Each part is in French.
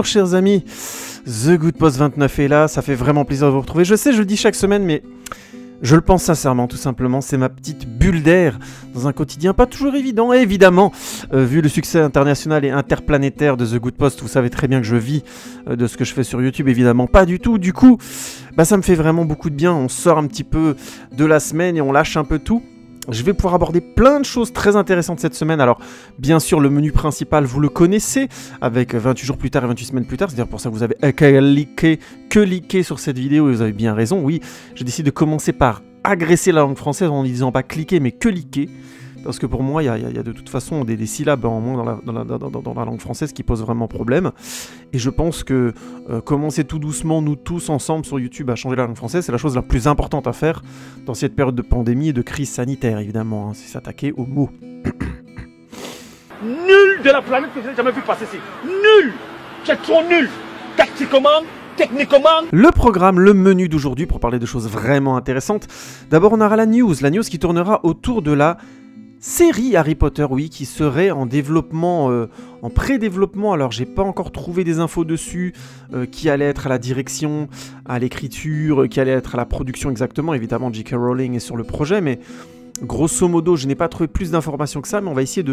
Bonjour chers amis, The Good Post 29 est là, ça fait vraiment plaisir de vous retrouver. Je sais, je le dis chaque semaine, mais je le pense sincèrement, tout simplement. C'est ma petite bulle d'air dans un quotidien pas toujours évident. Et évidemment, vu le succès international et interplanétaire de The Good Post, vous savez très bien que je vis de ce que je fais sur YouTube, évidemment pas du tout. Du coup, ça me fait vraiment beaucoup de bien. On sort un petit peu de la semaine et on lâche un peu tout. Je vais pouvoir aborder plein de choses très intéressantes cette semaine. Alors, bien sûr, le menu principal, vous le connaissez, avec 28 jours plus tard et 28 semaines plus tard. C'est-à-dire pour ça que vous avez cliqué sur cette vidéo et vous avez bien raison. Oui, je décide de commencer par agresser la langue française en ne disant pas cliquer, mais que liquer. Parce que pour moi, il y a de toute façon des syllabes en moins dans la langue française qui posent vraiment problème. Et je pense que commencer tout doucement, nous tous ensemble sur YouTube, à changer la langue française, c'est la chose la plus importante à faire dans cette période de pandémie et de crise sanitaire, évidemment. Hein, c'est s'attaquer aux mots. Nul de la planète que j'ai jamais vu passer ici. Nul. C'est trop nul. Tactiquement, techniquement. Le programme, le menu d'aujourd'hui, pour parler de choses vraiment intéressantes. D'abord, on aura la news qui tournera autour de la série Harry Potter, oui, qui serait en développement, en pré-développement. Alors, j'ai pas encore trouvé des infos dessus, qui allait être à la direction, à l'écriture, qui allait être à la production exactement. Évidemment, J.K. Rowling est sur le projet, mais grosso modo, je n'ai pas trouvé plus d'informations que ça, mais on va essayer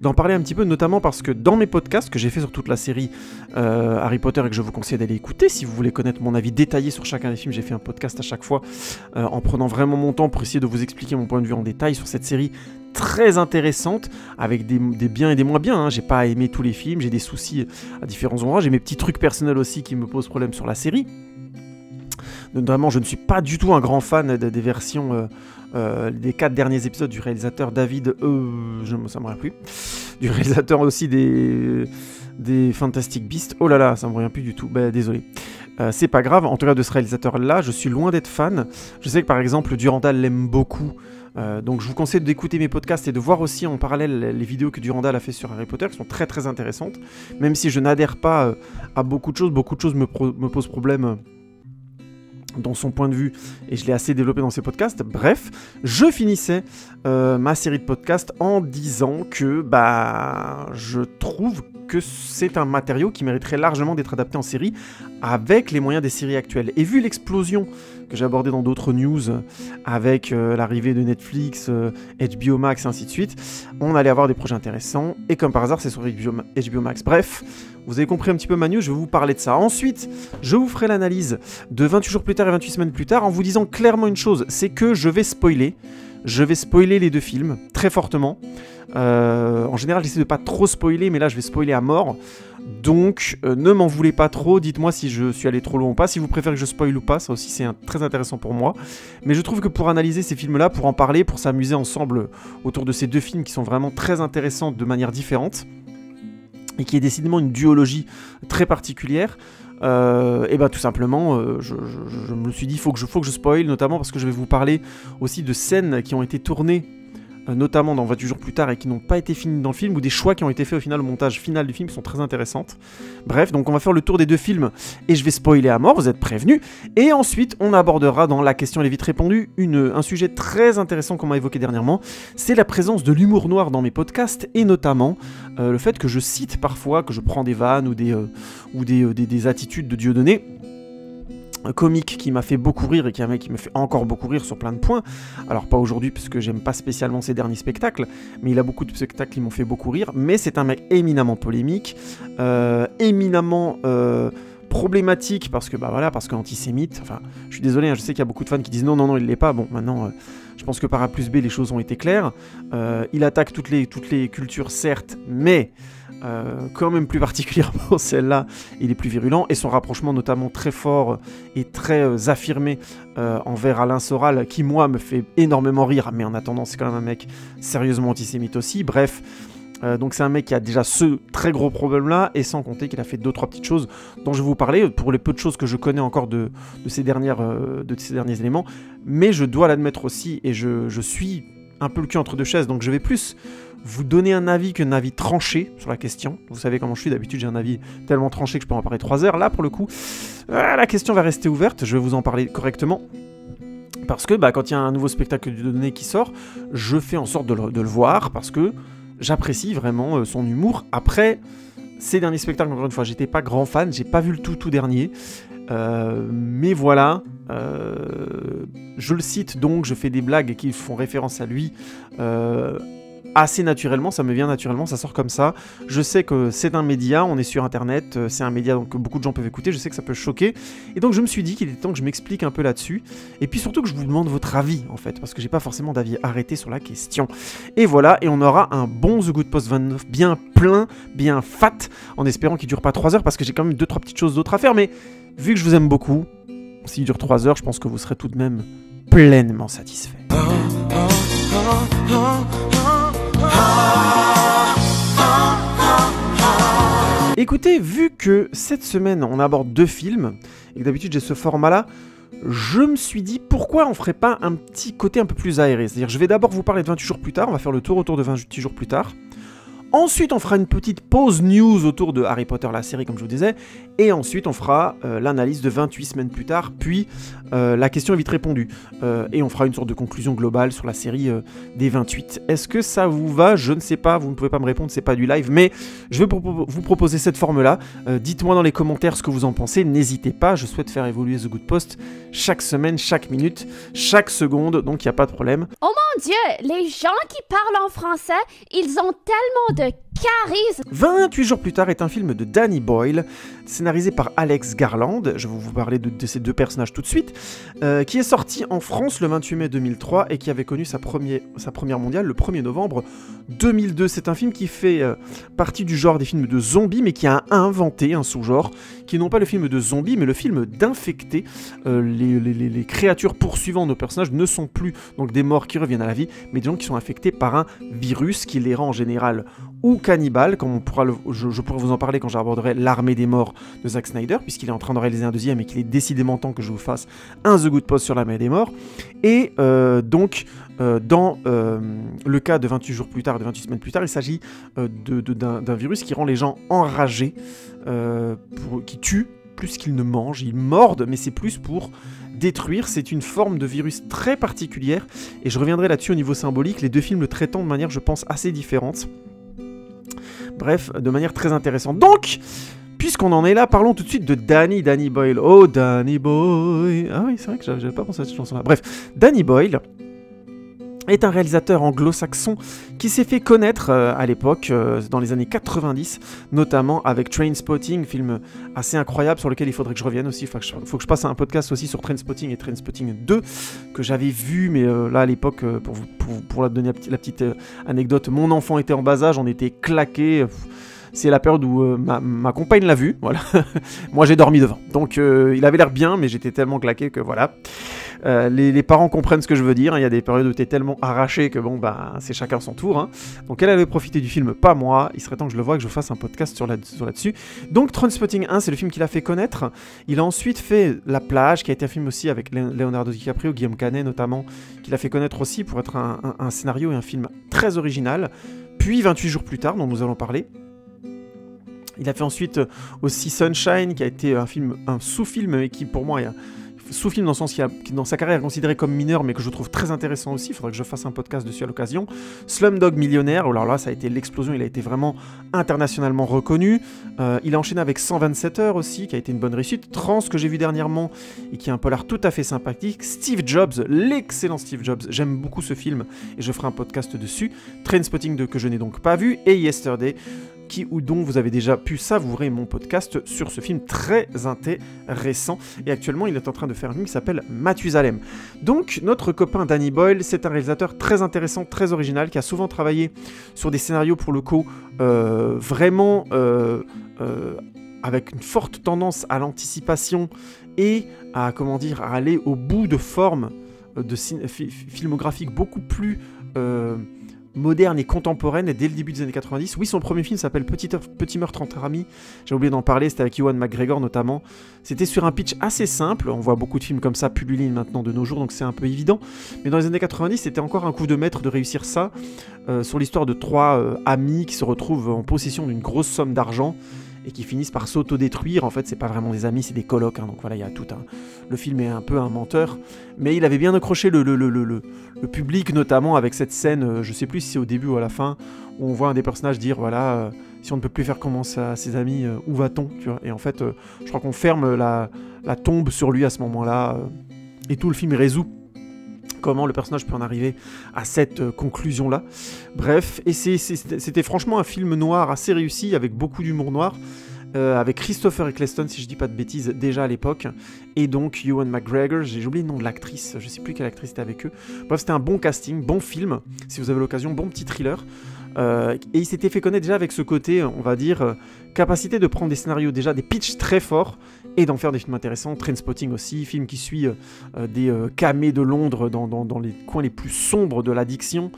d'en parler un petit peu, notamment parce que dans mes podcasts que j'ai fait sur toute la série Harry Potter et que je vous conseille d'aller écouter, si vous voulez connaître mon avis détaillé sur chacun des films, j'ai fait un podcast à chaque fois en prenant vraiment mon temps pour essayer de vous expliquer mon point de vue en détail sur cette série très intéressante, avec des biens et des moins biens. Hein. J'ai pas aimé tous les films, j'ai des soucis à différents endroits, j'ai mes petits trucs personnels aussi qui me posent problème sur la série. Notamment, je ne suis pas du tout un grand fan des versions des 4 derniers épisodes du réalisateur David, ça me revient plus, du réalisateur aussi des Fantastic Beasts. Oh là là, ça me revient plus du tout, désolé. C'est pas grave, en tout cas de ce réalisateur-là, je suis loin d'être fan. Je sais que par exemple, Durandal l'aime beaucoup. Donc je vous conseille d'écouter mes podcasts et de voir aussi en parallèle les vidéos que Durandal a fait sur Harry Potter, qui sont très très intéressantes. Même si je n'adhère pas à beaucoup de choses me posent problème dans son point de vue, et je l'ai assez développé dans ses podcasts. Bref, je finissais ma série de podcasts en disant que je trouve que c'est un matériau qui mériterait largement d'être adapté en série avec les moyens des séries actuelles. Et vu l'explosion que j'ai abordée dans d'autres news avec l'arrivée de Netflix, HBO Max et ainsi de suite, on allait avoir des projets intéressants, et comme par hasard c'est sur HBO Max. Bref, vous avez compris un petit peu ma news, je vais vous parler de ça. Ensuite, je vous ferai l'analyse de 28 jours plus tard et 28 semaines plus tard en vous disant clairement une chose, c'est que je vais spoiler les deux films, très fortement. En général, j'essaie de pas trop spoiler, mais là, je vais spoiler à mort. Donc, ne m'en voulez pas trop, dites-moi si je suis allé trop loin ou pas, si vous préférez que je spoil ou pas, ça aussi, c'est très intéressant pour moi. Mais je trouve que pour analyser ces films-là, pour en parler, pour s'amuser ensemble autour de ces deux films qui sont vraiment très intéressants de manière différente, et qui est décidément une duologie très particulière, et tout simplement, je me suis dit, il faut que je spoil, notamment parce que je vais vous parler aussi de scènes qui ont été tournées, notamment dans 28 jours plus tard et qui n'ont pas été finies dans le film, ou des choix qui ont été faits au final, au montage final du film, qui sont très intéressantes. Bref, donc on va faire le tour des deux films, et je vais spoiler à mort, vous êtes prévenus, et ensuite on abordera dans la question elle est vite répondue, un sujet très intéressant qu'on m'a évoqué dernièrement, c'est la présence de l'humour noir dans mes podcasts, et notamment le fait que je cite parfois, que je prends des vannes ou des attitudes de Dieudonné, comique qui m'a fait beaucoup rire et qui me fait encore beaucoup rire sur plein de points. Alors pas aujourd'hui parce que j'aime pas spécialement ses derniers spectacles, mais il a beaucoup de spectacles qui m'ont fait beaucoup rire, mais c'est un mec éminemment polémique, éminemment problématique parce que parce qu'antisémite. Enfin, je suis désolé, je sais qu'il y a beaucoup de fans qui disent non, il l'est pas. Bon, maintenant, je pense que par A plus B, les choses ont été claires. Il attaque toutes les cultures, certes, mais quand même plus particulièrement celle-là, il est plus virulent, et son rapprochement notamment très fort et très affirmé envers Alain Soral, qui moi me fait énormément rire, mais en attendant c'est quand même un mec sérieusement antisémite aussi. Bref, donc c'est un mec qui a déjà ce très gros problème-là, et sans compter qu'il a fait 2-3 petites choses dont je vais vous parler, pour les peu de choses que je connais encore de ces derniers éléments, mais je dois l'admettre aussi, et je suis un peu le cul entre deux chaises, donc je vais plus vous donner un avis qu'un avis tranché sur la question. Vous savez comment je suis, d'habitude j'ai un avis tellement tranché que je peux en parler 3 heures. Là, pour le coup, la question va rester ouverte, je vais vous en parler correctement. Parce que quand il y a un nouveau spectacle de données qui sort, je fais en sorte de le voir, parce que j'apprécie vraiment son humour. Après, ces derniers spectacles, encore une fois, j'étais pas grand fan, j'ai pas vu le tout dernier. Mais voilà, je le cite donc, je fais des blagues qui font référence à lui assez naturellement, ça me vient naturellement, ça sort comme ça. Je sais que c'est un média, on est sur internet, c'est un média donc que beaucoup de gens peuvent écouter, je sais que ça peut choquer, et donc je me suis dit qu'il était temps que je m'explique un peu là-dessus, et puis surtout que je vous demande votre avis en fait, parce que j'ai pas forcément d'avis arrêté sur la question. Et voilà, et on aura un bon The Good Post 29 bien plein, bien fat, en espérant qu'il dure pas 3 heures, parce que j'ai quand même 2-3 petites choses d'autres à faire, mais vu que je vous aime beaucoup, s'il dure 3 heures, je pense que vous serez tout de même pleinement satisfait. Écoutez, vu que cette semaine on aborde 2 films, et que d'habitude j'ai ce format-là, je me suis dit pourquoi on ferait pas un petit côté un peu plus aéré. C'est-à-dire je vais d'abord vous parler de 28 jours plus tard, on va faire le tour autour de 28 jours plus tard. Ensuite, on fera une petite pause news autour de Harry Potter, la série, comme je vous disais. Et ensuite, on fera l'analyse de 28 semaines plus tard, puis la question est vite répondue. Et on fera une sorte de conclusion globale sur la série des 28. Est-ce que ça vous va? Je ne sais pas, vous ne pouvez pas me répondre, c'est pas du live, mais je vais vous proposer cette forme-là. Dites-moi dans les commentaires ce que vous en pensez, n'hésitez pas, je souhaite faire évoluer The Good Post chaque semaine, chaque minute, chaque seconde, donc il n'y a pas de problème. Oh mon Dieu, les gens qui parlent en français, ils ont tellement de charisme. 28 jours plus tard est un film de Danny Boyle, scénarisé par Alex Garland, je vais vous parler de ces 2 personnages tout de suite, qui est sorti en France le 28 mai 2003 et qui avait connu sa première mondiale le 1er novembre 2002. C'est un film qui fait partie du genre des films de zombies, mais qui a inventé un sous-genre, qui n'est pas le film de zombies, mais le film d'infectés. Les créatures poursuivant nos personnages ne sont plus donc des morts qui reviennent à la vie, mais des gens qui sont infectés par un virus qui les rend en général ou cannibales, comme je pourrais vous en parler quand j'aborderai L'Armée des Morts de Zack Snyder, puisqu'il est en train de réaliser un 2e et qu'il est décidément temps que je vous fasse un The Good Post sur l'Armée des Morts. Et dans le cas de 28 jours plus tard, de 28 semaines plus tard, il s'agit d'un virus qui rend les gens enragés, qui tue plus qu'il ne mange. Ils mordent, mais c'est plus pour détruire. C'est une forme de virus très particulière, et je reviendrai là-dessus au niveau symbolique, les 2 films le traitant de manière, je pense, assez différente. Bref, de manière très intéressante. Donc, puisqu'on en est là, parlons tout de suite de Danny Boyle. Oh, Danny Boyle. Ah oui, c'est vrai que j'avais pas pensé à cette chanson-là. Bref, Danny Boyle est un réalisateur anglo-saxon qui s'est fait connaître à l'époque, dans les années 90, notamment avec Trainspotting, film assez incroyable sur lequel il faudrait que je revienne aussi. Il faut que je passe un podcast aussi sur Trainspotting et Trainspotting 2, que j'avais vu, mais là à l'époque, pour la donner la petite anecdote, mon enfant était en bas âge, on était claqués. C'est la période où ma compagne l'a vu, voilà. Moi j'ai dormi devant, donc il avait l'air bien, mais j'étais tellement claqué que voilà. Les parents comprennent ce que je veux dire, il y a des périodes où t'es tellement arraché que bon bah c'est chacun son tour, hein. Donc elle avait profité du film, pas moi, il serait temps que je le voie, que je fasse un podcast là-dessus. Donc Trainspotting 1, c'est le film qu'il a fait connaître. Il a ensuite fait La Plage, qui a été un film aussi avec Leonardo DiCaprio, Guillaume Canet notamment, qu'il a fait connaître aussi pour être un scénario et un film très original. Puis 28 jours plus tard, dont nous allons parler. Il a fait ensuite aussi Sunshine, qui a été un sous-film, et qui pour moi est un sous-film dans le sens qui dans sa carrière est considéré comme mineur, mais que je trouve très intéressant aussi. Il faudrait que je fasse un podcast dessus à l'occasion. Slumdog Millionnaire, alors là ça a été l'explosion, il a été vraiment internationalement reconnu. Il a enchaîné avec 127 heures aussi, qui a été une bonne réussite. Trans, que j'ai vu dernièrement, et qui est un polar tout à fait sympathique. Steve Jobs, l'excellent Steve Jobs, j'aime beaucoup ce film, et je ferai un podcast dessus. Trainspotting 2, que je n'ai donc pas vu, et Yesterday, dont vous avez déjà pu savourer mon podcast sur ce film très intéressant. Et actuellement, il est en train de faire un film qui s'appelle Mathusalem. Donc, notre copain Danny Boyle, c'est un réalisateur très intéressant, très original, qui a souvent travaillé sur des scénarios, pour le coup, vraiment avec une forte tendance à l'anticipation et à, à aller au bout de formes filmographiques beaucoup plus moderne et contemporaine, et dès le début des années 90. Oui, son premier film s'appelle Petit meurtre entre amis, j'ai oublié d'en parler, c'était avec Ewan McGregor notamment. C'était sur un pitch assez simple, on voit beaucoup de films comme ça publiés maintenant de nos jours, donc c'est un peu évident, mais dans les années 90, c'était encore un coup de maître de réussir ça, sur l'histoire de 3 amis qui se retrouvent en possession d'une grosse somme d'argent, et qui finissent par s'autodétruire. En fait, c'est pas vraiment des amis, c'est des colocs, hein, donc voilà, il y a tout un... Le film est un peu un menteur, mais il avait bien accroché le public, notamment avec cette scène, je sais plus si c'est au début ou à la fin, où on voit un des personnages dire, voilà, si on ne peut plus faire commencer à ses amis, où va-t-on, tu vois. Et en fait, je crois qu'on ferme la tombe sur lui à ce moment-là, et tout le film résout comment le personnage peut en arriver à cette conclusion-là. Bref, et c'était franchement un film noir assez réussi, avec beaucoup d'humour noir, avec Christopher Eccleston, si je dis pas de bêtises, déjà à l'époque, et donc Ewan McGregor, j'ai oublié le nom de l'actrice, je sais plus quelle actrice était avec eux. Bref, c'était un bon casting, bon film, si vous avez l'occasion, bon petit thriller. Et il s'était fait connaître déjà avec ce côté, on va dire, capacité de prendre des scénarios déjà, des pitchs très forts, et d'en faire des films intéressants. Trainspotting aussi, film qui suit des camés de Londres dans les coins les plus sombres de l'addiction,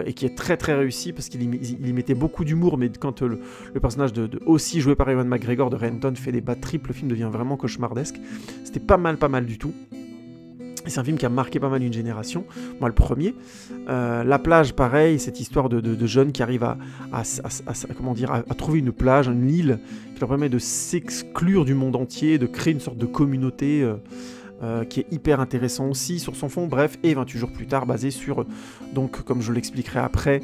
et qui est très très réussi, parce qu'il y mettait beaucoup d'humour, mais quand le personnage aussi joué par Ewan McGregor de Renton fait des bas triples, le film devient vraiment cauchemardesque. C'était pas mal du tout. Et c'est un film qui a marqué pas mal une génération, moi le premier. La plage, pareil, cette histoire de jeunes qui arrivent à trouver une plage, une île, qui leur permet de s'exclure du monde entier, de créer une sorte de communauté qui est hyper intéressant aussi sur son fond. Bref, et 28 jours plus tard, basé sur, donc comme je l'expliquerai après,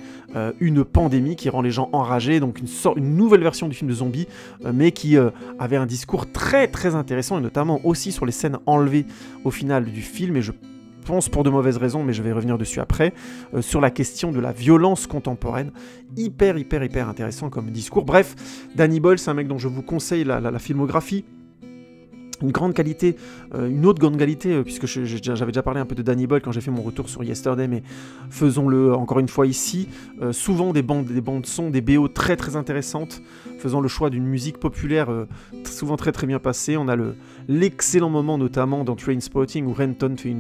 une pandémie qui rend les gens enragés, donc une nouvelle version du film de zombies, mais qui avait un discours très très intéressant, et notamment aussi sur les scènes enlevées au final du film, et je pense pour de mauvaises raisons, mais je vais revenir dessus après, sur la question de la violence contemporaine. Hyper intéressant comme discours. Bref, Danny Boyle, c'est un mec dont je vous conseille la filmographie. Une grande qualité, une autre grande qualité, puisque j'avais déjà parlé un peu de Danny Boyle quand j'ai fait mon retour sur Yesterday, mais faisons-le encore une fois ici. Souvent des bandes son, des BO très très intéressantes, faisant le choix d'une musique populaire souvent très très bien passée. On a l'excellent moment notamment dans Trainspotting où Renton fait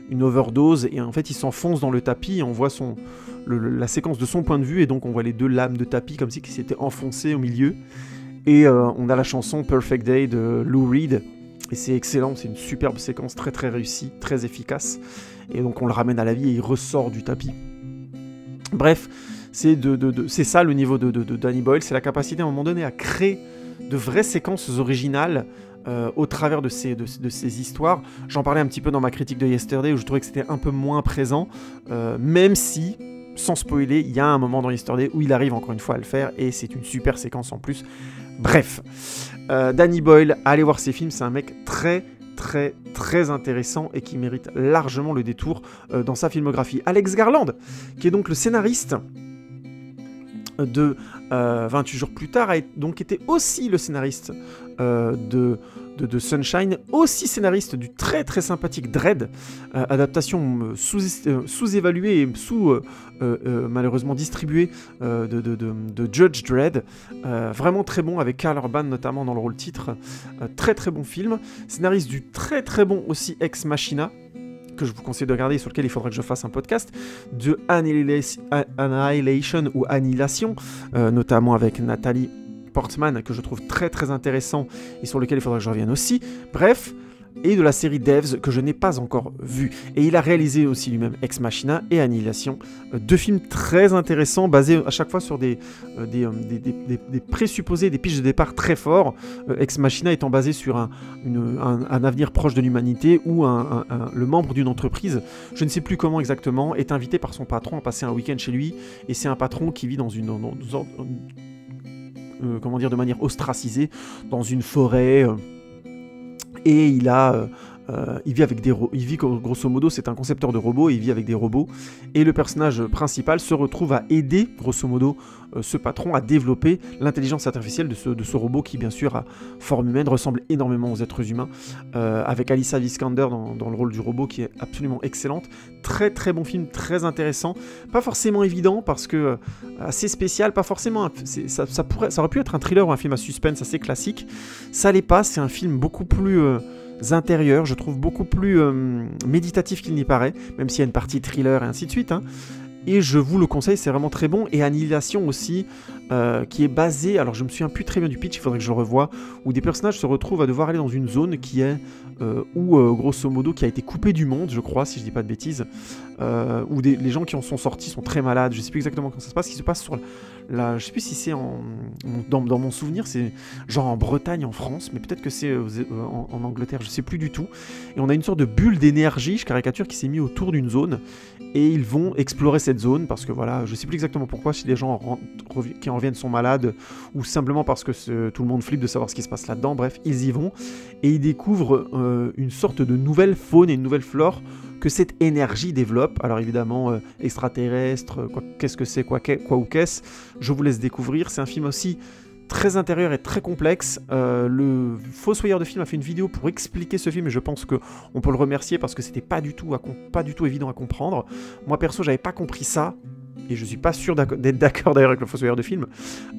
une overdose, et en fait il s'enfonce dans le tapis, et on voit la séquence de son point de vue, et donc on voit les deux lames de tapis comme si qui s'étaient enfoncées au milieu. Et on a la chanson Perfect Day de Lou Reed. Et c'est excellent, c'est une superbe séquence très très réussie, très efficace. Et donc on le ramène à la vie et il ressort du tapis. Bref, c'est ça le niveau de Danny Boyle, c'est la capacité à un moment donné à créer de vraies séquences originales au travers de ces histoires. J'en parlais un petit peu dans ma critique de Yesterday où je trouvais que c'était un peu moins présent, même si, sans spoiler, il y a un moment dans Yesterday où il arrive encore une fois à le faire et c'est une super séquence en plus. Bref, Danny Boyle, allez voir ses films, c'est un mec très très très intéressant et qui mérite largement le détour dans sa filmographie. Alex Garland, qui est donc le scénariste de 28 jours plus tard, a donc été aussi le scénariste de Sunshine, aussi scénariste du très très sympathique Dredd, adaptation sous-évaluée et malheureusement distribuée de Judge Dredd, vraiment très bon, avec Karl Urban notamment dans le rôle titre, très très bon film, scénariste du très très bon aussi Ex Machina, que je vous conseille de regarder, sur lequel il faudra que je fasse un podcast, de Annihilation ou Annihilation, notamment avec Nathalie Portman, que je trouve très très intéressant et sur lequel il faudra que je revienne aussi. Bref, et de la série Devs que je n'ai pas encore vue. Et il a réalisé aussi lui-même Ex Machina et Annihilation, deux films très intéressants, basés à chaque fois sur des présupposés, des pitchs de départ très forts. Ex Machina étant basé sur un avenir proche de l'humanité où le membre d'une entreprise, je ne sais plus comment exactement, est invité par son patron à passer un week-end chez lui, et c'est un patron qui vit de manière ostracisée dans une forêt, et il vit avec grosso modo, c'est un concepteur de robots, et il vit avec des robots, et le personnage principal se retrouve à aider grosso modo ce patron à développer l'intelligence artificielle de ce robot qui bien sûr a forme humaine, ressemble énormément aux êtres humains, avec Alicia Vikander dans le rôle du robot qui est absolument excellente. Très très bon film, très intéressant, pas forcément évident parce que assez spécial, pas forcément ça aurait pu être un thriller ou un film à suspense assez classique, ça l'est pas, c'est un film beaucoup plus intérieur, je trouve beaucoup plus méditatif qu'il n'y paraît, même s'il y a une partie thriller et ainsi de suite, hein. et je vous le conseille, c'est vraiment très bon. Et Annihilation aussi, qui est basé, alors je me souviens plus très bien du pitch, il faudrait que je le revoie, où des personnages se retrouvent à devoir aller dans une zone qui est, grosso modo, qui a été coupée du monde, je crois, si je dis pas de bêtises, où les gens qui en sont sortis sont très malades, je sais plus exactement comment ça se passe, ce qui se passe sur je sais plus si c'est dans mon souvenir, c'est genre en Bretagne, en France, mais peut-être que c'est en Angleterre, je sais plus du tout. Et on a une sorte de bulle d'énergie, je caricature, qui s'est mis autour d'une zone, et ils vont explorer cette zone, parce que voilà, je sais plus exactement pourquoi, si les gens qui en reviennent sont malades, ou simplement parce que tout le monde flippe de savoir ce qui se passe là-dedans, bref, ils y vont, et ils découvrent une sorte de nouvelle faune et une nouvelle flore que cette énergie développe. Alors évidemment, extraterrestre, qu'est-ce que c'est, quoi ou qu'est-ce, je vous laisse découvrir. C'est un film aussi très intérieur et très complexe. Le Fossoyeur de film a fait une vidéo pour expliquer ce film, et je pense qu'on peut le remercier parce que c'était pas du tout évident à comprendre. Moi perso, j'avais pas compris ça, et je suis pas sûr d'être d'accord d'ailleurs avec le Fossoyeur de film,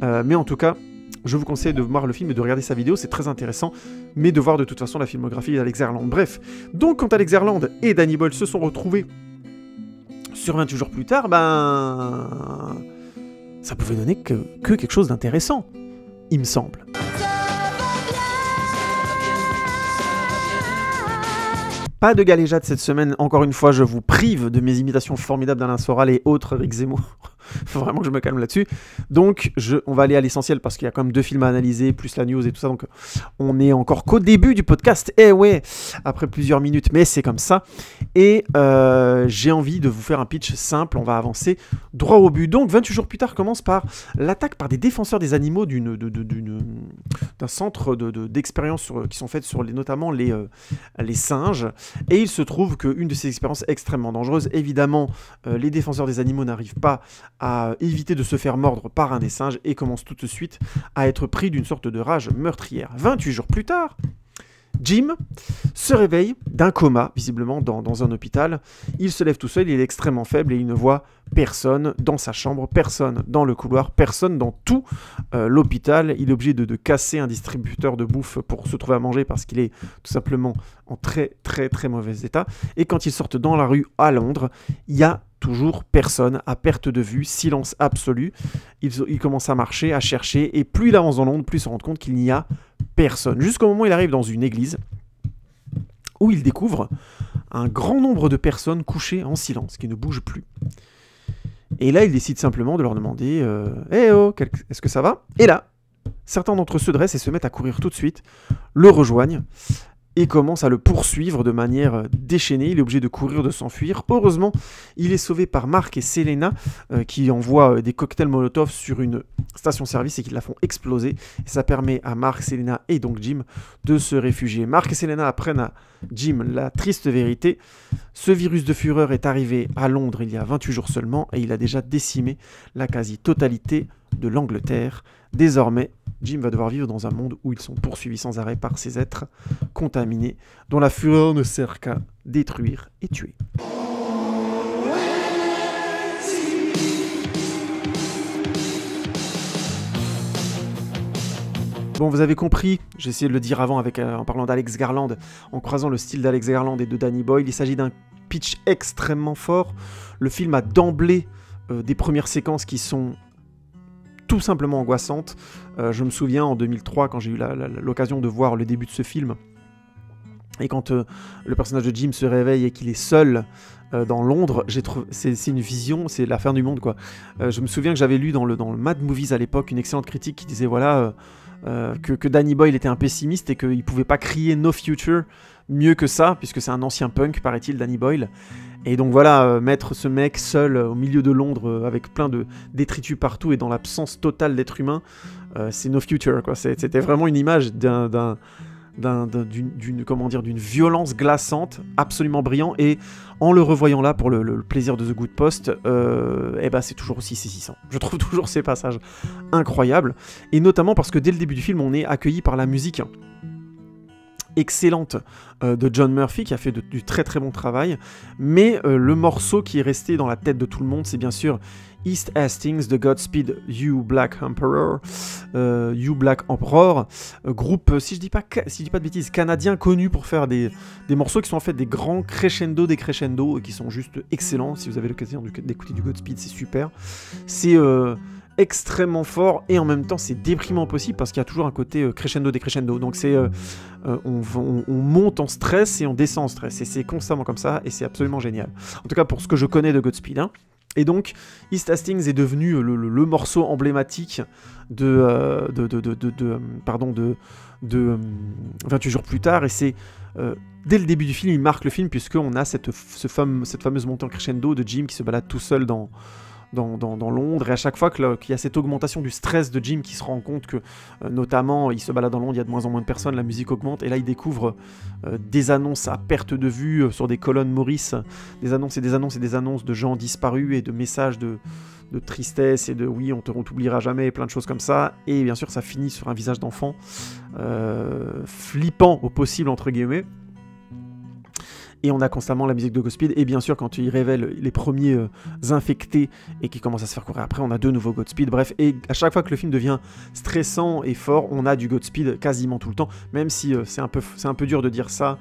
mais en tout cas, je vous conseille de voir le film et de regarder sa vidéo, c'est très intéressant, mais de voir de toute façon la filmographie d'Alex Garland. Bref, donc quand Alex Garland et Danny Boyle se sont retrouvés sur 28 jours plus tard, ça pouvait donner que quelque chose d'intéressant, il me semble. Pas de galéjade cette semaine, encore une fois, je vous prive de mes imitations formidables d'Alain Soral et autres Rick Zemmour. Faut vraiment que je me calme là-dessus. Donc, on va aller à l'essentiel parce qu'il y a quand même 2 films à analyser, plus la news et tout ça. Donc, on est encore qu'au début du podcast. Eh ouais, après plusieurs minutes, mais c'est comme ça. Et j'ai envie de vous faire un pitch simple. On va avancer droit au but. Donc, 28 jours plus tard commence par l'attaque par des défenseurs des animaux d'un centre d'expériences qui sont faites sur notamment les singes. Et il se trouve qu'une de ces expériences extrêmement dangereuses, évidemment, les défenseurs des animaux n'arrivent pas à éviter de se faire mordre par un des singes et commencent tout de suite à être pris d'une sorte de rage meurtrière. 28 jours plus tard, Jim se réveille d'un coma, visiblement dans un hôpital. Il se lève tout seul, il est extrêmement faible et il ne voit personne dans sa chambre, personne dans le couloir, personne dans tout l'hôpital. Il est obligé de casser un distributeur de bouffe pour se trouver à manger parce qu'il est tout simplement en très très très mauvais état. Et quand ils sortent dans la rue à Londres, il y a toujours personne, à perte de vue, silence absolu. Il commence à marcher, à chercher, et plus il avance dans Londres, plus il se rend compte qu'il n'y a personne. Jusqu'au moment où il arrive dans une église, où il découvre un grand nombre de personnes couchées en silence, qui ne bougent plus. Et là, il décide simplement de leur demander « Eh oh, est-ce que ça va ?» Et là, certains d'entre eux se dressent et se mettent à courir tout de suite, le rejoignent, et commence à le poursuivre de manière déchaînée. Il est obligé de courir, de s'enfuir. Heureusement, il est sauvé par Mark et Selena qui envoient des cocktails Molotov sur une station-service et qui la font exploser. Et ça permet à Mark, Selena et donc Jim de se réfugier. Mark et Selena apprennent à Jim la triste vérité. Ce virus de fureur est arrivé à Londres il y a 28 jours seulement et il a déjà décimé la quasi-totalité de l'Angleterre. Désormais, Jim va devoir vivre dans un monde où ils sont poursuivis sans arrêt par ces êtres contaminés dont la fureur ne sert qu'à détruire et tuer. Bon, vous avez compris, j'ai essayé de le dire avant en parlant d'Alex Garland, en croisant le style d'Alex Garland et de Danny Boyle. Il s'agit d'un pitch extrêmement fort. Le film a d'emblée des premières séquences qui sont tout simplement angoissante. Je me souviens en 2003 quand j'ai eu l'occasion de voir le début de ce film et quand le personnage de Jim se réveille et qu'il est seul dans Londres, c'est une vision, c'est la fin du monde quoi. Je me souviens que j'avais lu dans le Mad Movies à l'époque une excellente critique qui disait voilà que Danny Boyle était un pessimiste et qu'il pouvait pas crier No Future mieux que ça puisque c'est un ancien punk paraît-il Danny Boyle. Et donc voilà, mettre ce mec seul au milieu de Londres avec plein de détritus partout et dans l'absence totale d'être humain, c'est No Future quoi. C'était vraiment une image d'une violence glaçante, absolument brillant. Et en le revoyant là pour le plaisir de The Good Post, c'est toujours aussi saisissant. Je trouve toujours ces passages incroyables, et notamment parce que dès le début du film, on est accueilli par la musique. excellente de John Murphy, qui a fait du très très bon travail, mais le morceau qui est resté dans la tête de tout le monde, c'est bien sûr East Hastings de Godspeed You Black Emperor, groupe, si je dis pas de bêtises, canadien, connu pour faire des morceaux qui sont en fait des grands crescendo des crescendo, et qui sont juste excellents. Si vous avez l'occasion d'écouter du Godspeed, c'est super. C'est extrêmement fort, et en même temps c'est déprimant possible, parce qu'il y a toujours un côté crescendo des crescendo. Donc c'est on monte en stress et on descend en stress, et c'est constamment comme ça, et c'est absolument génial. En tout cas pour ce que je connais de Godspeed, hein. Et donc, East Hastings est devenu le morceau emblématique de 28 jours plus tard, et c'est dès le début du film, il marque le film, puisqu'on a cette fameuse montée en crescendo de Jim qui se balade tout seul dans Londres, et à chaque fois qu'il y a cette augmentation du stress de Jim, qui se rend compte que notamment il se balade dans Londres, il y a de moins en moins de personnes, la musique augmente, et là il découvre des annonces à perte de vue sur des colonnes Maurice, des annonces de gens disparus, et de messages de tristesse, et de oui on t'oubliera jamais, et plein de choses comme ça, et bien sûr ça finit sur un visage d'enfant flippant au possible entre guillemets. Et on a constamment la musique de Godspeed, et bien sûr quand il révèle les premiers infectés et qui commencent à se faire courir après, on a de nouveaux Godspeed. Bref, et à chaque fois que le film devient stressant et fort, on a du Godspeed quasiment tout le temps, même si c'est un peu dur de dire ça.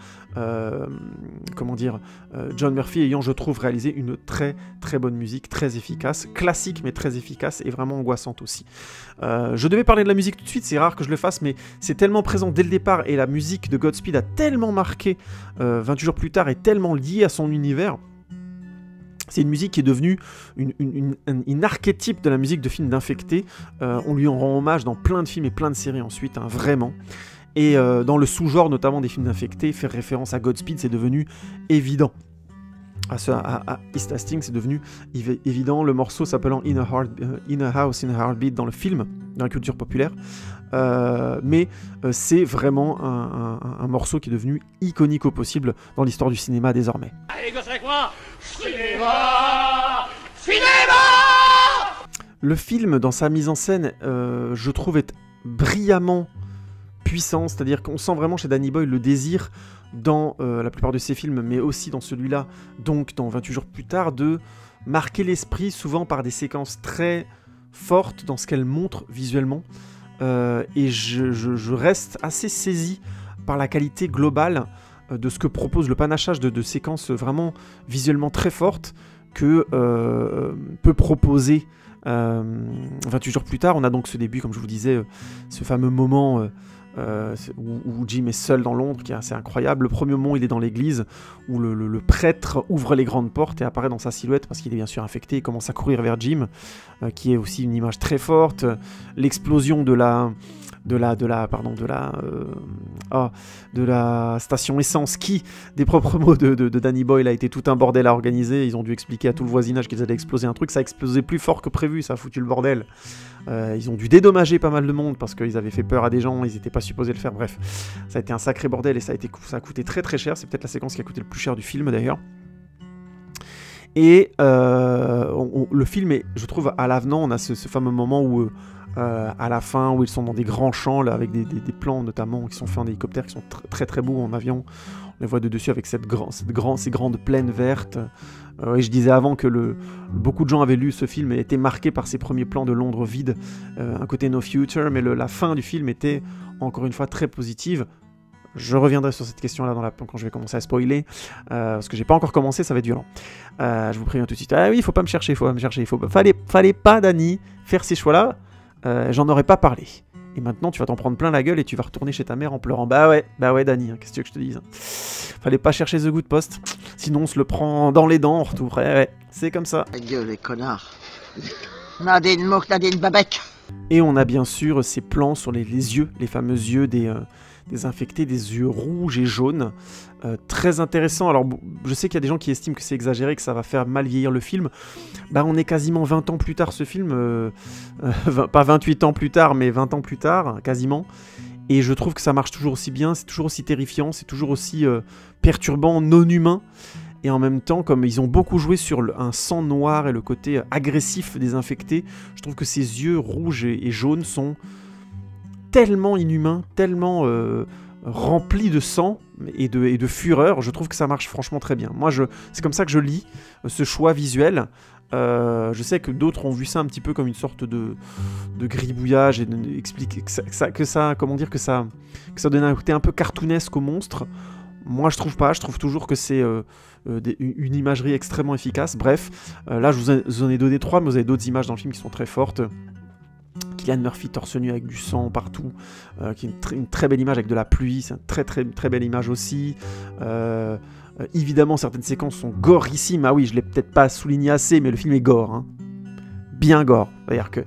John Murphy ayant, je trouve, réalisé une très très bonne musique, très efficace, classique mais très efficace, et vraiment angoissante aussi. Je devais parler de la musique tout de suite, c'est rare que je le fasse, mais c'est tellement présent dès le départ, et la musique de Godspeed a tellement marqué 28 jours plus tard, est tellement liée à son univers. C'est une musique qui est devenue une archétype de la musique de film d'infecté. On lui en rend hommage dans plein de films et plein de séries ensuite, hein, vraiment. Et dans le sous-genre notamment des films d'infectés, faire référence à Godspeed, c'est devenu évident. À East Hastings, c'est devenu évident. Le morceau s'appelant In a House in a Heartbeat dans le film, dans la culture populaire. Mais c'est vraiment un morceau qui est devenu iconique au possible dans l'histoire du cinéma désormais. Allez, gosse avec moi. Cinéma. Le film, dans sa mise en scène, je trouve est brillamment puissant, c'est-à-dire qu'on sent vraiment chez Danny Boyle le désir dans la plupart de ses films, mais aussi dans celui-là, donc dans 28 jours plus tard, de marquer l'esprit souvent par des séquences très fortes dans ce qu'elles montrent visuellement. Et je reste assez saisi par la qualité globale de ce que propose le panachage de séquences vraiment visuellement très fortes que peut proposer 28 jours plus tard. On a donc ce début, comme je vous disais, ce fameux moment où Jim est seul dans Londres, qui est assez incroyable. Le premier moment, il est dans l'église, où le prêtre ouvre les grandes portes et apparaît dans sa silhouette, parce qu'il est bien sûr infecté, et commence à courir vers Jim, qui est aussi une image très forte. L'explosion de la station essence, qui, des propres mots de Danny Boyle, a été tout un bordel à organiser. Ils ont dû expliquer à tout le voisinage qu'ils allaient exploser un truc, ça a explosé plus fort que prévu, ça a foutu le bordel. Ils ont dû dédommager pas mal de monde, parce qu'ils avaient fait peur à des gens, ils n'étaient pas supposés le faire, bref. Ça a été un sacré bordel, et ça a coûté très très cher, c'est peut-être la séquence qui a coûté le plus cher du film d'ailleurs. Et le film est, je trouve, à l'avenant, on a ce fameux moment où à la fin, où ils sont dans des grands champs là, avec des plans notamment qui sont faits en hélicoptère, qui sont très très beaux en avion. On les voit de dessus avec ces grandes plaines vertes. Et je disais avant que beaucoup de gens avaient lu ce film et étaient marqués par ces premiers plans de Londres vide, un côté no future, mais la fin du film était encore une fois très positive. Je reviendrai sur cette question-là quand je vais commencer à spoiler, parce que j'ai pas encore commencé, ça va être violent. Je vous préviens tout de suite. Ah oui, faut pas me chercher. Fallait pas, Danny, faire ces choix-là. J'en aurais pas parlé. Et maintenant, tu vas t'en prendre plein la gueule et tu vas retourner chez ta mère en pleurant. Bah ouais, Danny, qu'est-ce que tu veux que je te dise ? Fallait pas chercher The Good Post, sinon on se le prend dans les dents en retour. Ouais, c'est comme ça. Adieu les connards. Nadine Mouk, Nadine Babek. Et on a bien sûr ces plans sur les yeux, les fameux yeux des infectés, des yeux rouges et jaunes. Très intéressant. Alors, je sais qu'il y a des gens qui estiment que c'est exagéré, que ça va faire mal vieillir le film. Bah, on est quasiment 20 ans plus tard, ce film. Pas 28 ans plus tard, mais 20 ans plus tard, quasiment. Et je trouve que ça marche toujours aussi bien, c'est toujours aussi terrifiant, c'est toujours aussi perturbant, non humain. Et en même temps, comme ils ont beaucoup joué sur un sang noir et le côté agressif des infectés, je trouve que ces yeux rouges et jaunes sont tellement inhumains, tellement rempli de sang et de fureur. Je trouve que ça marche franchement très bien. Moi, c'est comme ça que je lis ce choix visuel. Je sais que d'autres ont vu ça un petit peu comme une sorte de gribouillage et expliquer que ça donne un côté un peu cartoonesque au monstre. Moi, je trouve pas. Je trouve toujours que c'est une imagerie extrêmement efficace. Bref, là, je vous en ai donné 3, mais vous avez d'autres images dans le film qui sont très fortes. Cillian Murphy torse nu avec du sang partout, qui est une très belle image avec de la pluie. C'est une très très très belle image aussi. Évidemment, certaines séquences sont gorissimes. Ah oui, je l'ai peut-être pas souligné assez, mais le film est gore. Hein. Bien gore. C'est-à-dire que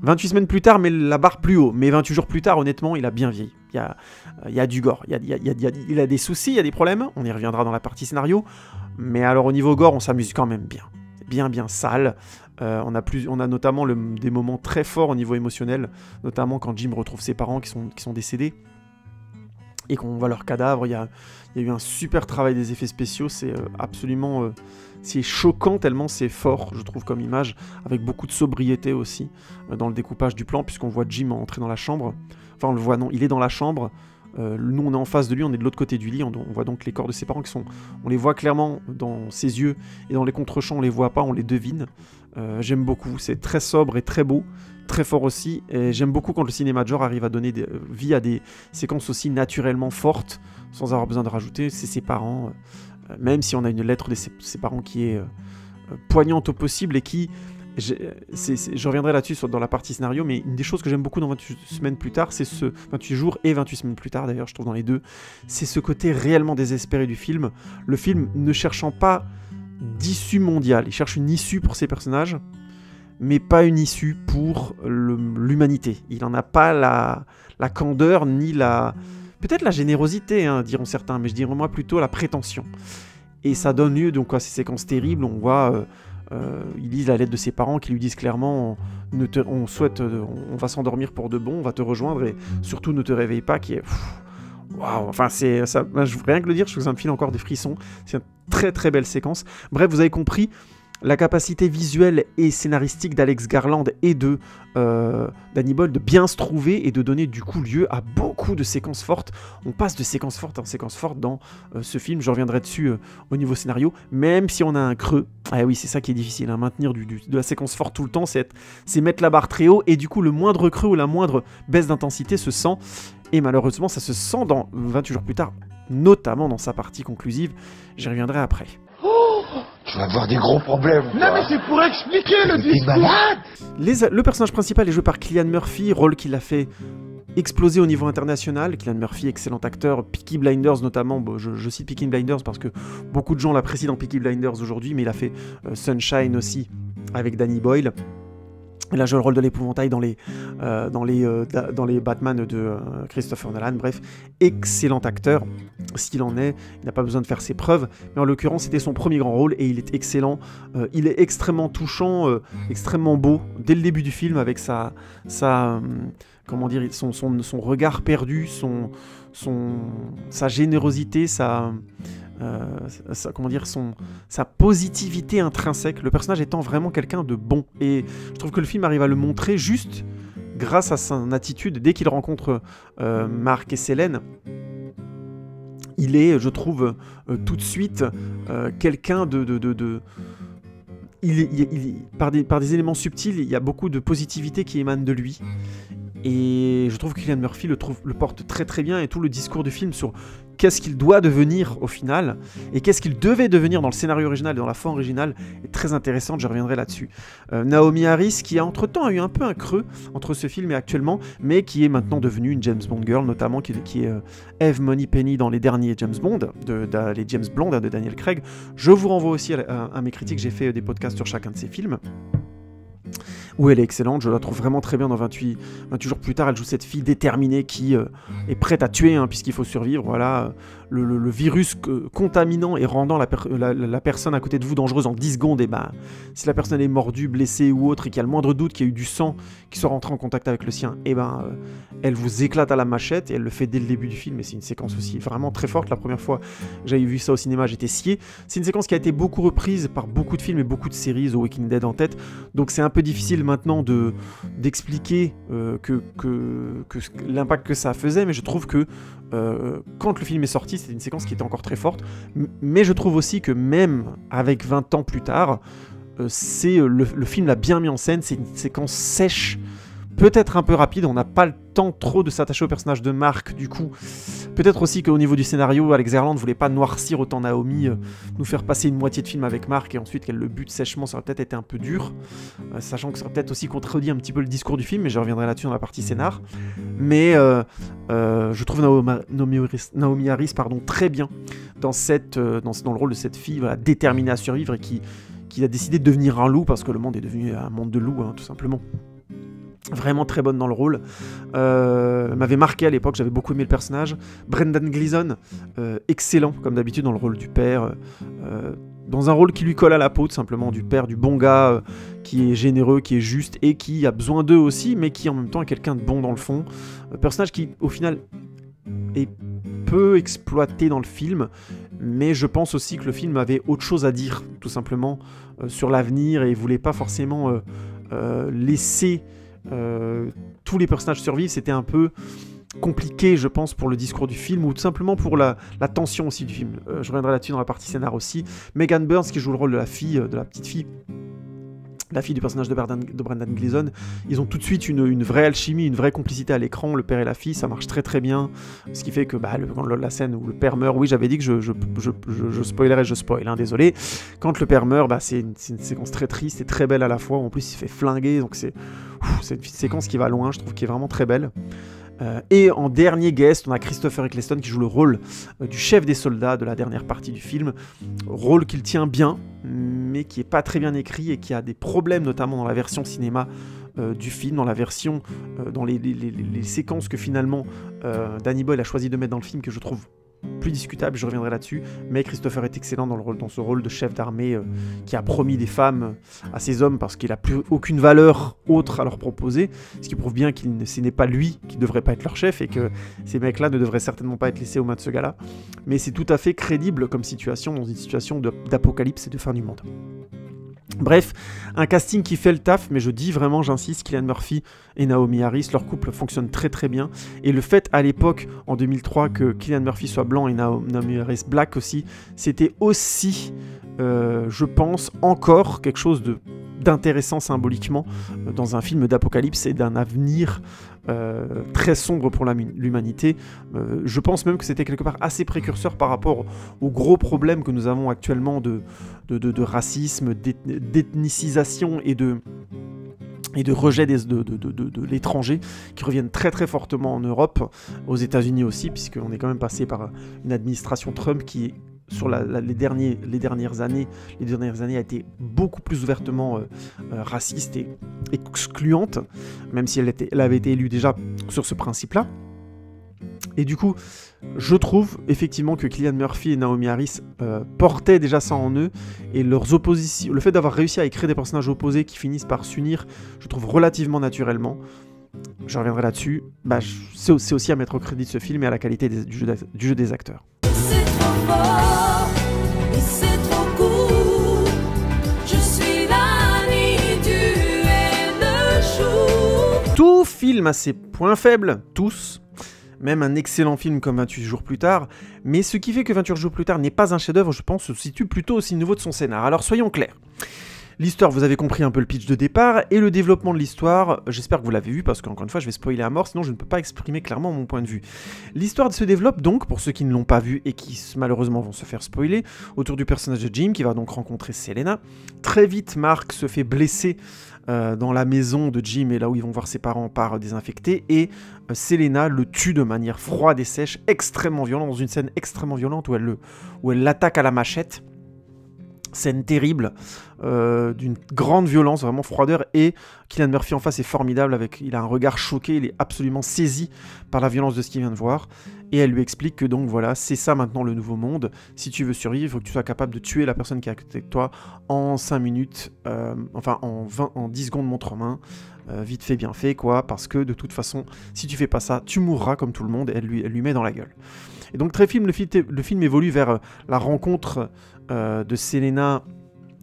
28 semaines plus tard, mais la barre plus haut. Mais 28 jours plus tard, honnêtement, il a bien vieilli. Il y a du gore. Il a des soucis, il y a des problèmes. On y reviendra dans la partie scénario. Mais alors, au niveau gore, on s'amuse quand même bien. C'est bien sale. On a notamment des moments très forts au niveau émotionnel. Notamment quand Jim retrouve ses parents qui sont décédés. Et qu'on voit leurs cadavres. Il y a eu un super travail des effets spéciaux. C'est absolument... c'est choquant tellement c'est fort, je trouve, comme image, avec beaucoup de sobriété aussi dans le découpage du plan, puisqu'on voit Jim entrer dans la chambre. Enfin, on le voit, non, il est dans la chambre. Nous, on est en face de lui, on est de l'autre côté du lit. On voit donc les corps de ses parents on les voit clairement dans ses yeux, et dans les contre-champs, on les voit pas, on les devine. J'aime beaucoup, c'est très sobre et très beau, très fort aussi. Et j'aime beaucoup quand le cinéma de genre arrive à donner vie à des séquences aussi naturellement fortes, sans avoir besoin de rajouter. C'est ses parents. Même si on a une lettre de ses parents qui est poignante au possible et qui... je reviendrai là-dessus dans la partie scénario, mais une des choses que j'aime beaucoup dans 28 semaines plus tard, c'est 28 jours et 28 semaines plus tard, d'ailleurs, je trouve dans les deux, c'est ce côté réellement désespéré du film. Le film ne cherchant pas d'issue mondiale, il cherche une issue pour ses personnages, mais pas une issue pour l'humanité. Il n'en a pas la candeur, ni la... Peut-être la générosité, hein, diront certains, mais je dirais moi plutôt la prétention. Et ça donne lieu donc à ces séquences terribles. On voit, il lit la lettre de ses parents qui lui disent clairement on va s'endormir pour de bon, on va te rejoindre et surtout ne te réveille pas. Qui est waouh. Enfin c'est ça. Rien que le dire, je trouve que ça me file encore des frissons. C'est une très très belle séquence. Bref, vous avez compris. La capacité visuelle et scénaristique d'Alex Garland et de Danny Boyle de bien se trouver et de donner du coup lieu à beaucoup de séquences fortes. On passe de séquences fortes en séquences fortes dans ce film. Je reviendrai dessus au niveau scénario, même si on a un creux. Ah oui, c'est ça qui est difficile, hein, maintenir de la séquence forte tout le temps, c'est mettre la barre très haut et du coup le moindre creux ou la moindre baisse d'intensité se sent. Et malheureusement, ça se sent dans 28 jours plus tard, notamment dans sa partie conclusive. J'y reviendrai après. Tu vas avoir des gros problèmes. Non mais c'est pour expliquer le discours. Le personnage principal est joué par Cillian Murphy, rôle qu'il a fait exploser au niveau international. Cillian Murphy, excellent acteur, Peaky Blinders notamment. Bon, je cite Peaky Blinders parce que beaucoup de gens l'apprécient dans Peaky Blinders aujourd'hui, mais il a fait Sunshine aussi avec Danny Boyle. Il a joué le rôle de l'épouvantail dans les Batman de Christopher Nolan. Bref, excellent acteur, s'il en est. Il n'a pas besoin de faire ses preuves. Mais en l'occurrence, c'était son premier grand rôle et il est excellent. Il est extrêmement touchant, extrêmement beau dès le début du film avec sa comment dire, son regard perdu, sa générosité, sa positivité intrinsèque, le personnage étant vraiment quelqu'un de bon. Et je trouve que le film arrive à le montrer juste grâce à son attitude. Dès qu'il rencontre Mark et Selene, il est, je trouve, tout de suite quelqu'un par des éléments subtils, il y a beaucoup de positivité qui émane de lui. Et je trouve que Cillian Murphy le porte très très bien, et tout le discours du film sur qu'est-ce qu'il doit devenir au final et qu'est-ce qu'il devait devenir dans le scénario original et dans la fin originale est très intéressante, je reviendrai là-dessus. Naomi Harris qui entre-temps a eu un peu un creux entre ce film et actuellement, mais qui est maintenant devenue une James Bond girl, notamment qui est Eve Moneypenny dans les derniers James Bond, les James Bond de Daniel Craig. Je vous renvoie aussi à mes critiques, j'ai fait des podcasts sur chacun de ces films. Où elle est excellente, je la trouve vraiment très bien dans 28 jours plus tard. Elle joue cette fille déterminée qui est prête à tuer, hein, puisqu'il faut survivre. Voilà, le virus contaminant et rendant la personne à côté de vous dangereuse en 10 secondes, et ben, si la personne est mordue, blessée ou autre, et qu'il y a le moindre doute qu'il y a eu du sang qui soit rentré en contact avec le sien, et ben, elle vous éclate à la machette, et elle le fait dès le début du film, et c'est une séquence aussi vraiment très forte. La première fois que j'avais vu ça au cinéma, j'étais scié. C'est une séquence qui a été beaucoup reprise par beaucoup de films et beaucoup de séries, The Walking Dead en tête, donc c'est un peu difficile maintenant d'expliquer l'impact que ça faisait, mais je trouve que quand le film est sorti, c'était une séquence qui était encore très forte, mais je trouve aussi que même avec 20 ans plus tard, le film l'a bien mis en scène. C'est une séquence sèche, peut-être un peu rapide, on n'a pas le temps trop de s'attacher au personnage de Mark, du coup. Peut-être aussi qu'au niveau du scénario, Alex Garland ne voulait pas noircir autant Naomi, nous faire passer une moitié de film avec Mark et ensuite qu'elle le bute sèchement, ça aurait peut-être été un peu dur, sachant que ça aurait peut-être aussi contredit un petit peu le discours du film, mais je reviendrai là-dessus dans la partie scénar. Mais je trouve Naomi Harris très bien dans le rôle de cette fille, voilà, déterminée à survivre et qui a décidé de devenir un loup parce que le monde est devenu un monde de loups, hein, tout simplement. Vraiment très bonne dans le rôle, m'avait marqué à l'époque, j'avais beaucoup aimé le personnage. Brendan Gleeson, excellent comme d'habitude dans le rôle du père, dans un rôle qui lui colle à la peau tout simplement, du père, du bon gars, qui est généreux, qui est juste et qui a besoin d'eux aussi, mais qui en même temps est quelqu'un de bon dans le fond. Personnage qui au final est peu exploité dans le film, mais je pense aussi que le film avait autre chose à dire tout simplement sur l'avenir et voulait pas forcément laisser tous les personnages survivent. C'était un peu compliqué, je pense, pour le discours du film ou tout simplement pour la tension aussi du film. Je reviendrai là-dessus dans la partie scénar aussi. Megan Burns qui joue le rôle de la fille, de la petite fille, la fille du personnage de Brendan Gleeson. Ils ont tout de suite une vraie alchimie, une vraie complicité à l'écran, le père et la fille, ça marche très très bien, ce qui fait que quand la scène où le père meurt, oui j'avais dit que je spoilerais, je spoil, hein, désolé, quand le père meurt, c'est une séquence très triste et très belle à la fois, en plus il se fait flinguer, donc c'est une séquence qui va loin, je trouve, qui est vraiment très belle. Et en dernier guest, on a Christopher Eccleston qui joue le rôle du chef des soldats de la dernière partie du film. Rôle qu'il tient bien, mais qui est pas très bien écrit et qui a des problèmes, notamment dans la version cinéma du film, dans la version, dans les séquences que finalement Danny Boyle a choisi de mettre dans le film, que je trouve plus discutable, je reviendrai là-dessus, mais Christopher est excellent dans ce rôle de chef d'armée qui a promis des femmes à ses hommes parce qu'il n'a plus aucune valeur autre à leur proposer, ce qui prouve bien ce n'est pas lui qui devrait pas être leur chef et que ces mecs-là ne devraient certainement pas être laissés aux mains de ce gars-là, mais c'est tout à fait crédible comme situation dans une situation d'apocalypse et de fin du monde. Bref, un casting qui fait le taf, mais je dis vraiment, j'insiste, Cillian Murphy et Naomi Harris, leur couple fonctionne très très bien. Et le fait à l'époque, en 2003, que Cillian Murphy soit blanc et Naomi Harris black aussi, c'était aussi, je pense, encore quelque chose d'intéressant symboliquement dans un film d'apocalypse et d'un avenir très sombre pour l'humanité. Je pense même que c'était quelque part assez précurseur par rapport aux gros problèmes que nous avons actuellement de racisme, d'ethnicisation et de rejet de l'étranger, qui reviennent très très fortement en Europe, aux États-Unis aussi, puisqu'on est quand même passé par une administration Trump qui, sur les dernières années a été beaucoup plus ouvertement raciste et excluante, même si elle avait été élue déjà sur ce principe-là. Et du coup, je trouve effectivement que Cillian Murphy et Naomi Harris portaient déjà ça en eux, et leurs oppositions, le fait d'avoir réussi à écrire des personnages opposés qui finissent par s'unir, je trouve relativement naturellement. Je reviendrai là-dessus. C'est aussi à mettre au crédit de ce film et à la qualité du jeu des acteurs. C'est trop fort et c'est trop court. Je suis l'ami, tu es le jour. Tout film a ses points faibles, tous. Même un excellent film comme 28 jours plus tard, mais ce qui fait que 28 jours plus tard n'est pas un chef-d'œuvre, je pense, se situe plutôt aussi au niveau de son scénar. Alors soyons clairs. L'histoire, vous avez compris un peu le pitch de départ, et le développement de l'histoire, j'espère que vous l'avez vu, parce qu'encore une fois, je vais spoiler à mort, sinon je ne peux pas exprimer clairement mon point de vue. L'histoire se développe donc, pour ceux qui ne l'ont pas vu et qui malheureusement vont se faire spoiler, autour du personnage de Jim, qui va donc rencontrer Selena. Très vite, Mark se fait blesser dans la maison de Jim, et là où ils vont voir ses parents par désinfecter, et Selena le tue de manière froide et sèche, extrêmement violente, dans une scène extrêmement violente où elle l'attaque à la machette. Scène terrible, d'une grande violence, vraiment froideur, et Cillian Murphy en face est formidable, il a un regard choqué, il est absolument saisi par la violence de ce qu'il vient de voir, et elle lui explique que donc voilà, c'est ça maintenant le nouveau monde, si tu veux survivre, il faut que tu sois capable de tuer la personne qui est à côté de toi en 5 minutes, en 10 secondes montre en main, vite fait, bien fait, quoi, parce que de toute façon, si tu fais pas ça, tu mourras comme tout le monde, et elle lui met dans la gueule. Et donc le film évolue vers la rencontre de Selena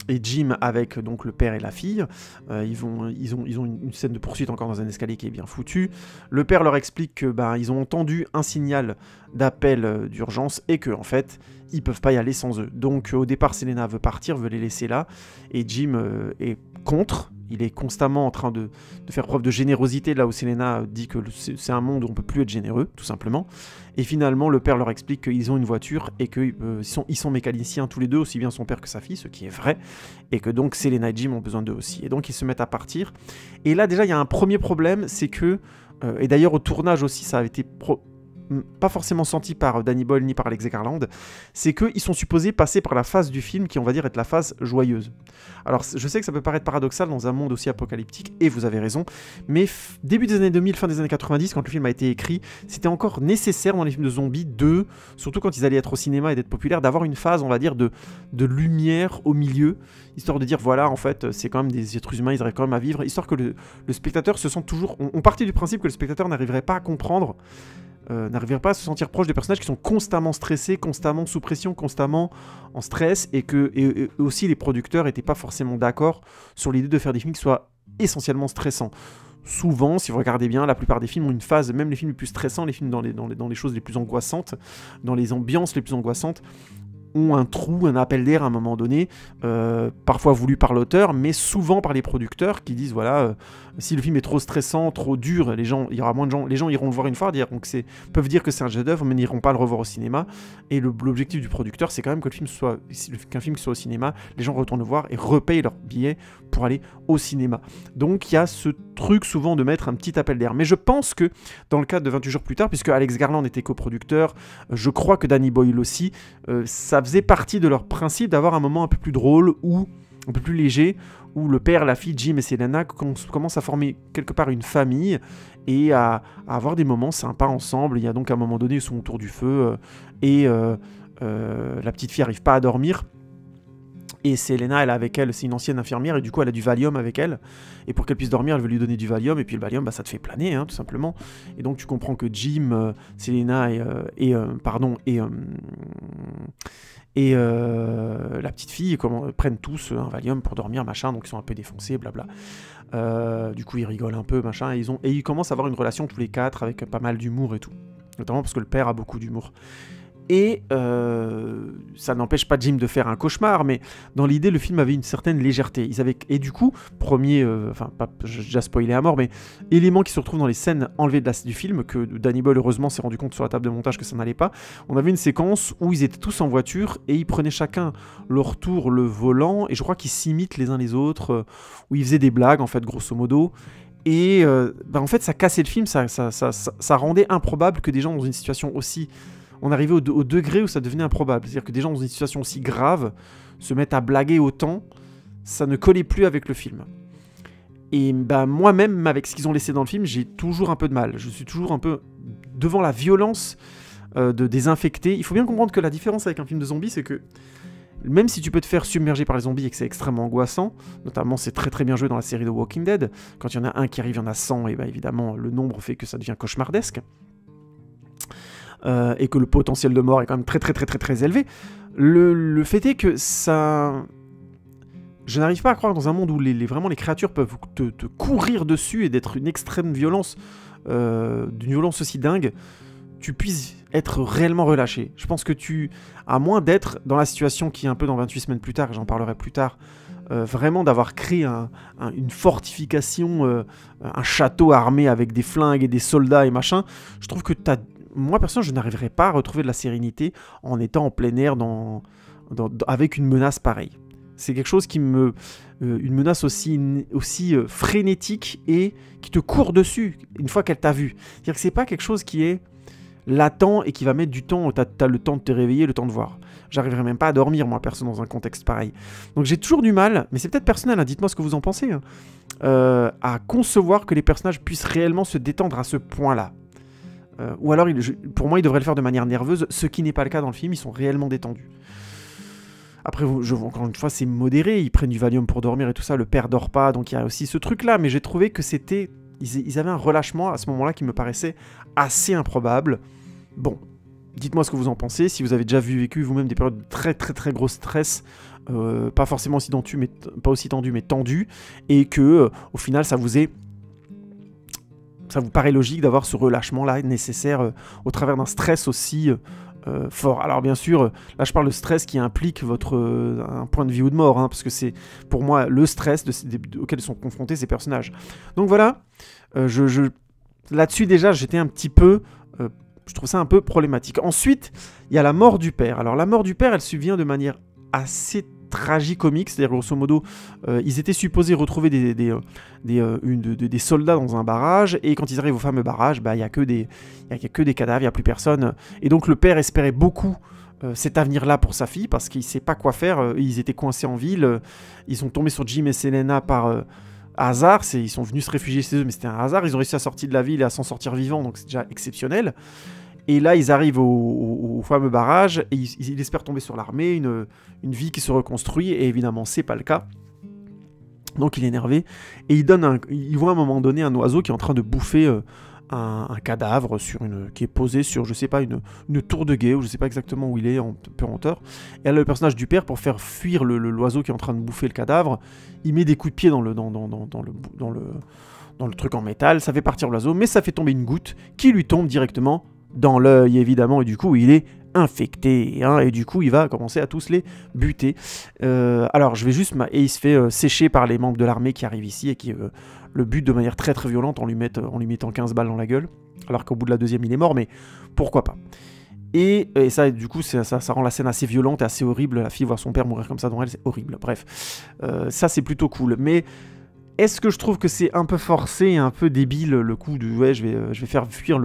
et Jim avec donc le père et la fille. Ils ont une scène de poursuite encore dans un escalier qui est bien foutu. Le père leur explique que ils ont entendu un signal d'appel d'urgence et que en fait ils peuvent pas y aller sans eux. Donc au départ Selena veut partir, veut les laisser là, et Jim est contre. Il est constamment en train de faire preuve de générosité, là où Selena dit que c'est un monde où on peut plus être généreux, tout simplement. Et finalement, le père leur explique qu'ils ont une voiture et qu'ils sont mécaniciens tous les deux, aussi bien son père que sa fille, ce qui est vrai, et que donc Selena et Jim ont besoin d'eux aussi. Et donc ils se mettent à partir. Et là déjà, il y a un premier problème, c'est que, et d'ailleurs au tournage aussi, ça a été pas forcément senti par Danny Boyle ni par Alex Garland, c'est qu'ils sont supposés passer par la phase du film qui, on va dire, est la phase joyeuse. Alors, je sais que ça peut paraître paradoxal dans un monde aussi apocalyptique, et vous avez raison, mais début des années 2000, fin des années 90, quand le film a été écrit, c'était encore nécessaire dans les films de zombies surtout quand ils allaient être au cinéma et d'être populaires, d'avoir une phase, on va dire, de lumière au milieu, histoire de dire, voilà, en fait, c'est quand même des êtres humains, ils arrivent quand même à vivre, histoire que le spectateur se sente toujours... On partait du principe que le spectateur n'arriverait pas à comprendre, n'arriverait pas à se sentir proche des personnages qui sont constamment stressés, constamment sous pression, constamment en stress, et aussi les producteurs n'étaient pas forcément d'accord sur l'idée de faire des films qui soient essentiellement stressants. Souvent, si vous regardez bien, la plupart des films ont une phase, même les films les plus stressants, les films dans les choses les plus angoissantes, dans les ambiances les plus angoissantes, ont un trou, un appel d'air à un moment donné, parfois voulu par l'auteur, mais souvent par les producteurs qui disent voilà, si le film est trop stressant, trop dur, il y aura moins de gens, les gens iront le voir une fois, peuvent dire que c'est un chef-d'œuvre, mais n'iront pas le revoir au cinéma. Et l'objectif du producteur, c'est quand même que qu'un film qui soit au cinéma, les gens retournent le voir et repayent leur billet pour aller au cinéma. Donc il y a ce truc souvent de mettre un petit appel d'air. Mais je pense que dans le cadre de 28 jours plus tard, puisque Alex Garland était coproducteur, je crois que Danny Boyle aussi, ça faisait partie de leur principe d'avoir un moment un peu plus drôle ou un peu plus léger, où le père, la fille, Jim et Selena commencent à former quelque part une famille et à avoir des moments sympas ensemble. Il y a donc un moment donné, ils sont autour du feu et la petite fille n'arrive pas à dormir. Et Selena, elle a avec elle, c'est une ancienne infirmière, et du coup elle a du Valium avec elle, et pour qu'elle puisse dormir, elle veut lui donner du Valium, et puis le Valium, ça te fait planer, hein, tout simplement. Et donc tu comprends que Jim, Selena et la petite fille prennent tous un Valium pour dormir, machin, donc ils sont un peu défoncés, blabla. Du coup ils rigolent un peu, machin, et ils commencent à avoir une relation tous les quatre avec pas mal d'humour et tout, notamment parce que le père a beaucoup d'humour. Et ça n'empêche pas Jim de faire un cauchemar, mais dans l'idée, le film avait une certaine légèreté. Et du coup, j'ai déjà spoilé à mort, mais élément qui se retrouve dans les scènes enlevées du film, que Danny Boyle, heureusement, s'est rendu compte sur la table de montage que ça n'allait pas. On avait une séquence où ils étaient tous en voiture, et ils prenaient chacun leur tour le volant, et je crois qu'ils s'imitent les uns les autres, où ils faisaient des blagues, en fait, grosso modo. Et en fait, ça cassait le film, ça rendait improbable que des gens dans une situation aussi... On arrivait au degré où ça devenait improbable. C'est-à-dire que des gens dans une situation aussi grave se mettent à blaguer autant, ça ne collait plus avec le film. Et moi-même, avec ce qu'ils ont laissé dans le film, j'ai toujours un peu de mal. Je suis toujours un peu devant la violence de désinfecter. Il faut bien comprendre que la différence avec un film de zombies, c'est que même si tu peux te faire submerger par les zombies et que c'est extrêmement angoissant, notamment c'est très très bien joué dans la série de Walking Dead, quand il y en a un qui arrive, il y en a 100, et évidemment le nombre fait que ça devient cauchemardesque. Et que le potentiel de mort est quand même très très très très très élevé. Le fait est que ça... Je n'arrive pas à croire dans un monde où vraiment les créatures peuvent te courir dessus et d'être une extrême violence, d'une violence aussi dingue, tu puisses être réellement relâché. Je pense que à moins d'être dans la situation qui est un peu dans 28 semaines plus tard, et j'en parlerai plus tard, vraiment d'avoir créé une fortification, un château armé avec des flingues et des soldats et machin, je trouve que moi, personnellement, je n'arriverais pas à retrouver de la sérénité en étant en plein air avec une menace pareille. C'est quelque chose une menace aussi frénétique et qui te court dessus une fois qu'elle t'a vu. C'est-à-dire que c'est pas quelque chose qui est latent et qui va mettre du temps, t'as le temps de te réveiller, le temps de voir. J'arriverais même pas à dormir, moi, perso, dans un contexte pareil. Donc j'ai toujours du mal, mais c'est peut-être personnel, hein, dites-moi ce que vous en pensez, hein, à concevoir que les personnages puissent réellement se détendre à ce point-là. Ou alors, pour moi, ils devraient le faire de manière nerveuse, ce qui n'est pas le cas dans le film, ils sont réellement détendus. Après, encore une fois, c'est modéré, ils prennent du Valium pour dormir et tout ça, le père dort pas, donc il y a aussi ce truc-là, mais j'ai trouvé que c'était... Ils avaient un relâchement à ce moment-là qui me paraissait assez improbable. Bon, dites-moi ce que vous en pensez, si vous avez déjà vécu vous-même des périodes de très très très gros stress, pas forcément aussi tendu, mais tendu, et que au final ça vous paraît logique d'avoir ce relâchement-là nécessaire au travers d'un stress aussi fort. Alors bien sûr, là je parle de stress qui implique un point de vie ou de mort, hein, parce que c'est pour moi le stress auquel sont confrontés ces personnages. Donc voilà, là-dessus déjà j'étais un petit peu... je trouve ça un peu problématique. Ensuite, il y a la mort du père. Alors la mort du père, elle subvient de manière assez tragicomique, c'est-à-dire grosso modo, ils étaient supposés retrouver des soldats dans un barrage, et quand ils arrivent au fameux barrage, il n'y a que des cadavres, il n'y a plus personne. Et donc le père espérait beaucoup cet avenir-là pour sa fille, parce qu'il ne sait pas quoi faire, ils étaient coincés en ville, ils sont tombés sur Jim et Selena par... hasard, ils sont venus se réfugier chez eux, mais c'était un hasard, ils ont réussi à sortir de la ville et à s'en sortir vivants, donc c'est déjà exceptionnel. Et là, ils arrivent au fameux barrage, et ils espèrent tomber sur l'armée, une vie qui se reconstruit, et évidemment, c'est pas le cas. Donc il est énervé, et il voit à un moment donné un oiseau qui est en train de bouffer un cadavre qui est posé sur, je sais pas, une tour de guet, ou je sais pas exactement où il est, un peu en hauteur. Et là, le personnage du père, pour faire fuir l'oiseau qui est en train de bouffer le cadavre, il met des coups de pied dans le truc en métal, ça fait partir l'oiseau, mais ça fait tomber une goutte qui lui tombe directement dans l'œil, évidemment, et du coup, il est infecté, hein, et du coup, il va commencer à tous les buter. Alors, je vais juste... Et il se fait sécher par les membres de l'armée qui arrivent ici, et qui le butent de manière très très violente en lui mettant 15 balles dans la gueule, alors qu'au bout de la deuxième, il est mort, mais pourquoi pas. Et ça, du coup, ça rend la scène assez violente et assez horrible. La fille voir son père mourir comme ça devant elle, c'est horrible. Bref, ça, c'est plutôt cool. Mais est-ce que je trouve que c'est un peu forcé et un peu débile, le coup de « ouais, je vais faire fuir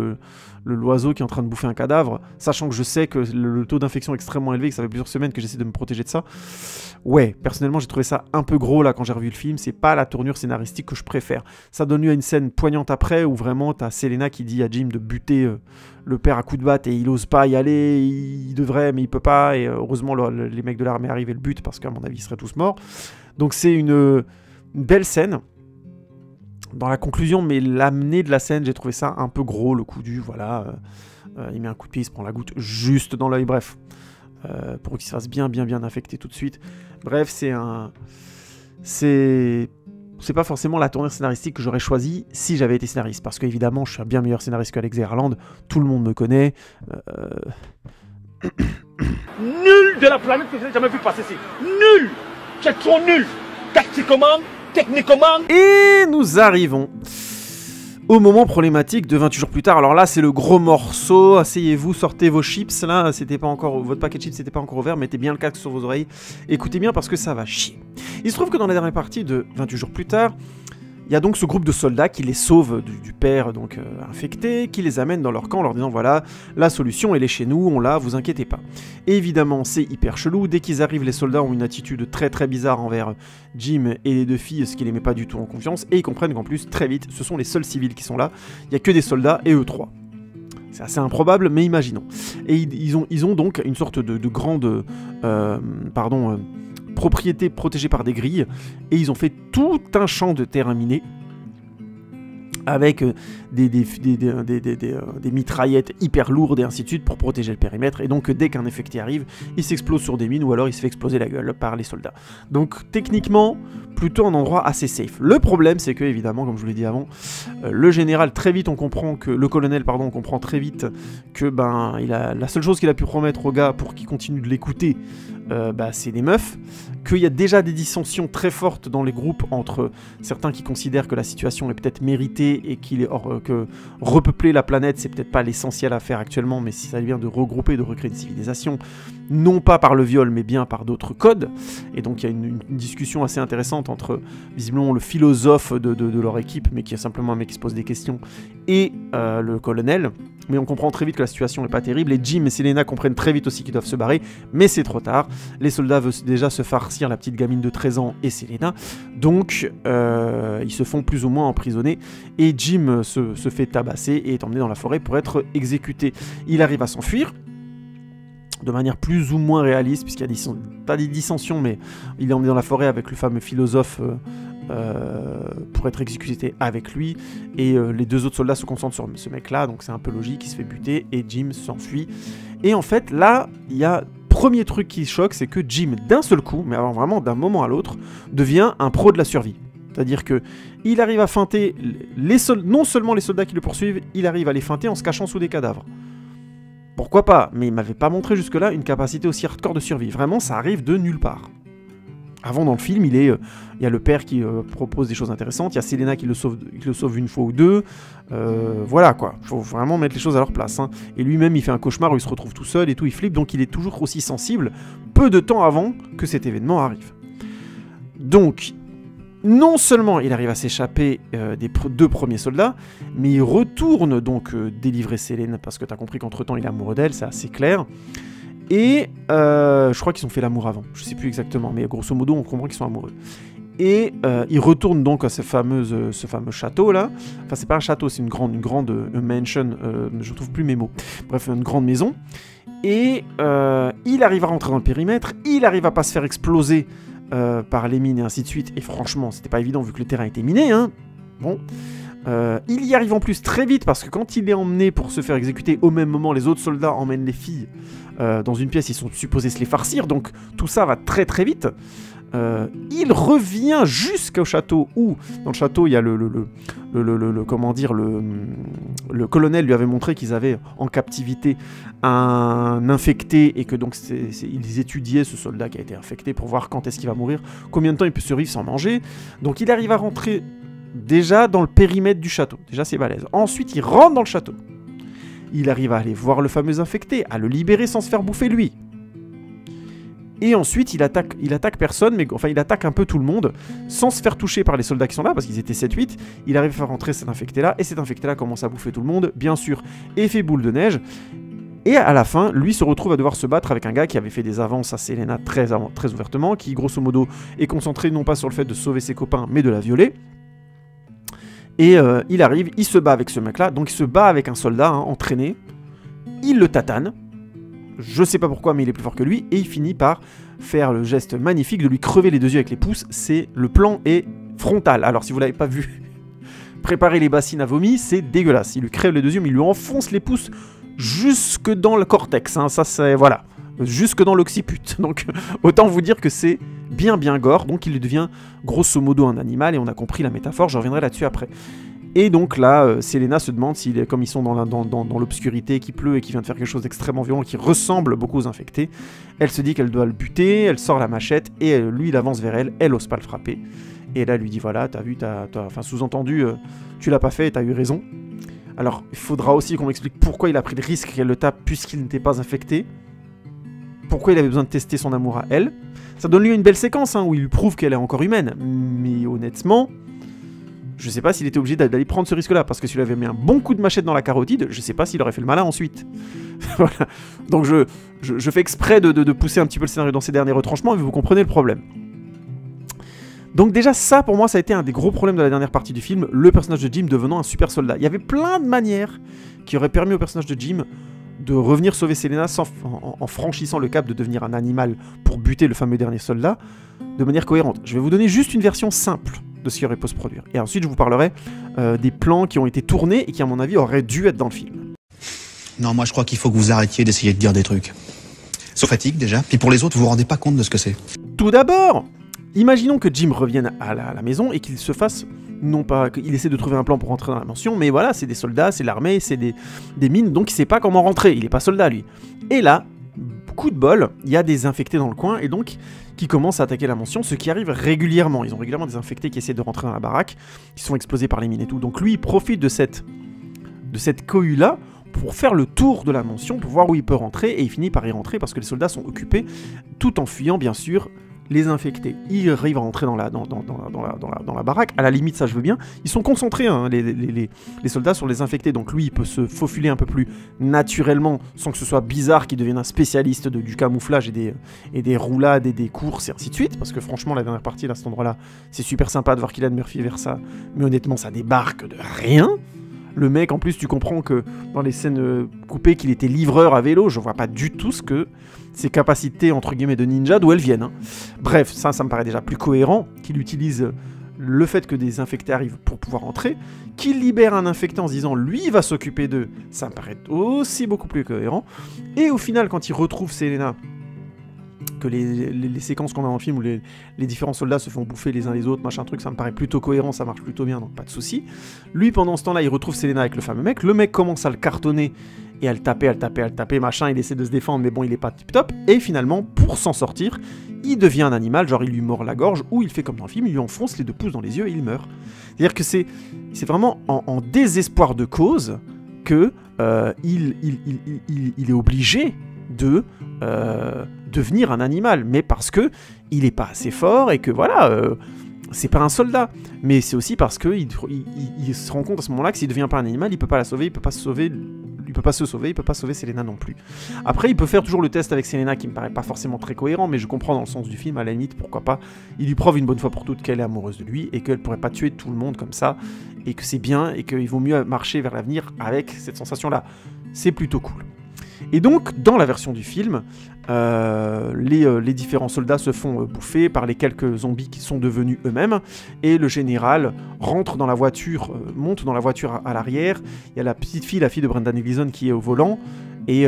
l'oiseau qui est en train de bouffer un cadavre », sachant que je sais que le taux d'infection est extrêmement élevé, que ça fait plusieurs semaines que j'essaie de me protéger de ça. Ouais, personnellement, j'ai trouvé ça un peu gros, là, quand j'ai revu le film. C'est pas la tournure scénaristique que je préfère. Ça donne lieu à une scène poignante après, où vraiment, t'as Selena qui dit à Jim de buter le père à coups de batte, et il ose pas y aller, il devrait, mais il peut pas, et heureusement, les mecs de l'armée arrivent et le butent, parce qu'à mon avis, ils seraient tous morts. Donc c'est une belle scène dans la conclusion, mais l'amener de la scène, j'ai trouvé ça un peu gros, le coup du, voilà, il met un coup de pied, il se prend la goutte juste dans l'œil, bref, pour qu'il se fasse bien infecter tout de suite. Bref, c'est pas forcément la tournure scénaristique que j'aurais choisie si j'avais été scénariste, parce qu'évidemment, je suis un bien meilleur scénariste qu'Alex Garland, tout le monde me connaît. Nul de la planète que j'ai jamais vu passer ici. Nul. Tu es trop nul. Tactiquement, techniquement. Et nous arrivons au moment problématique de 28 jours plus tard. Alors là, c'est le gros morceau. Asseyez-vous, sortez vos chips. Là, c'était pas encore votre paquet de chips, c'était pas encore ouvert. Mettez bien le casque sur vos oreilles. Écoutez bien parce que ça va chier. Il se trouve que dans la dernière partie de 28 jours plus tard, il y a donc ce groupe de soldats qui les sauve du père donc infecté, qui les amène dans leur camp en leur disant voilà, la solution elle est chez nous, on l'a, vous inquiétez pas. Et évidemment c'est hyper chelou, dès qu'ils arrivent les soldats ont une attitude très très bizarre envers Jim et les deux filles, ce qui les met pas du tout en confiance, et ils comprennent qu'en plus très vite ce sont les seuls civils qui sont là, il y a que des soldats et eux trois. C'est assez improbable, mais imaginons. Et ils ont donc une sorte de grande... propriété protégée par des grilles, et ils ont fait tout un champ de terrain miné avec des mitraillettes hyper lourdes et ainsi de suite pour protéger le périmètre, et donc dès qu'un infecté arrive, il s'explose sur des mines ou alors il se fait exploser la gueule par les soldats. Donc techniquement, plutôt un endroit assez safe. Le problème c'est que évidemment, comme je vous l'ai dit avant, le général très vite on comprend très vite que la seule chose qu'il a pu promettre aux gars pour qu'ils continuent de l'écouter, c'est des meufs, qu'il y a déjà des dissensions très fortes dans les groupes entre certains qui considèrent que la situation est peut-être méritée et que repeupler la planète c'est peut-être pas l'essentiel à faire actuellement, mais si ça vient de regrouper, de recréer une civilisation, non pas par le viol mais bien par d'autres codes. Et donc il y a une discussion assez intéressante entre visiblement le philosophe de leur équipe, mais qui est simplement un mec qui se pose des questions, et le colonel. mais on comprend très vite que la situation n'est pas terrible, et Jim et Selena comprennent très vite aussi qu'ils doivent se barrer, mais c'est trop tard. Les soldats veulent déjà se farcir la petite gamine de 13 ans et Selena, donc ils se font plus ou moins emprisonner, et Jim se fait tabasser et est emmené dans la forêt pour être exécuté. Il arrive à s'enfuir, de manière plus ou moins réaliste, puisqu'il y a pas des dissensions, mais il est emmené dans la forêt avec le fameux philosophe pour être exécuté avec lui, et les deux autres soldats se concentrent sur ce mec-là, donc c'est un peu logique, il se fait buter, et Jim s'enfuit. Et en fait, là, il y a premier truc qui choque, c'est que Jim, d'un seul coup, mais alors vraiment d'un moment à l'autre, devient un pro de la survie. C'est-à-dire que il arrive à feinter non seulement les soldats qui le poursuivent, il arrive à les feinter en se cachant sous des cadavres. Pourquoi pas? Mais il m'avait pas montré jusque-là une capacité aussi hardcore de survie. Vraiment, ça arrive de nulle part. Avant, dans le film, il y a le père qui propose des choses intéressantes, il y a Selena qui le sauve une fois ou deux, voilà quoi, faut vraiment mettre les choses à leur place, hein. Et lui-même, il fait un cauchemar où il se retrouve tout seul et tout, il flippe, donc il est toujours aussi sensible, peu de temps avant que cet événement arrive. Donc, non seulement il arrive à s'échapper des deux premiers soldats, mais il retourne donc délivrer Selena, parce que t'as compris qu'entre-temps il est amoureux d'elle, c'est assez clair. Et je crois qu'ils ont fait l'amour avant, je sais plus exactement, mais grosso modo on comprend qu'ils sont amoureux. Et il retourne donc à ce fameux château là, enfin c'est pas un château, c'est une grande mansion, je trouve plus mes mots, bref une grande maison. Et il arrive à rentrer dans le périmètre, il arrive à pas se faire exploser par les mines et ainsi de suite, et franchement c'était pas évident vu que le terrain était miné, hein. Bon. Il y arrive en plus très vite parce que quand il est emmené pour se faire exécuter, au même moment les autres soldats emmènent les filles dans une pièce, ils sont supposés se les farcir, donc tout ça va très très vite. Il revient jusqu'au château où, dans le château, il y a le colonel lui avait montré qu'ils avaient en captivité un infecté et que donc ils étudiaient ce soldat qui a été infecté pour voir quand est-ce qu'il va mourir, combien de temps il peut survivre sans manger. Donc il arrive à rentrer déjà dans le périmètre du château, déjà c'est balèze. Ensuite il rentre dans le château, il arrive à aller voir le fameux infecté, à le libérer sans se faire bouffer lui. Et ensuite, il attaque personne, mais enfin, il attaque un peu tout le monde, sans se faire toucher par les soldats qui sont là, parce qu'ils étaient 7-8. Il arrive à faire rentrer cet infecté-là, et cet infecté-là commence à bouffer tout le monde, bien sûr, effet boule de neige. Et à la fin, lui se retrouve à devoir se battre avec un gars qui avait fait des avances à Selena très ouvertement, qui, grosso modo, est concentré non pas sur le fait de sauver ses copains, mais de la violer. Et il arrive, il se bat avec ce mec-là, donc il se bat avec un soldat, hein, entraîné. Il le tatane. Je sais pas pourquoi, mais il est plus fort que lui, et il finit par faire le geste magnifique de lui crever les deux yeux avec les pouces. Le plan est frontal. Alors si vous l'avez pas vu, préparer les bassines à vomi, c'est dégueulasse. Il lui crève les deux yeux, mais il lui enfonce les pouces jusque dans le cortex. Hein. Ça c'est, voilà, jusque dans l'occiput. Donc autant vous dire que c'est bien gore. Donc il devient grosso modo un animal, et on a compris la métaphore, je reviendrai là-dessus après. Et donc là, Selena se demande, comme ils sont dans l'obscurité, qu'il pleut et qu'il vient de faire quelque chose d'extrêmement violent, qui ressemble beaucoup aux infectés, elle se dit qu'elle doit le buter, elle sort la machette, et lui il avance vers elle, elle ose pas le frapper. Et là, elle lui dit, voilà, t'as vu, enfin sous-entendu, tu l'as pas fait et t'as eu raison. Alors, il faudra aussi qu'on m'explique pourquoi il a pris le risque qu'elle le tape puisqu'il n'était pas infecté. Pourquoi il avait besoin de tester son amour à elle. Ça donne lieu à une belle séquence, hein, où il lui prouve qu'elle est encore humaine. Mais honnêtement... je sais pas s'il était obligé d'aller prendre ce risque-là, parce que s'il avait mis un bon coup de machette dans la carotide, je sais pas s'il aurait fait le malin ensuite. Voilà. Donc je fais exprès de pousser un petit peu le scénario dans ses derniers retranchements, mais vous comprenez le problème. Donc déjà ça, pour moi, ça a été un des gros problèmes de la dernière partie du film, le personnage de Jim devenant un super soldat. Il y avait plein de manières qui auraient permis au personnage de Jim de revenir sauver Selena en franchissant le cap de devenir un animal pour buter le fameux dernier soldat, de manière cohérente. Je vais vous donner juste une version simple de ce qui aurait pu se produire. Et ensuite, je vous parlerai des plans qui ont été tournés et qui, à mon avis, auraient dû être dans le film. Non, moi, je crois qu'il faut que vous arrêtiez d'essayer de dire des trucs. Sauf fatigue, déjà. Puis pour les autres, vous vous rendez pas compte de ce que c'est. Tout d'abord, imaginons que Jim revienne à la maison et qu'il se fasse... non pas qu'il essaie de trouver un plan pour rentrer dans la mansion, mais voilà, c'est des soldats, c'est l'armée, c'est des mines, donc il sait pas comment rentrer, il est pas soldat, lui. Et là, coup de bol, il y a des infectés dans le coin, et donc... qui commencent à attaquer la mansion, ce qui arrive régulièrement. Ils ont régulièrement des infectés qui essaient de rentrer dans la baraque, qui sont explosés par les mines et tout. Donc lui, il profite de cette cohue-là pour faire le tour de la mansion, pour voir où il peut rentrer, et il finit par y rentrer parce que les soldats sont occupés, tout en fuyant, bien sûr, les infectés, ils arrivent à entrer dans la baraque. À la limite, ça je veux bien. Ils sont concentrés, hein, les soldats, sur les infectés. Donc lui, il peut se faufiler un peu plus naturellement, sans que ce soit bizarre qu'il devienne un spécialiste du camouflage et des roulades et des courses et ainsi de suite. Parce que franchement, la dernière partie, là, à cet endroit-là, c'est super sympa de voir Cillian Murphy vers ça. Mais honnêtement, ça débarque de rien. Le mec, en plus, tu comprends que dans les scènes coupées, qu'il était livreur à vélo. Je vois pas du tout ce que ses capacités, entre guillemets, de ninja, d'où elles viennent. Hein. Bref, ça me paraît déjà plus cohérent qu'il utilise le fait que des infectés arrivent pour pouvoir entrer, qu'il libère un infecté en se disant lui il va s'occuper d'eux. Ça me paraît aussi beaucoup plus cohérent. Et au final, quand il retrouve Selena, que les séquences qu'on a dans le film où les différents soldats se font bouffer les uns les autres, machin truc, ça me paraît plutôt cohérent, ça marche plutôt bien, donc pas de souci. Lui, pendant ce temps-là, il retrouve Selena avec le fameux mec. Le mec commence à le cartonner et à le taper, machin, il essaie de se défendre, mais bon, il est pas tip-top. Et finalement, pour s'en sortir, il devient un animal, genre il lui mord la gorge, ou il fait comme dans le film, il lui enfonce les 2 pouces dans les yeux et il meurt. C'est-à-dire que c'est vraiment en désespoir de cause que il est obligé de devenir un animal, mais parce que il est pas assez fort et que voilà, c'est pas un soldat. Mais c'est aussi parce que il se rend compte à ce moment-là que s'il devient pas un animal, il peut pas la sauver, il peut pas se sauver, il peut pas sauver Selena non plus. Après, il peut faire toujours le test avec Selena qui me paraît pas forcément très cohérent, mais je comprends dans le sens du film, à la limite, pourquoi pas. Il lui prouve une bonne fois pour toutes qu'elle est amoureuse de lui et qu'elle pourrait pas tuer tout le monde comme ça, et que c'est bien et qu'il vaut mieux marcher vers l'avenir avec cette sensation-là. C'est plutôt cool. Et donc, dans la version du film, les différents soldats se font bouffer par les quelques zombies qui sont devenus eux-mêmes, et le général rentre dans la voiture, monte dans la voiture à l'arrière. Il y a la petite fille, la fille de Brendan Gleeson, qui est au volant, et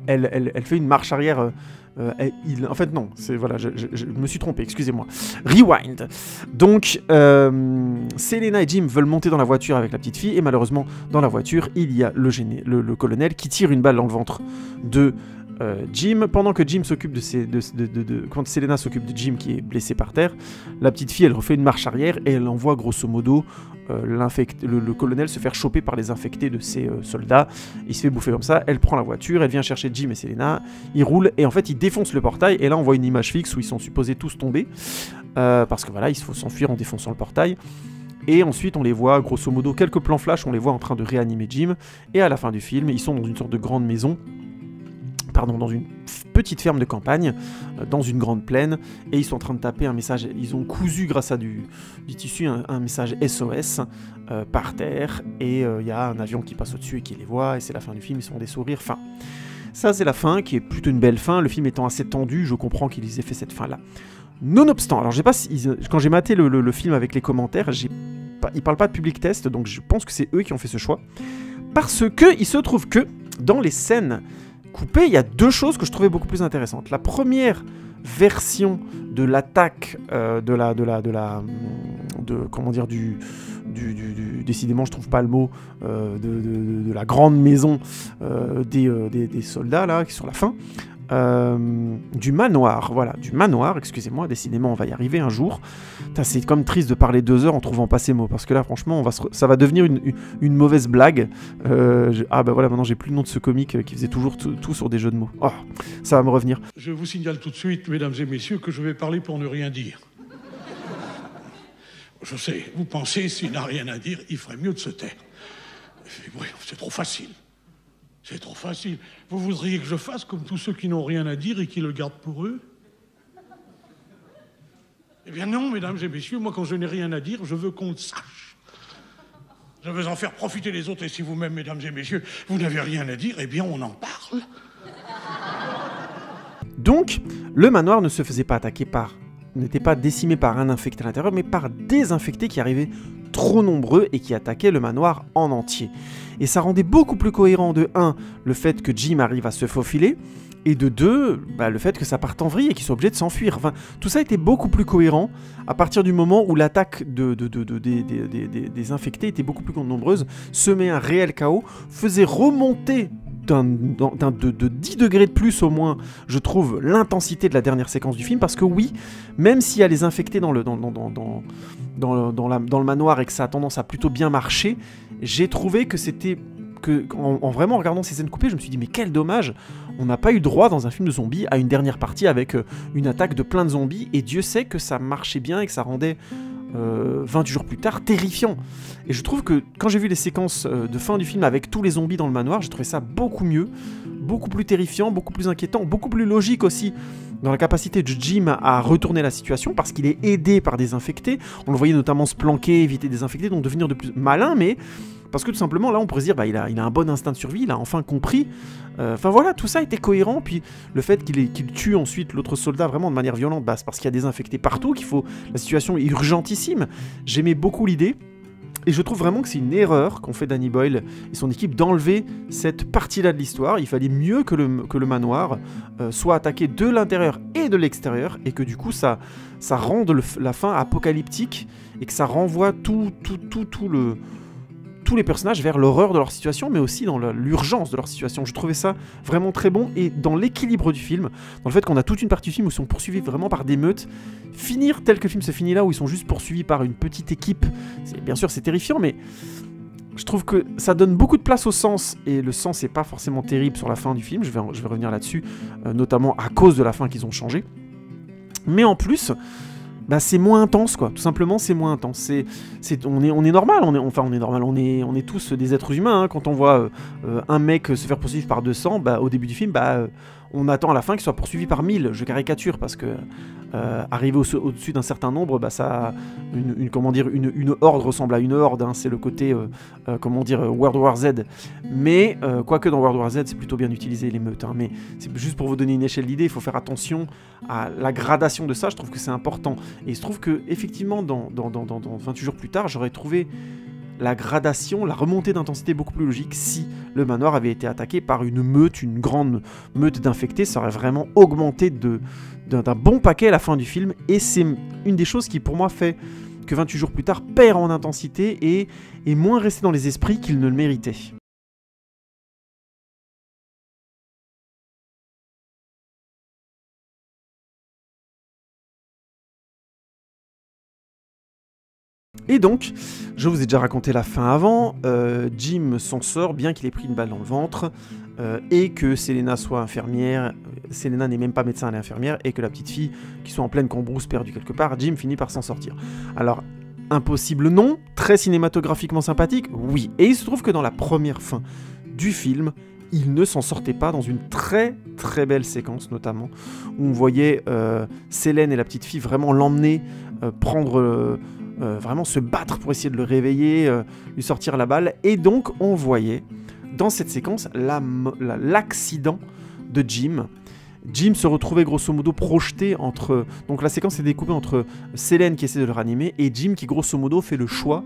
elle fait une marche arrière. En fait non, voilà, je me suis trompé, excusez-moi. Rewind. Donc, Selena et Jim veulent monter dans la voiture avec la petite fille, et malheureusement, dans la voiture, il y a le colonel qui tire une balle dans le ventre de Jim. Pendant que Jim s'occupe quand Selena s'occupe de Jim qui est blessé par terre, la petite fille, elle refait une marche arrière et elle envoie grosso modo le colonel se faire choper par les infectés de ses soldats. Il se fait bouffer comme ça, elle prend la voiture, elle vient chercher Jim et Selena, ils roulent et en fait ils défoncent le portail, et là on voit une image fixe où ils sont supposés tous tomber, parce que voilà, il faut s'enfuir en défonçant le portail. Et ensuite on les voit, grosso modo, quelques plans flash, on les voit en train de réanimer Jim, et à la fin du film, ils sont dans une sorte de grande maison, dans une petite ferme de campagne, dans une grande plaine, et ils sont en train de taper un message. Ils ont cousu grâce à du tissu un message SOS par terre, et il y a un avion qui passe au-dessus et qui les voit, et c'est la fin du film, ils se font des sourires. Fin. Ça c'est la fin, qui est plutôt une belle fin, le film étant assez tendu, je comprends qu'ils aient fait cette fin-là. Nonobstant, alors quand j'ai maté le film avec les commentaires, ils parlent pas de public test, donc je pense que c'est eux qui ont fait ce choix, parce que il se trouve que dans les scènes coupé, il y a 2 choses que je trouvais beaucoup plus intéressantes. La première version de l'attaque décidément je trouve pas le mot, de la grande maison des soldats là qui sur la fin, du manoir, voilà, du manoir, excusez-moi, décidément on va y arriver un jour. C'est comme triste de parler 2 heures en trouvant pas ces mots, parce que là franchement ça va devenir une mauvaise blague. Ah bah voilà, maintenant j'ai plus le nom de ce comique qui faisait toujours tout sur des jeux de mots. Oh, ça va me revenir. Je vous signale tout de suite, mesdames et messieurs, que je vais parler pour ne rien dire. Je sais, vous pensez, s'il n'a rien à dire, il ferait mieux de se taire. Oui, c'est trop facile. C'est trop facile. Vous voudriez que je fasse comme tous ceux qui n'ont rien à dire et qui le gardent pour eux? Eh bien non, mesdames et messieurs, moi quand je n'ai rien à dire, je veux qu'on le sache. Je veux en faire profiter les autres, et si vous-même, mesdames et messieurs, vous n'avez rien à dire, eh bien on en parle. Donc, le manoir ne se faisait pas attaquer n'était pas décimé par un infecté à l'intérieur, mais par des infectés qui arrivaient trop nombreux et qui attaquaient le manoir en entier. Et ça rendait beaucoup plus cohérent, de 1, le fait que Jim arrive à se faufiler, et de 2, le fait que ça parte en vrille et qu'ils soient obligés de s'enfuir. Enfin, tout ça était beaucoup plus cohérent à partir du moment où l'attaque des infectés était beaucoup plus nombreuse, semait un réel chaos, faisait remonter de 10 degrés de plus au moins, je trouve, l'intensité de la dernière séquence du film, parce que oui, même s'il y a les infectés dans le manoir et que ça a tendance à plutôt bien marcher, j'ai trouvé que c'était en vraiment regardant ces scènes coupées, je me suis dit mais quel dommage, on n'a pas eu droit dans un film de zombies à une dernière partie avec une attaque de plein de zombies, et Dieu sait que ça marchait bien et que ça rendait 28 jours plus tard terrifiant. Et je trouve que quand j'ai vu les séquences de fin du film avec tous les zombies dans le manoir, j'ai trouvé ça beaucoup mieux, beaucoup plus terrifiant, beaucoup plus inquiétant, beaucoup plus logique aussi dans la capacité de Jim à retourner la situation, parce qu'il est aidé par des infectés. On le voyait notamment se planquer, éviter des infectés, donc devenir de plus malin, mais parce que tout simplement là on pourrait se dire il a un bon instinct de survie, il a enfin compris. Enfin voilà, tout ça était cohérent. Puis le fait qu'il tue ensuite l'autre soldat vraiment de manière violente, c'est parce qu'il y a des infectés partout, la situation est urgentissime. J'aimais beaucoup l'idée. Et je trouve vraiment que c'est une erreur qu'ont fait Danny Boyle et son équipe d'enlever cette partie-là de l'histoire. Il fallait mieux que le manoir soit attaqué de l'intérieur et de l'extérieur, et que du coup ça rende la fin apocalyptique, et que ça renvoie tous les personnages vers l'horreur de leur situation, mais aussi dans l'urgence de leur situation. Je trouvais ça vraiment très bon, et dans l'équilibre du film, dans le fait qu'on a toute une partie du film où ils sont poursuivis vraiment par des meutes, finir tel que le film se finit là, où ils sont juste poursuivis par une petite équipe, bien sûr c'est terrifiant, mais je trouve que ça donne beaucoup de place au sens, et le sens n'est pas forcément terrible sur la fin du film, je vais revenir là-dessus, notamment à cause de la fin qu'ils ont changé. Mais en plus, c'est moins intense, quoi. Tout simplement, c'est moins intense. On est normal, on est tous des êtres humains, hein. Quand on voit un mec se faire poursuivre par 200, au début du film, on attend à la fin qu'il soit poursuivi par 1000. Je caricature, parce que arriver au-dessus d'un certain nombre, ça, une horde ressemble à une horde, hein. C'est le côté, World War Z. Mais, quoique dans World War Z, c'est plutôt bien utilisé, les meutes, hein. Mais c'est juste pour vous donner une échelle d'idée, il faut faire attention à la gradation de ça, je trouve que c'est important. Et il se trouve que effectivement, dans 28 jours plus tard, j'aurais trouvé la gradation, la remontée d'intensité beaucoup plus logique si le manoir avait été attaqué par une grande meute d'infectés. Ça aurait vraiment augmenté d'un bon paquet à la fin du film, et c'est une des choses qui pour moi fait que 28 jours plus tard perd en intensité et est moins resté dans les esprits qu'il ne le méritait. Et donc, je vous ai déjà raconté la fin avant, Jim s'en sort bien qu'il ait pris une balle dans le ventre, et que Selena soit infirmière. Selena n'est même pas médecin, elle est infirmière, et que la petite fille qui soit en pleine cambrousse perdue quelque part, Jim finit par s'en sortir. Alors, impossible non, très cinématographiquement sympathique, oui. Et il se trouve que dans la première fin du film, il ne s'en sortait pas, dans une très très belle séquence notamment, où on voyait Selena et la petite fille vraiment l'emmener, vraiment se battre pour essayer de le réveiller, lui sortir la balle, et donc on voyait dans cette séquence l'accident de Jim. Jim se retrouvait grosso modo projeté entre... Donc la séquence est découpée entre Selena qui essaie de le ranimer et Jim qui grosso modo fait le choix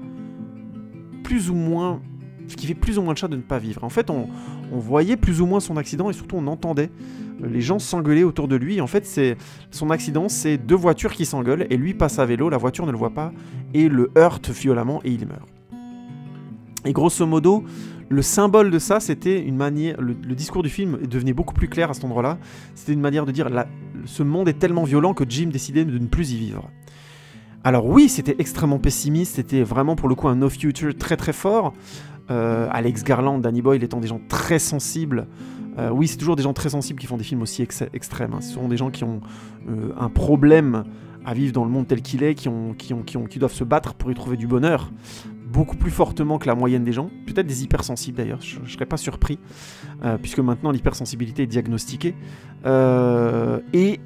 qui fait plus ou moins le choix de ne pas vivre. En fait, on voyait plus ou moins son accident, et surtout on entendait les gens s'engueuler autour de lui. En fait, son accident, c'est deux voitures qui s'engueulent, et lui passe à vélo, la voiture ne le voit pas, et le heurte violemment, et il meurt. Et grosso modo, le symbole de ça, c'était une manière... Le discours du film devenait beaucoup plus clair à cet endroit-là. C'était une manière de dire, ce monde est tellement violent que Jim décidait de ne plus y vivre. Alors oui, c'était extrêmement pessimiste, c'était vraiment pour le coup un no future très très fort. Alex Garland, Danny Boyle étant des gens très sensibles. Oui, c'est toujours des gens très sensibles qui font des films aussi extrêmes, hein. Ce sont des gens qui ont un problème à vivre dans le monde tel qu'il est, qui doivent se battre pour y trouver du bonheur, beaucoup plus fortement que la moyenne des gens, peut-être des hypersensibles d'ailleurs, je ne serais pas surpris, puisque maintenant l'hypersensibilité est diagnostiquée. Et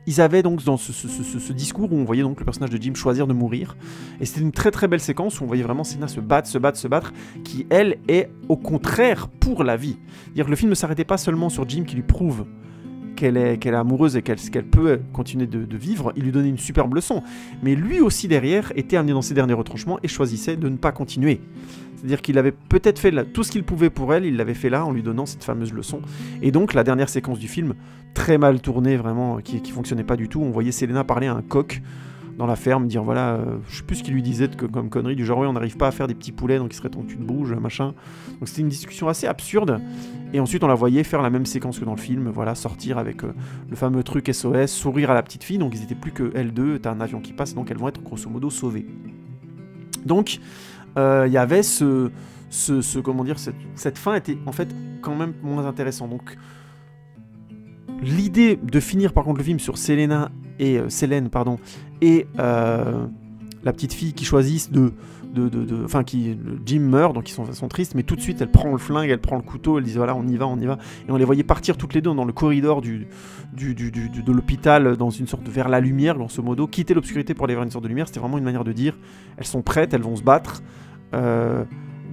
ils avaient donc dans ce discours où on voyait donc le personnage de Jim choisir de mourir, et c'était une très très belle séquence où on voyait vraiment Selena se battre, qui elle est au contraire pour la vie. C'est-à-dire que le film ne s'arrêtait pas seulement sur Jim qui lui prouve qu'elle est amoureuse et qu'elle peut continuer de vivre, il lui donnait une superbe leçon, mais lui aussi derrière était amené dans ses derniers retranchements et choisissait de ne pas continuer. C'est-à-dire qu'il avait peut-être fait tout ce qu'il pouvait pour elle, il l'avait fait là en lui donnant cette fameuse leçon. Et donc la dernière séquence du film, très mal tournée vraiment, qui fonctionnait pas du tout, on voyait Selena parler à un coq dans la ferme, dire voilà, je sais plus ce qu'il lui disait comme connerie, du genre oui on n'arrive pas à faire des petits poulets donc il serait temps que tu te bouges, machin. Donc c'était une discussion assez absurde, et ensuite on la voyait faire la même séquence que dans le film, voilà, sortir avec le fameux truc SOS, sourire à la petite fille, donc ils étaient plus que elles deux, t'as un avion qui passe, donc elles vont être grosso modo sauvées. Donc, il y avait comment dire, cette fin était en fait quand même moins intéressante. Donc, l'idée de finir par contre le film sur Selène et la petite fille qui choisissent enfin Jim meurt, donc ils sont tristes, mais tout de suite elle prend le flingue, elle prend le couteau, elle dit voilà on y va, et on les voyait partir toutes les deux dans le corridor de l'hôpital dans une sorte de vers la lumière, grosso modo, quitter l'obscurité pour aller vers une sorte de lumière. C'était vraiment une manière de dire elles sont prêtes, elles vont se battre.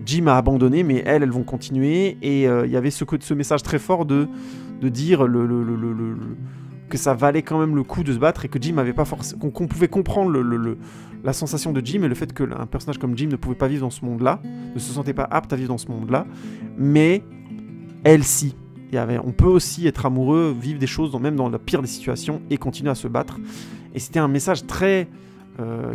Jim a abandonné, mais elles vont continuer, et il y avait ce message très fort de dire que ça valait quand même le coup de se battre, et que Jim avait pas forcément, qu'on pouvait comprendre la sensation de Jim et le fait qu'un personnage comme Jim ne pouvait pas vivre dans ce monde-là, ne se sentait pas apte à vivre dans ce monde-là, mais elle si. On peut aussi être amoureux, vivre des choses, même dans la pire des situations, et continuer à se battre. Et c'était un message très...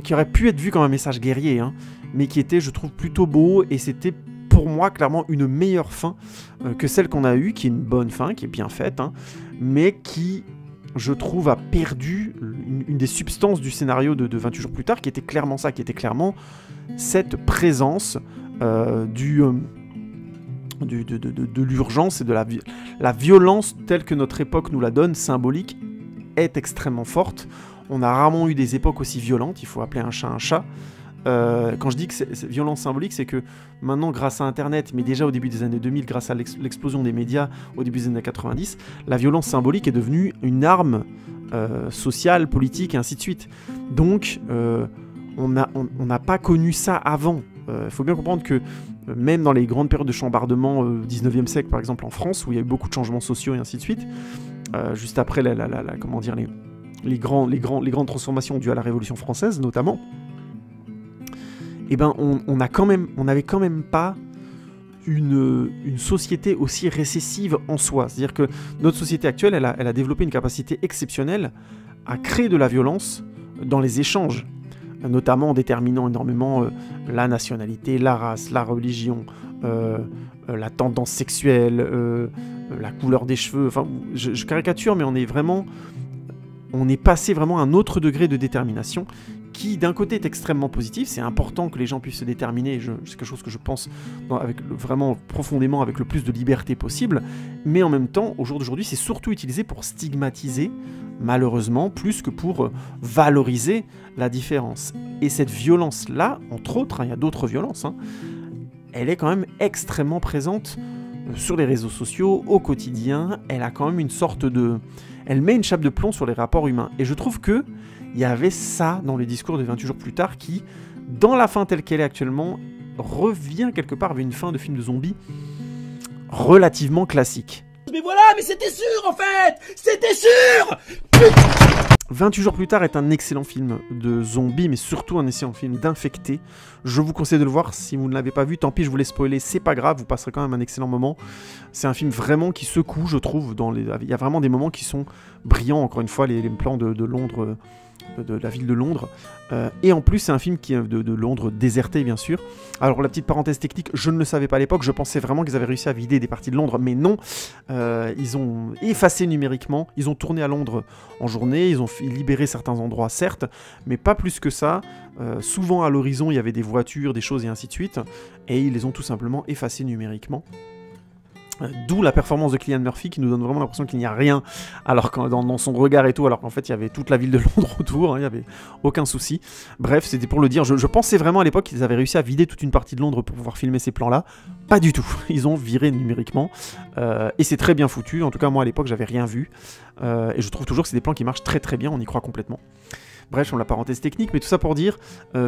qui aurait pu être vu comme un message guerrier, hein, mais qui était, je trouve, plutôt beau, et c'était pour moi clairement une meilleure fin que celle qu'on a eue, qui est une bonne fin, qui est bien faite, hein, mais qui, je trouve, a perdu une des substances du scénario de 28 jours plus tard, qui était clairement ça, qui était clairement cette présence de l'urgence et de la violence telle que notre époque nous la donne, symbolique, est extrêmement forte. On a rarement eu des époques aussi violentes, il faut appeler un chat un chat. Quand je dis que c'est violence symbolique, c'est que maintenant, grâce à Internet, mais déjà au début des années 2000, grâce à l'explosion des médias au début des années 90, la violence symbolique est devenue une arme sociale, politique, et ainsi de suite. Donc, on n'a pas connu ça avant. Il faut bien comprendre que même dans les grandes périodes de chambardement au 19e siècle, par exemple en France, où il y a eu beaucoup de changements sociaux et ainsi de suite, juste après comment dire, les grandes transformations dues à la Révolution française, notamment, eh ben, on n'avait quand même pas une société aussi récessive en soi. C'est-à-dire que notre société actuelle, elle a développé une capacité exceptionnelle à créer de la violence dans les échanges, notamment en déterminant énormément la nationalité, la race, la religion, la tendance sexuelle, la couleur des cheveux. Enfin, je caricature, mais on est passé vraiment à un autre degré de détermination qui, d'un côté, est extrêmement positif. C'est important que les gens puissent se déterminer. C'est quelque chose que je pense vraiment profondément, avec le plus de liberté possible. Mais en même temps, au jour d'aujourd'hui, c'est surtout utilisé pour stigmatiser, malheureusement, plus que pour valoriser la différence. Et cette violence-là, entre autres, il y a d'autres violences, hein, elle est quand même extrêmement présente sur les réseaux sociaux, au quotidien. Elle a quand même une sorte de... Elle met une chape de plomb sur les rapports humains. Et je trouve que il y avait ça dans les discours de 28 jours plus tard qui, dans la fin telle qu'elle est actuellement, revient quelque part vers une fin de film de zombies relativement classique. Mais voilà, mais c'était sûr en fait! C'était sûr! 28 jours plus tard est un excellent film de zombies, mais surtout un excellent film d'infectés. Je vous conseille de le voir. Si vous ne l'avez pas vu, tant pis, je vous l'ai spoilé, c'est pas grave, vous passerez quand même un excellent moment. C'est un film vraiment qui secoue, je trouve. Il y a vraiment des moments qui sont brillants, encore une fois, les plans de Londres, de la ville de Londres. Et en plus, c'est un film qui est de Londres déserté, bien sûr. Alors, la petite parenthèse technique, je ne le savais pas à l'époque, je pensais vraiment qu'ils avaient réussi à vider des parties de Londres, mais non. Ils ont effacé numériquement, ils ont tourné à Londres en journée, ils ont libéré certains endroits, certes, mais pas plus que ça. Souvent, à l'horizon, il y avait des voitures, des choses et ainsi de suite, et ils les ont tout simplement effacés numériquement. D'où la performance de Cillian Murphy qui nous donne vraiment l'impression qu'il n'y a rien alors dans son regard et tout, alors qu'en fait il y avait toute la ville de Londres autour, hein, il n'y avait aucun souci. Bref, c'était pour le dire, je pensais vraiment à l'époque qu'ils avaient réussi à vider toute une partie de Londres pour pouvoir filmer ces plans-là. Pas du tout, ils ont viré numériquement et c'est très bien foutu. En tout cas moi à l'époque j'avais rien vu et je trouve toujours que c'est des plans qui marchent très très bien, on y croit complètement. Bref, on la parenthèse technique, mais tout ça pour dire,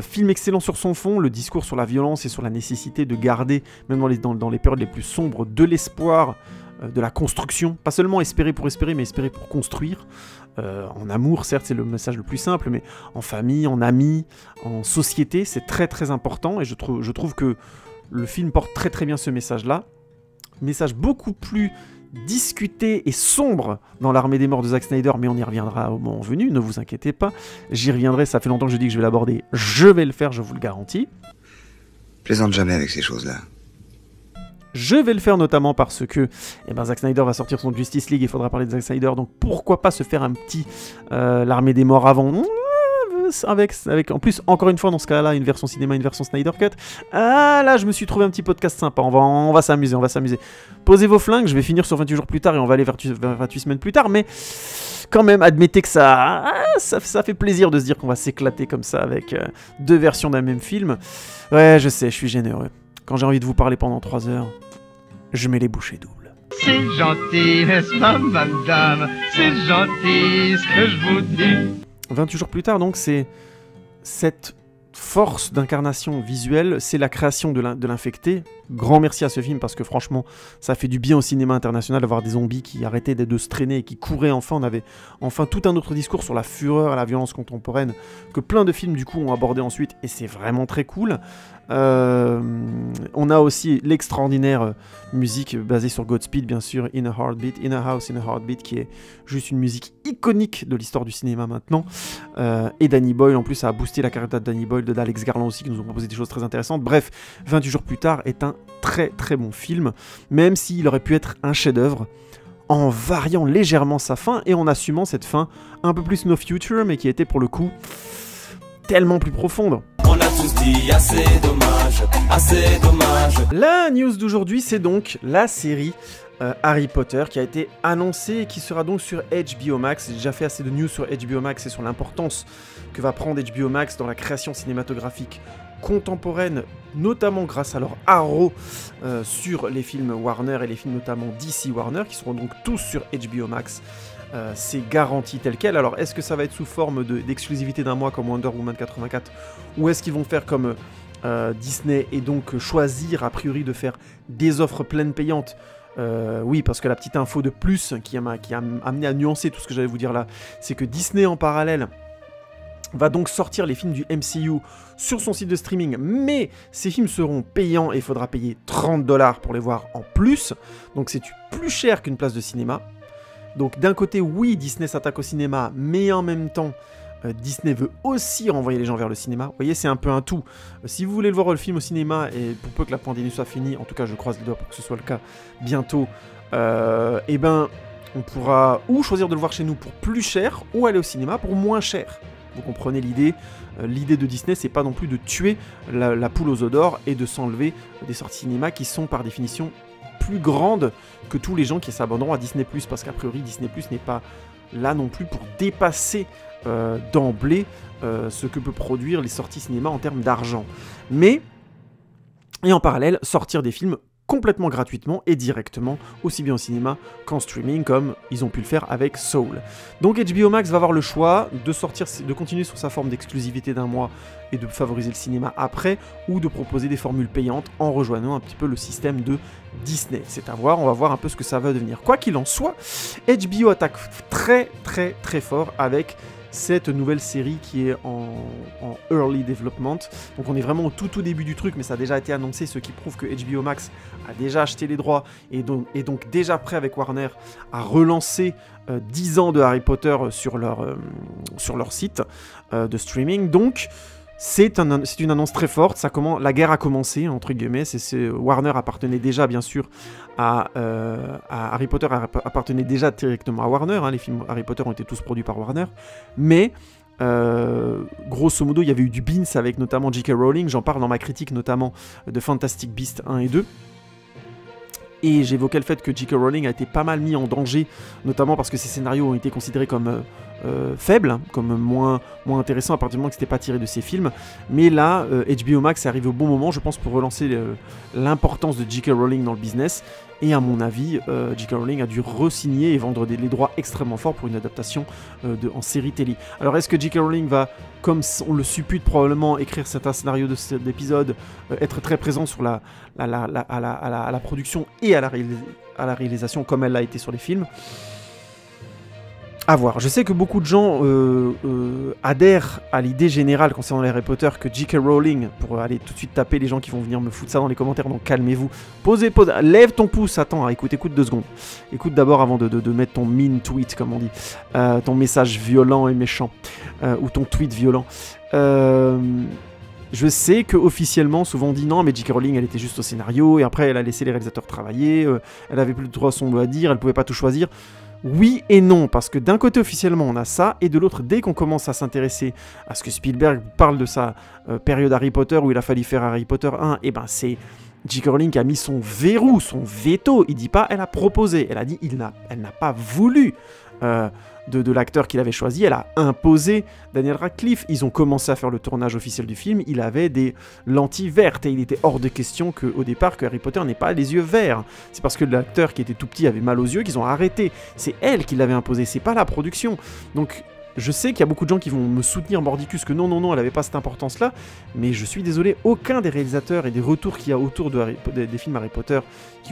film excellent sur son fond, le discours sur la violence et sur la nécessité de garder, même dans les périodes les plus sombres, de l'espoir, de la construction. Pas seulement espérer pour espérer, mais espérer pour construire. En amour, certes, c'est le message le plus simple, mais en famille, en amis, en société, c'est très très important. Et je trouve que le film porte très très bien ce message-là. Message beaucoup plus discuté et sombre dans l'Armée des morts de Zack Snyder, mais on y reviendra au moment venu, ne vous inquiétez pas, j'y reviendrai, ça fait longtemps que je dis que je vais l'aborder, je vais le faire, je vous le garantis. Plaisante jamais avec ces choses-là. Je vais le faire notamment parce que Zack Snyder va sortir son Justice League, il faudra parler de Zack Snyder, donc pourquoi pas se faire un petit l'Armée des morts avant. avec en plus, encore une fois, dans ce cas-là, une version cinéma, une version Snyder Cut. Ah, là, je me suis trouvé un petit podcast sympa. On va s'amuser, Posez vos flingues, je vais finir sur 28 jours plus tard et on va aller vers 28 semaines plus tard, mais quand même, admettez que ça fait plaisir de se dire qu'on va s'éclater comme ça avec 2 versions d'un même film. Ouais, je sais, je suis généreux. Quand j'ai envie de vous parler pendant 3 heures, je mets les bouchées doubles. C'est gentil, n'est-ce pas, madame? C'est gentil ce que je vous dis. 28 jours plus tard, donc, c'est cette force d'incarnation visuelle, c'est la création de l'infecté. Grand merci à ce film parce que franchement, ça fait du bien au cinéma international d'avoir des zombies qui arrêtaient de se traîner et qui couraient enfin. On avait enfin tout un autre discours sur la fureur et la violence contemporaine que plein de films du coup ont abordé ensuite et c'est vraiment très cool. On a aussi l'extraordinaire musique basée sur Godspeed, bien sûr, In a Heartbeat, In a House, In a Heartbeat, qui est juste une musique iconique de l'histoire du cinéma maintenant. Et Danny Boyle, en plus, a boosté la carrière de Danny Boyle, d'Alex Garland aussi, qui nous ont proposé des choses très intéressantes. Bref, 28 jours plus tard est un très très bon film, même s'il aurait pu être un chef-d'œuvre, en variant légèrement sa fin et en assumant cette fin un peu plus No Future, mais qui était pour le coup tellement plus profonde. On a tous dit assez dommage, assez dommage. La news d'aujourd'hui, c'est donc la série Harry Potter qui a été annoncée et qui sera donc sur HBO Max. J'ai déjà fait assez de news sur HBO Max et sur l'importance que va prendre HBO Max dans la création cinématographique contemporaine, notamment grâce à leur haro sur les films Warner et les films notamment DC Warner, qui seront donc tous sur HBO Max. C'est garanti tel quel. Alors, est-ce que ça va être sous forme d'exclusivité d'un mois comme Wonder Woman 84, ou est-ce qu'ils vont faire comme Disney et donc choisir a priori de faire des offres pleines payantes? Oui, parce que la petite info de plus qui a amené à nuancer tout ce que j'allais vous dire là, c'est que Disney en parallèle va donc sortir les films du MCU sur son site de streaming, mais ces films seront payants et il faudra payer 30$ pour les voir en plus, donc c'est plus cher qu'une place de cinéma. Donc d'un côté, oui, Disney s'attaque au cinéma, mais en même temps, Disney veut aussi renvoyer les gens vers le cinéma. Vous voyez, c'est un peu un tout. Si vous voulez le voir le film au cinéma, et pour peu que la pandémie soit finie, en tout cas je croise les doigts pour que ce soit le cas bientôt, et ben on pourra ou choisir de le voir chez nous pour plus cher, ou aller au cinéma pour moins cher. Vous comprenez l'idée. L'idée de Disney, c'est pas non plus de tuer la poule aux œufs d'or et de s'enlever des sorties cinéma qui sont par définition plus grandes que tous les gens qui s'abonneront à Disney+, parce qu'a priori Disney+ n'est pas là non plus pour dépasser d'emblée ce que peut produire les sorties cinéma en termes d'argent. Mais, et en parallèle, sortir des films complètement gratuitement et directement, aussi bien au cinéma qu'en streaming, comme ils ont pu le faire avec Soul. Donc HBO Max va avoir le choix de continuer sur sa forme d'exclusivité d'un mois et de favoriser le cinéma après, ou de proposer des formules payantes en rejoignant un petit peu le système de Disney. C'est à voir, on va voir un peu ce que ça va devenir. Quoi qu'il en soit, HBO attaque très très très fort avec cette nouvelle série qui est en early development. Donc on est vraiment au tout début du truc, mais ça a déjà été annoncé, ce qui prouve que HBO Max a déjà acheté les droits et donc déjà prêt avec Warner à relancer 10 ans de Harry Potter sur leur site de streaming. Donc c'est une annonce très forte, la guerre a commencé, entre guillemets. Warner appartenait déjà, bien sûr, à Harry Potter, appartenait déjà directement à Warner, hein, les films Harry Potter ont été tous produits par Warner, mais grosso modo, il y avait eu du Beans avec notamment J.K. Rowling, j'en parle dans ma critique notamment de Fantastic Beasts 1 et 2, et j'évoquais le fait que J.K. Rowling a été pas mal mis en danger, notamment parce que ses scénarios ont été considérés comme faibles, comme moins intéressants à partir du moment que c'était pas tiré de ses films. Mais là, HBO Max est arrivé au bon moment, je pense, pour relancer l'importance de J.K. Rowling dans le business. Et à mon avis, J.K. Rowling a dû re-signer et vendre les droits extrêmement forts pour une adaptation en série télé. Alors est-ce que J.K. Rowling va, comme on le suppute probablement, écrire certains scénarios d'épisodes, être très présent sur la production et à la réalisation comme elle l'a été sur les films? À voir. Je sais que beaucoup de gens adhèrent à l'idée générale concernant les Harry Potter que J.K. Rowling, pour aller tout de suite taper les gens qui vont venir me foutre ça dans les commentaires, donc calmez-vous. Pose, lève ton pouce, attends, écoute 2 secondes. Écoute d'abord avant de mettre ton mean tweet, comme on dit, ton message violent et méchant, ou ton tweet violent. Je sais qu'officiellement, souvent on dit non, mais J.K. Rowling, elle était juste au scénario, et après elle a laissé les réalisateurs travailler, elle avait plus le droit à son mot à dire, elle pouvait pas tout choisir. Oui et non, parce que d'un côté officiellement on a ça, et de l'autre, dès qu'on commence à s'intéresser à ce que Spielberg parle de sa période Harry Potter, où il a fallu faire Harry Potter 1, et ben c'est J.K. Rowling qui a mis son verrou, son veto. Il dit pas elle a proposé, elle a dit elle n'a pas voulu de l'acteur qu'il avait choisi, elle a imposé Daniel Radcliffe. Ils ont commencé à faire le tournage officiel du film, il avait des lentilles vertes, et il était hors de question qu'au départ que Harry Potter n'ait pas les yeux verts. C'est parce que l'acteur qui était tout petit avait mal aux yeux qu'ils ont arrêté. C'est elle qui l'avait imposé, c'est pas la production. Donc je sais qu'il y a beaucoup de gens qui vont me soutenir mordicus que non, elle n'avait pas cette importance-là, mais je suis désolé, aucun des réalisateurs et des retours qu'il y a autour des films Harry Potter,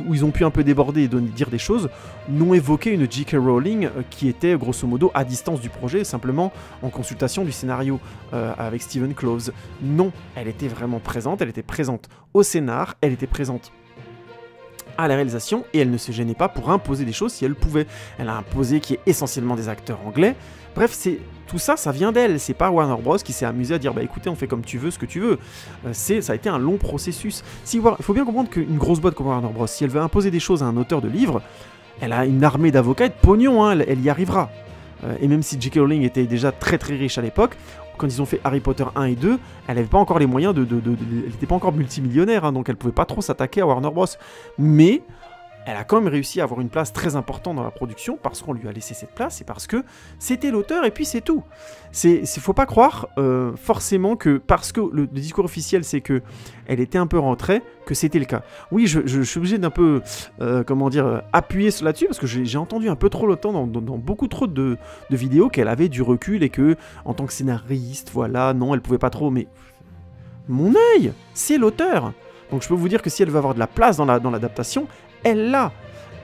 où ils ont pu un peu déborder et dire des choses, n'ont évoqué une J.K. Rowling qui était grosso modo à distance du projet, simplement en consultation du scénario avec Stephen Kloves. Non, elle était vraiment présente, elle était présente au scénar, elle était présente à la réalisation, et elle ne se gênait pas pour imposer des choses si elle pouvait. Elle a imposé qu'il y ait essentiellement des acteurs anglais. Bref, tout ça, ça vient d'elle. C'est pas Warner Bros qui s'est amusé à dire bah écoutez, on fait comme tu veux, ce que tu veux. Ça a été un long processus. Il faut bien comprendre qu'une grosse boîte comme Warner Bros, si elle veut imposer des choses à un auteur de livre, elle a une armée d'avocats et de pognon, hein, elle y arrivera. Et même si J.K. Rowling était déjà très très riche à l'époque, quand ils ont fait Harry Potter 1 et 2, elle n'avait pas encore les moyens elle n'était pas encore multimillionnaire, hein, donc elle pouvait pas trop s'attaquer à Warner Bros. Mais elle a quand même réussi à avoir une place très importante dans la production parce qu'on lui a laissé cette place et parce que c'était l'auteur et puis c'est tout. Faut pas croire forcément que parce que le discours officiel c'est que elle était un peu rentrée, que c'était le cas. Oui, je suis obligé d'un peu, appuyer là-dessus parce que j'ai entendu un peu trop longtemps dans beaucoup trop de vidéos qu'elle avait du recul et que en tant que scénariste, voilà, non, elle pouvait pas trop, mais mon œil, c'est l'auteur. Donc je peux vous dire que si elle veut avoir de la place dans l'adaptation, elle l'a.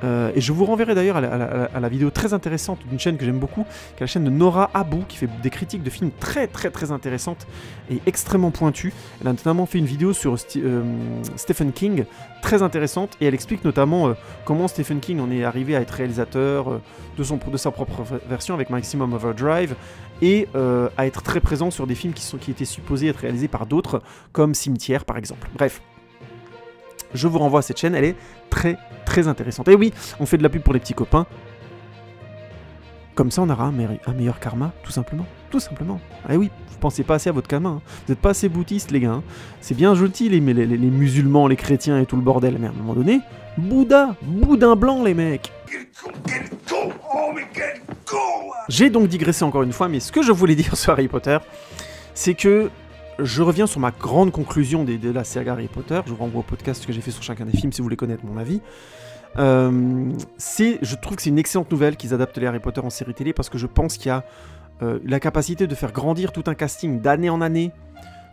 Et je vous renverrai d'ailleurs à la vidéo très intéressante d'une chaîne que j'aime beaucoup, qui est la chaîne de Nora Abou, qui fait des critiques de films très très très intéressantes et extrêmement pointues. Elle a notamment fait une vidéo sur Stephen King, très intéressante, et elle explique notamment comment Stephen King en est arrivé à être réalisateur de sa propre version avec Maximum Overdrive, et à être très présent sur des films qui étaient supposés être réalisés par d'autres, comme Cimetière par exemple. Bref. Je vous renvoie à cette chaîne, elle est très très intéressante. Et oui, on fait de la pub pour les petits copains. Comme ça, on aura un meilleur karma, tout simplement. Tout simplement. Et oui, vous pensez pas assez à votre karma. Hein. Vous n'êtes pas assez bouddhistes, les gars. Hein. C'est bien gentil, les musulmans, les chrétiens et tout le bordel. Mais à un moment donné, boudin blanc, les mecs. J'ai donc digressé encore une fois, mais ce que je voulais dire sur Harry Potter, c'est que je reviens sur ma grande conclusion de la saga Harry Potter. Je vous renvoie au podcast que j'ai fait sur chacun des films si vous voulez connaître mon avis. Je trouve que c'est une excellente nouvelle qu'ils adaptent les Harry Potter en série télé parce que je pense qu'il y a la capacité de faire grandir tout un casting d'année en année,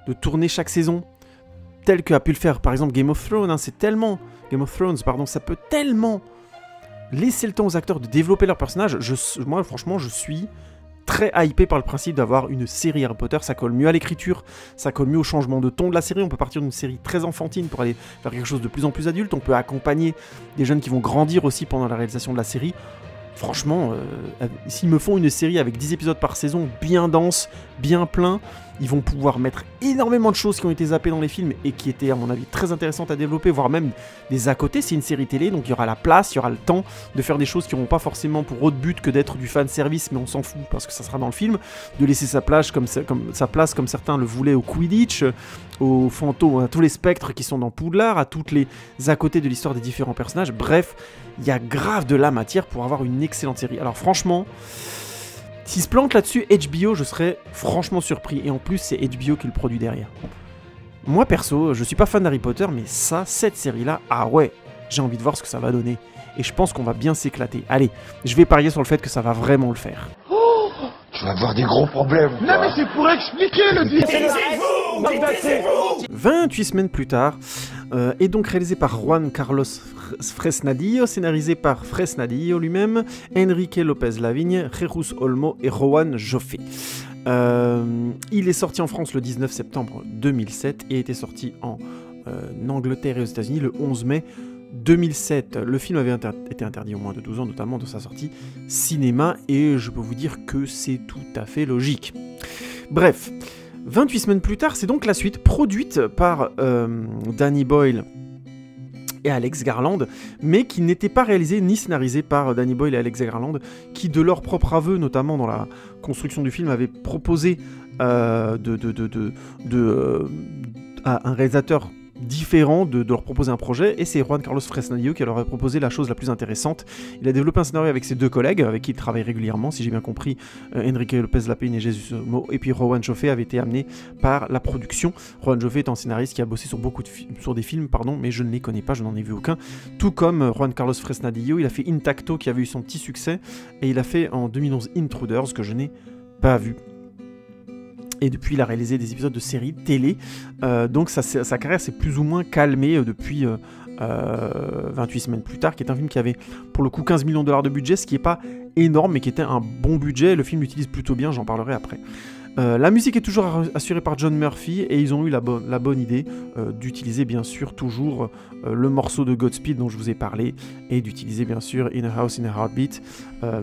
de tourner chaque saison, tel qu'a pu le faire par exemple Game of Thrones. Hein, ça peut tellement laisser le temps aux acteurs de développer leurs personnages. Moi, franchement, je suis très hypé par le principe d'avoir une série Harry Potter. Ça colle mieux à l'écriture, ça colle mieux au changement de ton de la série. On peut partir d'une série très enfantine pour aller faire quelque chose de plus en plus adulte. On peut accompagner des jeunes qui vont grandir aussi pendant la réalisation de la série. Franchement, s'ils me font une série avec 10 épisodes par saison, bien dense, bien plein, ils vont pouvoir mettre énormément de choses qui ont été zappées dans les films et qui étaient à mon avis très intéressantes à développer, voire même des à côté. C'est une série télé, donc il y aura la place, il y aura le temps de faire des choses qui n'auront pas forcément pour autre but que d'être du fan service, mais on s'en fout parce que ça sera dans le film, de laisser sa place comme certains le voulaient au Quidditch, aux fantômes, à tous les spectres qui sont dans Poudlard, à toutes les à côté de l'histoire des différents personnages. Bref, il y a grave de la matière pour avoir une excellente série. Alors franchement, s'ils se plantent là-dessus, HBO, je serais franchement surpris. Et en plus, c'est HBO qui le produit derrière. Moi, perso, je suis pas fan d'Harry Potter, mais cette série-là, ah ouais, j'ai envie de voir ce que ça va donner. Et je pense qu'on va bien s'éclater. Allez, je vais parier sur le fait que ça va vraiment le faire. Tu vas avoir des gros problèmes. Non mais c'est pour expliquer le dire. 28 semaines plus tard, est donc réalisé par Juan Carlos Fresnadillo, scénarisé par Fresnadillo lui-même, Enrique López Lavigne, Jesús Olmo et Rowan Joffé. Il est sorti en France le 19 septembre 2007 et était sorti en Angleterre et aux États-Unis le 11 mai 2007. Le film avait été interdit au moins de 12 ans, notamment de sa sortie cinéma, et je peux vous dire que c'est tout à fait logique. Bref, 28 semaines plus tard, c'est donc la suite, produite par Danny Boyle et Alex Garland, mais qui n'était pas réalisé ni scénarisé par Danny Boyle et Alex Garland, qui de leur propre aveu, notamment dans la construction du film, avaient proposé à un réalisateur différent de leur proposer un projet, et c'est Juan Carlos Fresnadillo qui leur a proposé la chose la plus intéressante. Il a développé un scénario avec ses 2 collègues, avec qui il travaille régulièrement, si j'ai bien compris, Enrique Lopez Lapine et Jesus Mo, et puis Rowan Joffé avait été amené par la production. Rowan Joffé est un scénariste qui a bossé sur sur des films, mais je ne les connais pas, je n'en ai vu aucun. Tout comme Juan Carlos Fresnadillo, il a fait Intacto qui avait eu son petit succès, et il a fait en 2011 Intruders que je n'ai pas vu. Et depuis, il a réalisé des épisodes de séries télé. Donc sa carrière s'est plus ou moins calmée depuis 28 semaines plus tard, qui est un film qui avait pour le coup 15 millions de dollars de budget, ce qui n'est pas énorme, mais qui était un bon budget. Le film l'utilise plutôt bien, j'en parlerai après. La musique est toujours assurée par John Murphy, et ils ont eu la bonne idée d'utiliser bien sûr toujours le morceau de Godspeed dont je vous ai parlé, et d'utiliser bien sûr In a House in a Heartbeat,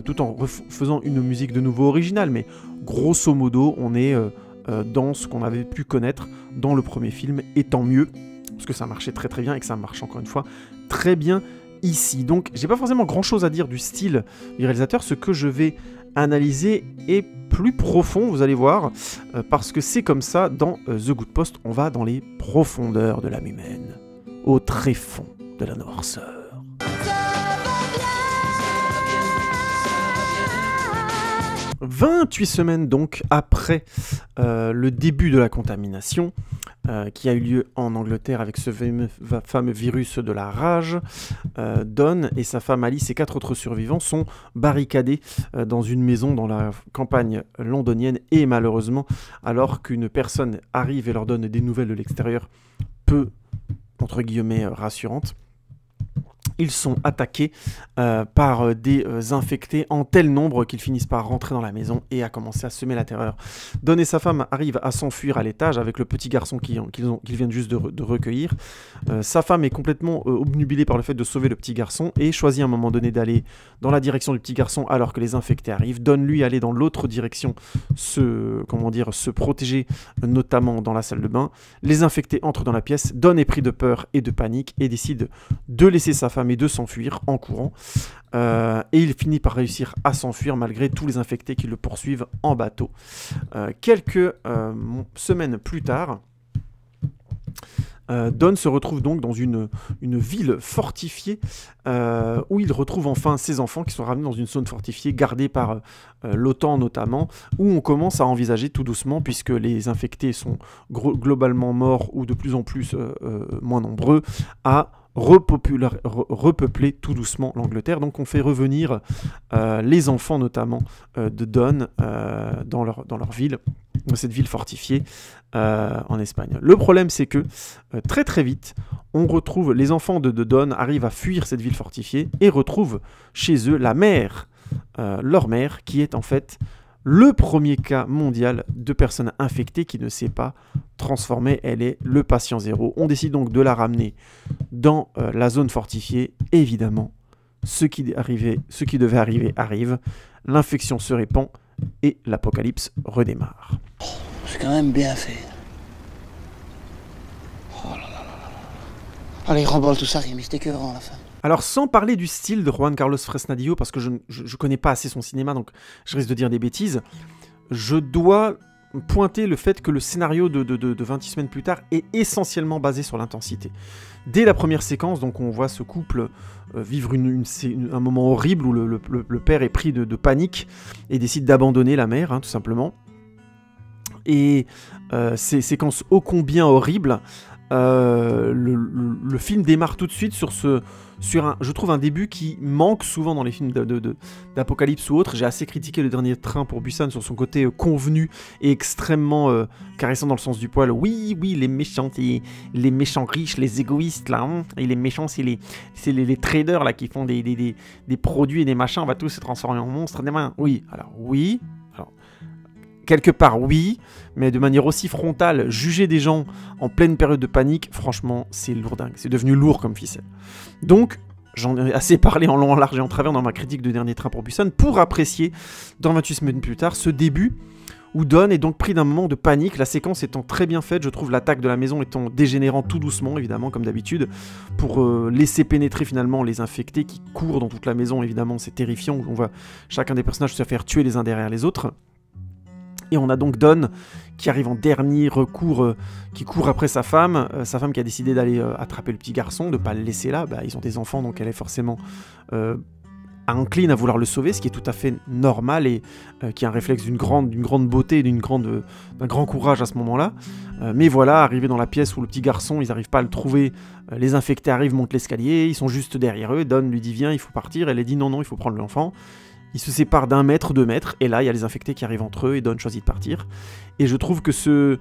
tout en faisant une musique de nouveau originale, mais grosso modo on est dans ce qu'on avait pu connaître dans le premier film, et tant mieux, parce que ça marchait très très bien, et que ça marche encore une fois très bien ici. Donc j'ai pas forcément grand chose à dire du style du réalisateur. Ce que je vais analyser est plus profond, vous allez voir, parce que c'est comme ça dans The Good Post, on va dans les profondeurs de l'âme humaine, au tréfonds de la noirceur. 28 semaines donc après le début de la contamination qui a eu lieu en Angleterre avec ce fameux virus de la rage, Don et sa femme Alice et 4 autres survivants sont barricadés dans une maison dans la campagne londonienne, et malheureusement, alors qu'une personne arrive et leur donne des nouvelles de l'extérieur peu, entre guillemets, rassurantes, ils sont attaqués par des infectés en tel nombre qu'ils finissent par rentrer dans la maison et à commencer à semer la terreur. Don et sa femme arrivent à s'enfuir à l'étage avec le petit garçon qu'ils viennent juste de recueillir. Sa femme est complètement obnubilée par le fait de sauver le petit garçon et choisit à un moment donné d'aller dans la direction du petit garçon alors que les infectés arrivent. Don, lui, aller dans l'autre direction, se protéger, notamment dans la salle de bain. Les infectés entrent dans la pièce. Don est pris de peur et de panique et décide de laisser sa femme et de s'enfuir en courant. Et il finit par réussir à s'enfuir malgré tous les infectés qui le poursuivent en bateau. Quelques semaines plus tard, Don se retrouve donc dans une ville fortifiée où il retrouve enfin ses enfants qui sont ramenés dans une zone fortifiée gardée par l'OTAN notamment, où on commence à envisager tout doucement, puisque les infectés sont globalement morts ou de plus en plus moins nombreux, à repeupler tout doucement l'Angleterre. Donc on fait revenir les enfants notamment de Don dans leur ville, dans cette ville fortifiée en Espagne. Le problème, c'est que très très vite, on retrouve les enfants de Don arrivent à fuir cette ville fortifiée et retrouvent chez eux la mère, leur mère, qui est en fait le premier cas mondial de personnes infectées qui ne s'est pas transformée. Elle est le patient zéro. On décide donc de la ramener dans la zone fortifiée. Et évidemment, ce qui devait arriver arrive. L'infection se répand et l'apocalypse redémarre. Oh, c'est quand même bien fait. Oh là là là là. Allez, remballe tout ça, c'était écœurant à la fin. Alors, sans parler du style de Juan Carlos Fresnadillo, parce que je connais pas assez son cinéma, donc je risque de dire des bêtises, je dois pointer le fait que le scénario de 28 semaines plus tard est essentiellement basé sur l'intensité. Dès la première séquence, donc on voit ce couple vivre un moment horrible où le père est pris de panique et décide d'abandonner la mère, tout simplement. Et ces séquences ô combien horribles, le film démarre tout de suite je trouve un début qui manque souvent dans les films d'apocalypse ou autres. J'ai assez critiqué Le Dernier Train pour Busan sur son côté convenu et extrêmement caressant dans le sens du poil. Oui, les méchants, les méchants riches, les égoïstes là, et les méchants c'est les traders là qui font des produits et des machins. On va tous se transformer en monstres. Oui, quelque part, oui, mais de manière aussi frontale, juger des gens en pleine période de panique, franchement, c'est lourdingue. C'est devenu lourd comme ficelle. Donc, j'en ai assez parlé en long, en large et en travers dans ma critique de Dernier Train pour Busan pour apprécier, dans 28 semaines plus tard, ce début où Don est donc pris d'un moment de panique, la séquence étant très bien faite, je trouve l'attaque de la maison étant dégénérant tout doucement, évidemment, comme d'habitude, pour laisser pénétrer finalement les infectés qui courent dans toute la maison, évidemment, c'est terrifiant, où on voit chacun des personnages se faire tuer les uns derrière les autres. Et on a donc Don qui arrive en dernier recours, qui court après sa femme qui a décidé d'aller attraper le petit garçon, de ne pas le laisser là, ils ont des enfants, donc elle est forcément incline à vouloir le sauver, ce qui est tout à fait normal et qui est un réflexe d'une grande beauté et d'un grand courage à ce moment-là. Mais voilà, arrivé dans la pièce où le petit garçon, ils n'arrivent pas à le trouver, les infectés arrivent, montent l'escalier, ils sont juste derrière eux, Don lui dit viens, il faut partir, elle dit non, il faut prendre l'enfant. Ils se séparent d'1 mètre, 2 mètres, et là il y a les infectés qui arrivent entre eux et Don choisit de partir. Et je trouve que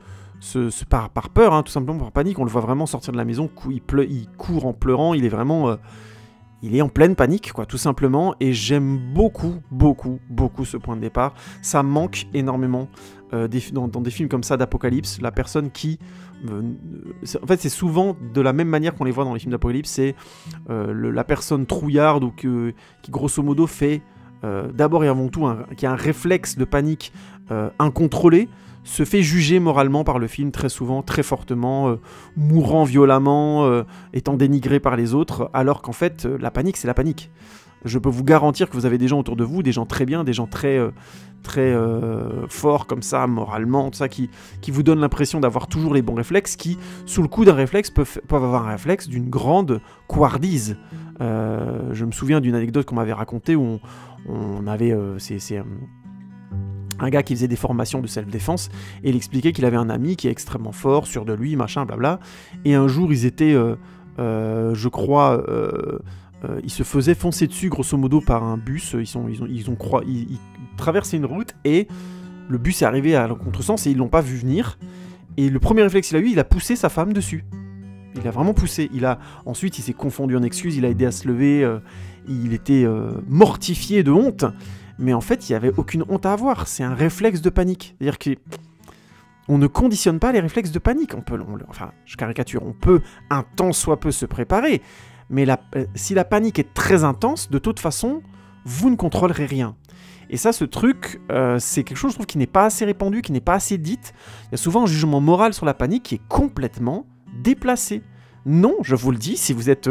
par peur, tout simplement par panique, on le voit vraiment sortir de la maison, il court en pleurant, il est vraiment... il est en pleine panique, quoi, tout simplement, et j'aime beaucoup ce point de départ. Ça manque énormément dans des films comme ça d'apocalypse, la personne qui... en fait, c'est souvent de la même manière qu'on les voit dans les films d'apocalypse, c'est la personne trouillarde ou qui grosso modo fait... d'abord et avant tout, qui a un réflexe de panique incontrôlé, se fait juger moralement par le film très souvent, très fortement, mourant violemment, étant dénigré par les autres, alors qu'en fait, la panique, c'est la panique. Je peux vous garantir que vous avez des gens autour de vous, des gens très bien, des gens très forts comme ça, moralement, tout ça, qui vous donnent l'impression d'avoir toujours les bons réflexes, qui, sous le coup d'un réflexe, peuvent avoir un réflexe d'une grande couardise. Je me souviens d'une anecdote qu'on m'avait racontée où on avait... un gars qui faisait des formations de self-défense, et il expliquait qu'il avait un ami qui est extrêmement fort, sûr de lui, machin, blabla, et un jour ils étaient, je crois, ils se faisaient foncer dessus grosso modo par un bus, ils traversaient une route, et le bus est arrivé à contresens, et ils l'ont pas vu venir, et le premier réflexe qu'il a eu, il a poussé sa femme dessus. Il a vraiment poussé, ensuite il s'est confondu en excuses, il a aidé à se lever, il était mortifié de honte, mais en fait il n'y avait aucune honte à avoir, c'est un réflexe de panique, c'est-à-dire qu'on ne conditionne pas les réflexes de panique, enfin je caricature, on peut un tant soit peu se préparer, mais si la panique est très intense, de toute façon, vous ne contrôlerez rien. Et ça, ce truc, c'est quelque chose, je trouve, qui n'est pas assez répandu, qui n'est pas assez dit. Il y a souvent un jugement moral sur la panique qui est complètement déplacé. Non, je vous le dis, si vous êtes,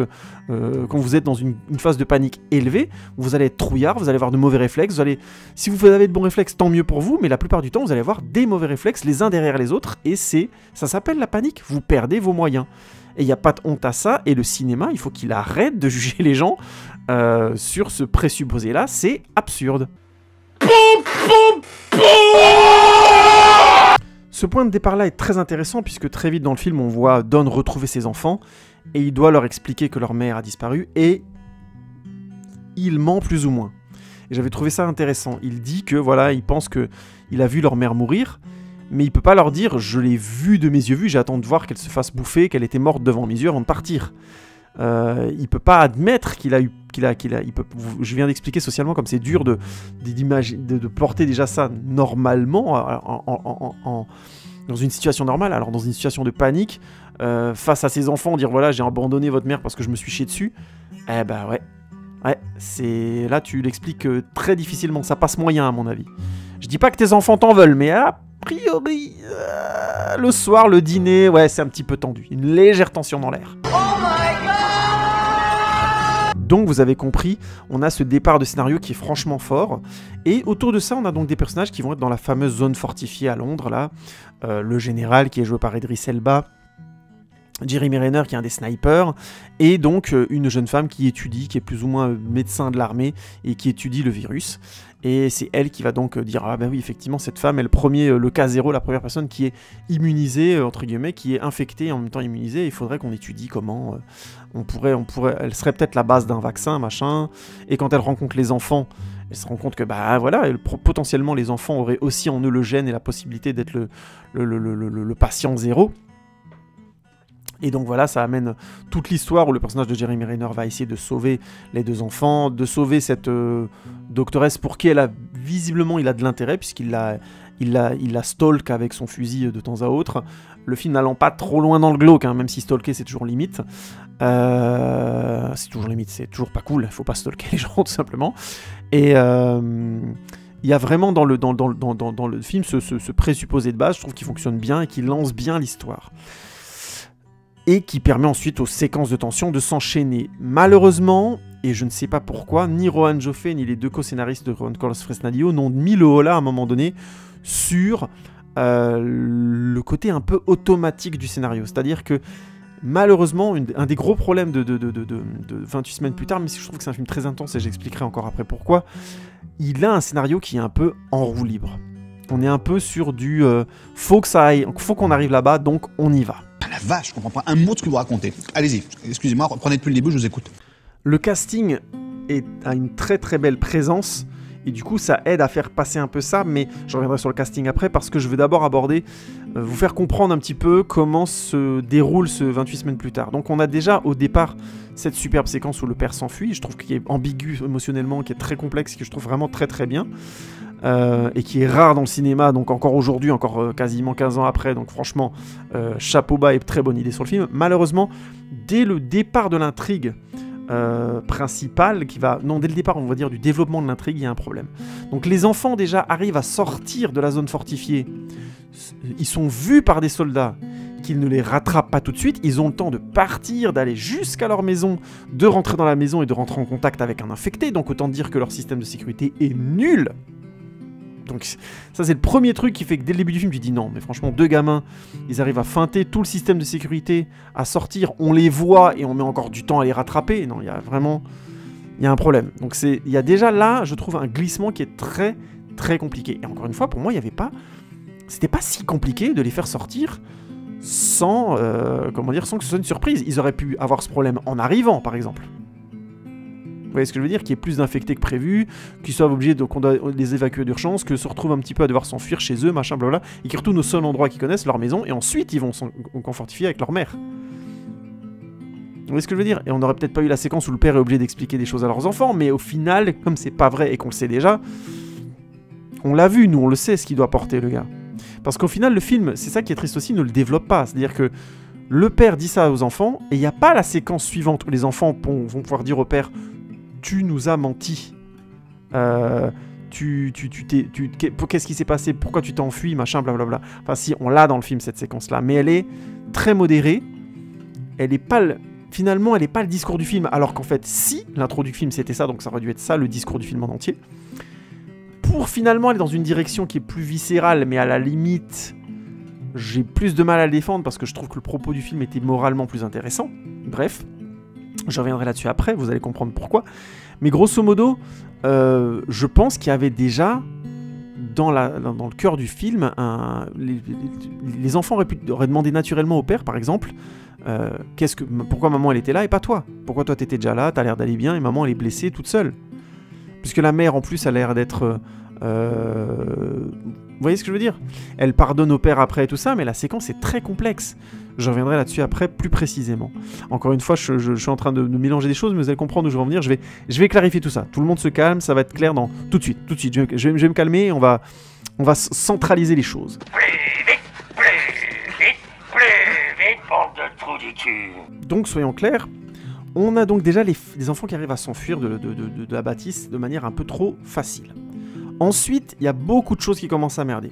quand vous êtes dans une phase de panique élevée, vous allez être trouillard, vous allez avoir de mauvais réflexes, si vous avez de bons réflexes, tant mieux pour vous, mais la plupart du temps, vous allez avoir des mauvais réflexes les uns derrière les autres, et ça s'appelle la panique, vous perdez vos moyens. Et il n'y a pas de honte à ça, et le cinéma, il faut qu'il arrête de juger les gens sur ce présupposé-là, c'est absurde. Ce point de départ-là est très intéressant puisque très vite dans le film, on voit Don retrouver ses enfants et il doit leur expliquer que leur mère a disparu et il ment plus ou moins. Et j'avais trouvé ça intéressant. Il dit que voilà, il pense que il a vu leur mère mourir, mais il peut pas leur dire je l'ai vue de mes yeux vus, j'attends de voir qu'elle se fasse bouffer, qu'elle était morte devant mes yeux avant de partir. Il peut pas admettre je viens d'expliquer socialement comme c'est dur de porter déjà ça normalement dans une situation normale. Alors dans une situation de panique, face à ses enfants, dire voilà j'ai abandonné votre mère parce que je me suis chié dessus, c'est là tu l'expliques très difficilement, ça passe moyen à mon avis. Je dis pas que tes enfants t'en veulent, mais a priori le soir, le dîner, c'est un petit peu tendu, une légère tension dans l'air. Donc vous avez compris, on a ce départ de scénario qui est franchement fort, et autour de ça on a donc des personnages qui vont être dans la fameuse zone fortifiée à Londres, là, le général qui est joué par Idris Elba, Jeremy Renner qui est un des snipers, et donc une jeune femme qui étudie, qui est plus ou moins médecin de l'armée, et qui étudie le virus, et c'est elle qui va donc dire ah ben oui effectivement cette femme est le cas zéro, la première personne qui est immunisée, entre guillemets, qui est infectée et en même temps immunisée, il faudrait qu'on étudie comment elle serait peut-être la base d'un vaccin, machin, et quand elle rencontre les enfants, elle se rend compte que potentiellement les enfants auraient aussi en eux le gène et la possibilité d'être le patient zéro. Et donc voilà, ça amène toute l'histoire où le personnage de Jeremy Renner va essayer de sauver les deux enfants, de sauver cette doctoresse pour qui visiblement il a de l'intérêt puisqu'il la stalk avec son fusil de temps à autre. Le film n'allant pas trop loin dans le glauque, même si stalker c'est toujours limite. C'est toujours limite, c'est toujours pas cool, il faut pas stalker les gens tout simplement. Et il y a vraiment dans le film ce présupposé de base, je trouve qu'il fonctionne bien et qui lance bien l'histoire. Et qui permet ensuite aux séquences de tension de s'enchaîner. Malheureusement, et je ne sais pas pourquoi, ni Rohan Joffe ni les deux co-scénaristes de Carlos Fresnadillo n'ont mis le holà à un moment donné sur le côté un peu automatique du scénario. C'est-à-dire que malheureusement, un des gros problèmes de 28 semaines plus tard, même si je trouve que c'est un film très intense et j'expliquerai encore après pourquoi, il a un scénario qui est un peu en roue libre. On est un peu sur du faut qu'on arrive là-bas, donc on y va. Ah la vache, je comprends pas un mot de ce que vous racontez. Allez-y, excusez-moi, reprenez depuis le début, je vous écoute. Le casting a une très très belle présence, et du coup ça aide à faire passer un peu ça, mais je reviendrai sur le casting après, parce que je veux d'abord aborder, vous faire comprendre un petit peu comment se déroule ce 28 semaines plus tard. Donc on a déjà au départ cette superbe séquence où le père s'enfuit, je trouve qu'il est ambigu émotionnellement, qui est très complexe, que je trouve vraiment très très bien. Et qui est rare dans le cinéma, donc encore aujourd'hui, encore quasiment 15 ans après, donc franchement, chapeau bas et très bonne idée sur le film. Malheureusement, dès le départ de l'intrigue principale, dès le départ, on va dire, du développement de l'intrigue, il y a un problème. Donc les enfants déjà arrivent à sortir de la zone fortifiée, ils sont vus par des soldats, qu'ils ne les rattrapent pas tout de suite, ils ont le temps de partir, d'aller jusqu'à leur maison, de rentrer dans la maison et de rentrer en contact avec un infecté, donc autant dire que leur système de sécurité est nul. Donc ça c'est le premier truc qui fait que dès le début du film tu dis non, mais franchement deux gamins, ils arrivent à feinter tout le système de sécurité, à sortir, on les voit et on met encore du temps à les rattraper. Non, il y a un problème. Donc il y a déjà là, je trouve un glissement qui est très très compliqué. Et encore une fois, pour moi, c'était pas si compliqué de les faire sortir sans sans que ce soit une surprise. Ils auraient pu avoir ce problème en arrivant, par exemple. Vous voyez ce que je veux dire? Qu'il y ait plus d'infectés que prévu, qu'ils soient obligés qu'on doit les évacuer d'urgence, que se retrouvent un petit peu à devoir s'enfuir chez eux, machin, blablabla, et qu'ils retournent au seul endroit qu'ils connaissent, leur maison, et ensuite ils vont s'en fortifier avec leur mère. Vous voyez ce que je veux dire? Et on n'aurait peut-être pas eu la séquence où le père est obligé d'expliquer des choses à leurs enfants, mais au final, comme c'est pas vrai et qu'on le sait déjà, on l'a vu, nous, on le sait ce qu'il doit porter, le gars. Parce qu'au final, le film, c'est ça qui est triste aussi, ne le développe pas. C'est-à-dire que le père dit ça aux enfants, et il n'y a pas la séquence suivante où les enfants vont pouvoir dire au père: tu nous as menti. Qu'est-ce qui s'est passé? Pourquoi tu t'es enfui? Machin, blablabla. Enfin, si, on l'a dans le film, cette séquence-là. Mais elle est très modérée. Finalement, elle n'est pas le discours du film. Alors qu'en fait, si, l'intro du film, c'était ça, donc ça aurait dû être ça, le discours du film en entier. Pour finalement aller dans une direction qui est plus viscérale, mais à la limite, j'ai plus de mal à le défendre parce que je trouve que le propos du film était moralement plus intéressant. Bref. Je reviendrai là-dessus après, vous allez comprendre pourquoi. Mais grosso modo, je pense qu'il y avait déjà, dans le cœur du film, les enfants auraient demandé naturellement au père, par exemple, pourquoi maman elle était là et pas toi? Pourquoi toi t'étais déjà là, t'as l'air d'aller bien, et maman elle est blessée toute seule? Puisque la mère en plus a l'air d'être... vous voyez ce que je veux dire? Elle pardonne au père après et tout ça, mais la séquence est très complexe. Je reviendrai là-dessus après plus précisément. Encore une fois, je suis en train de mélanger des choses, mais vous allez comprendre où je vais en venir. Je vais clarifier tout ça. Tout le monde se calme, ça va être clair tout de suite. Je vais me calmer et on va centraliser les choses. Plus vite, bande de trous du cul. Donc, soyons clairs. On a donc déjà les enfants qui arrivent à s'enfuir de la bâtisse de manière un peu trop facile. Ensuite, il y a beaucoup de choses qui commencent à merder.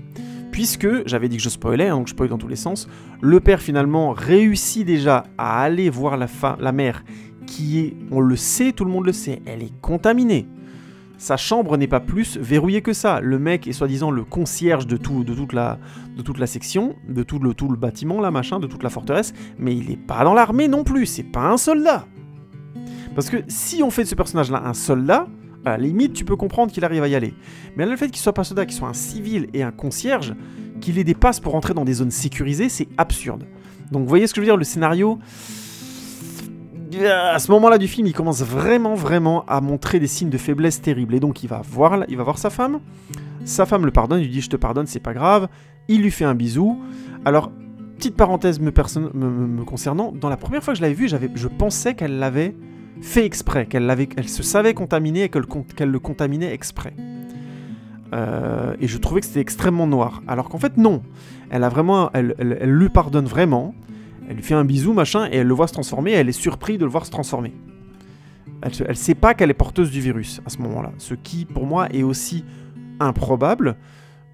Puisque, j'avais dit que je spoilais, donc je spoil dans tous les sens, le père finalement réussit déjà à aller voir la mère qui est, on le sait, tout le monde le sait, elle est contaminée. Sa chambre n'est pas plus verrouillée que ça. Le mec est soi-disant le concierge de toute la section, de tout le bâtiment, là, machin, de toute la forteresse, mais il n'est pas dans l'armée non plus, c'est pas un soldat. Parce que si on fait de ce personnage-là un soldat, à la limite, tu peux comprendre qu'il arrive à y aller. Mais là, le fait qu'il soit pas soldat, qu'il soit un civil et un concierge, qu'il les dépasse pour entrer dans des zones sécurisées, c'est absurde. Donc, vous voyez ce que je veux dire? Le scénario, à ce moment-là du film, il commence vraiment à montrer des signes de faiblesse terribles. Et donc, il va voir sa femme. Sa femme le pardonne, il lui dit: je te pardonne, c'est pas grave. Il lui fait un bisou. Alors, petite parenthèse me concernant, dans la première fois que je l'avais vu, je pensais qu'elle l'avait fait exprès, qu'elle se savait contaminée et qu'elle le contaminait exprès. Et je trouvais que c'était extrêmement noir. Alors qu'en fait, non. Elle lui pardonne vraiment. Elle lui fait un bisou, machin, et elle le voit se transformer, et elle est surprise de le voir se transformer. Elle sait pas qu'elle est porteuse du virus à ce moment-là. Ce qui, pour moi, est aussi improbable,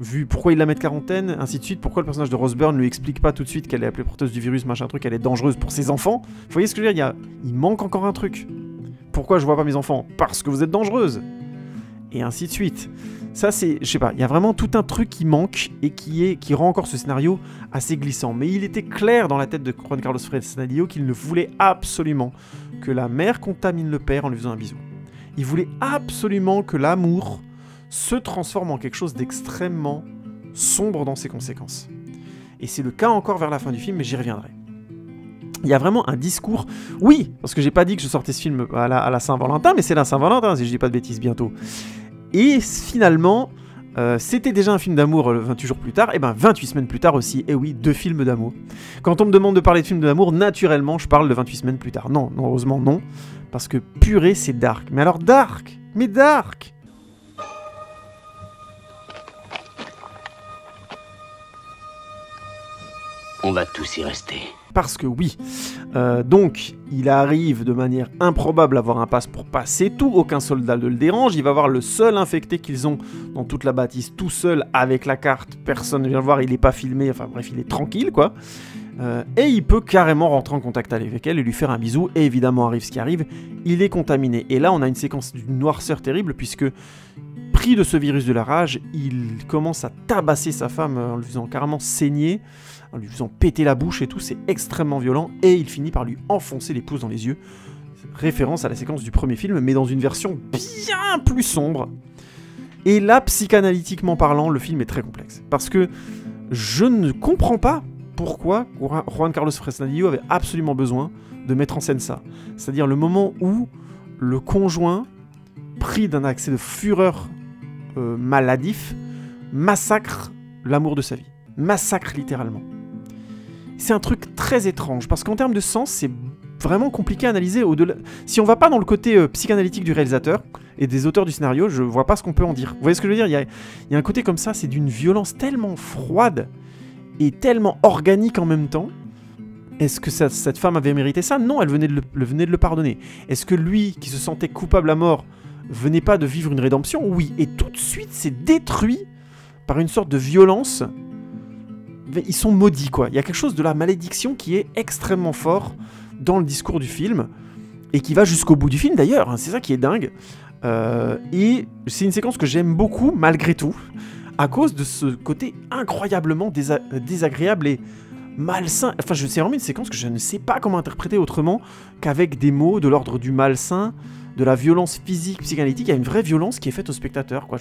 vu pourquoi il la met de quarantaine, ainsi de suite, pourquoi le personnage de Rose Byrne lui explique pas tout de suite qu'elle est appelée porteuse du virus, machin truc, elle est dangereuse pour ses enfants. Vous voyez ce que je veux dire, il manque encore un truc. Pourquoi je vois pas mes enfants? Parce que vous êtes dangereuse. Et ainsi de suite. Ça c'est, je sais pas, il y a vraiment tout un truc qui manque et qui rend encore ce scénario assez glissant. Mais il était clair dans la tête de Juan Carlos Fresnadillo qu'il ne voulait absolument que la mère contamine le père en lui faisant un bisou. Il voulait absolument que l'amour se transforme en quelque chose d'extrêmement sombre dans ses conséquences. Et c'est le cas encore vers la fin du film, mais j'y reviendrai. Il y a vraiment un discours... Oui, parce que j'ai pas dit que je sortais ce film à la Saint-Valentin, mais c'est la Saint-Valentin, si je dis pas de bêtises bientôt. Et finalement, c'était déjà un film d'amour 28 jours plus tard, et ben 28 semaines plus tard aussi, et oui, 2 films d'amour. Quand on me demande de parler de films d'amour, naturellement, je parle de 28 semaines plus tard. Non, heureusement non, parce que purée, c'est dark. Mais alors dark, mais dark. On va tous y rester. Parce que oui, donc il arrive de manière improbable à avoir un passe pour passer tout, aucun soldat ne le dérange, il va voir le seul infecté qu'ils ont dans toute la bâtisse, tout seul avec la carte, personne ne vient le voir, il n'est pas filmé, enfin bref, il est tranquille quoi. Et il peut carrément rentrer en contact avec elle et lui faire un bisou, et évidemment arrive ce qui arrive, il est contaminé. Et là on a une séquence d'une noirceur terrible, puisque pris de ce virus de la rage, il commence à tabasser sa femme en lui faisant carrément saigner, en lui faisant péter la bouche et tout, c'est extrêmement violent, et il finit par lui enfoncer les pouces dans les yeux. Référence à la séquence du premier film, mais dans une version bien plus sombre. Et là, psychanalytiquement parlant, le film est très complexe. Parce que je ne comprends pas pourquoi Juan Carlos Fresnadillo avait absolument besoin de mettre en scène ça. C'est-à-dire le moment où le conjoint, pris d'un accès de fureur maladif, massacre l'amour de sa vie. Massacre littéralement. C'est un truc très étrange, parce qu'en termes de sens, c'est vraiment compliqué à analyser au-delà. Si on va pas dans le côté psychanalytique du réalisateur et des auteurs du scénario, je vois pas ce qu'on peut en dire. Vous voyez ce que je veux dire, il y a un côté comme ça, c'est d'une violence tellement froide et tellement organique en même temps. Est-ce que cette femme avait mérité ça? Non, elle venait de le pardonner. Est-ce que lui, qui se sentait coupable à mort, venait pas de vivre une rédemption? Oui, et tout de suite, c'est détruit par une sorte de violence. Ils sont maudits, quoi. Il y a quelque chose de la malédiction qui est extrêmement fort dans le discours du film, et qui va jusqu'au bout du film, d'ailleurs. Hein, c'est ça qui est dingue. Et c'est une séquence que j'aime beaucoup, malgré tout, à cause de ce côté incroyablement désagréable et malsain. Enfin, c'est vraiment une séquence que je ne sais pas comment interpréter autrement qu'avec des mots de l'ordre du malsain, de la violence physique, psychanalytique. Il y a une vraie violence qui est faite au spectateur, quoi.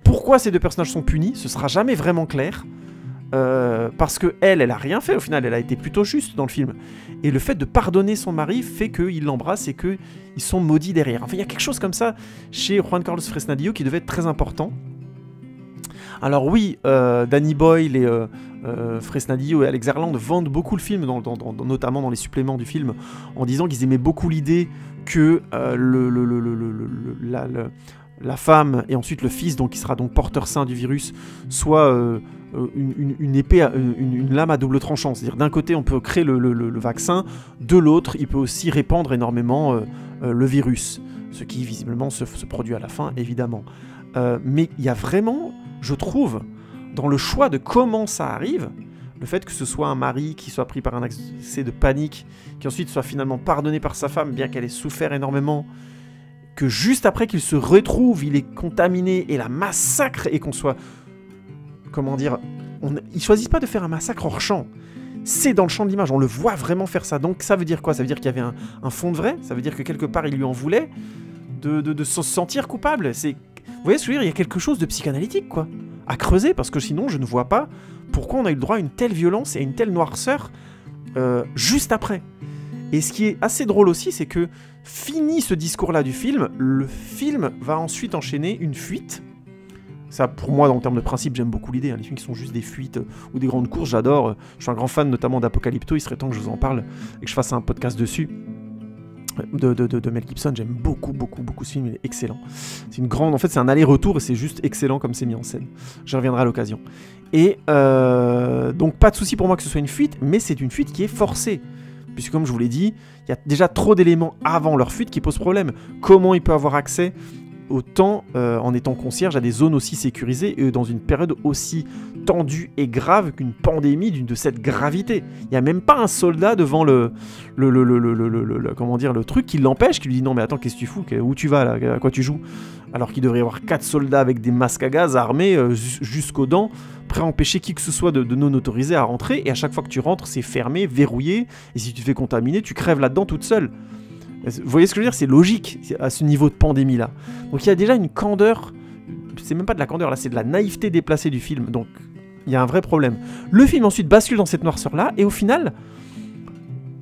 Pourquoi ces deux personnages sont punis, ce sera jamais vraiment clair. Parce que elle a rien fait au final, elle a été plutôt juste dans le film. Et le fait de pardonner son mari fait qu'il l'embrasse et qu'ils sont maudits derrière. Enfin, il y a quelque chose comme ça chez Juan Carlos Fresnadillo qui devait être très important. Alors oui, Danny Boyle et Fresnadillo et Alex Garland vendent beaucoup le film, notamment dans les suppléments du film, en disant qu'ils aimaient beaucoup l'idée que la femme et ensuite le fils, donc qui sera donc porteur sain du virus, soit une épée, une lame à double tranchant. C'est-à-dire d'un côté on peut créer le vaccin, de l'autre il peut aussi répandre énormément le virus, ce qui visiblement se produit à la fin évidemment. Mais il y a vraiment, je trouve, dans le choix de comment ça arrive, le fait que ce soit un mari qui soit pris par un accès de panique, qui ensuite soit finalement pardonné par sa femme bien qu'elle ait souffert énormément, que juste après qu'il se retrouve, il est contaminé et la massacre, et qu'on soit... Comment dire, ils choisissent pas de faire un massacre hors champ. C'est dans le champ de l'image, on le voit vraiment faire ça. Donc ça veut dire quoi? Ça veut dire qu'il y avait un fond de vrai? Ça veut dire que quelque part il lui en voulait de se sentir coupable. Vous voyez ce que je veux dire? Il y a quelque chose de psychanalytique, quoi, à creuser, parce que sinon je ne vois pas pourquoi on a eu le droit à une telle violence et à une telle noirceur juste après. Et ce qui est assez drôle aussi, c'est que fini ce discours-là du film, le film va ensuite enchaîner une fuite. Ça, pour moi, dans le terme de principe, j'aime beaucoup l'idée. Hein. Les films qui sont juste des fuites ou des grandes courses, j'adore. Je suis un grand fan notamment d'Apocalypto, il serait temps que je vous en parle et que je fasse un podcast dessus. De Mel Gibson, j'aime beaucoup ce film, il est excellent. C'est une grande... En fait, c'est un aller-retour et c'est juste excellent comme c'est mis en scène. J'y reviendrai à l'occasion. Et donc, pas de souci pour moi que ce soit une fuite, mais c'est une fuite qui est forcée. Puisque, comme je vous l'ai dit, il y a déjà trop d'éléments avant leur fuite qui posent problème. Comment il peut avoir accès autant en étant concierge à des zones aussi sécurisées et dans une période aussi tendue et grave qu'une pandémie de cette gravité. Il n'y a même pas un soldat devant comment dire, le truc qui l'empêche, qui lui dit non mais attends, qu'est-ce que tu fous, où tu vas là, à quoi tu joues, alors qu'il devrait y avoir 4 soldats avec des masques à gaz armés jusqu'aux dents, prêts à empêcher qui que ce soit de non autorisé à rentrer, et à chaque fois que tu rentres c'est fermé, verrouillé, et si tu te fais contaminer tu crèves là-dedans toute seule. Vous voyez ce que je veux dire, c'est logique à ce niveau de pandémie là. Donc il y a déjà une candeur, c'est même pas de la candeur là, c'est de la naïveté déplacée du film, donc il y a un vrai problème. Le film ensuite bascule dans cette noirceur là, et au final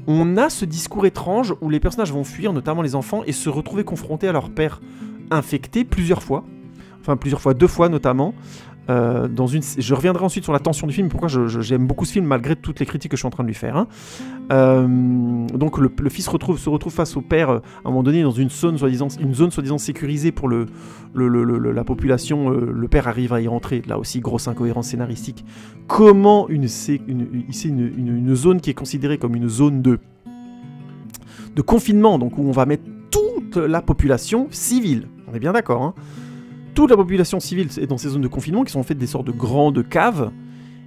on a ce discours étrange où les personnages vont fuir, notamment les enfants, et se retrouver confrontés à leur père infecté plusieurs fois, 2 fois notamment. Je reviendrai ensuite sur la tension du film, pourquoi j'aime beaucoup ce film malgré toutes les critiques que je suis en train de lui faire. Hein. Donc le fils se retrouve face au père à un moment donné dans une zone soi-disant sécurisée pour la population. Le père arrive à y rentrer, là aussi grosse incohérence scénaristique. Comment une zone qui est considérée comme une zone de confinement, donc où on va mettre toute la population civile, on est bien d'accord, hein. Toute la population civile est dans ces zones de confinement qui sont en fait des sortes de grandes caves.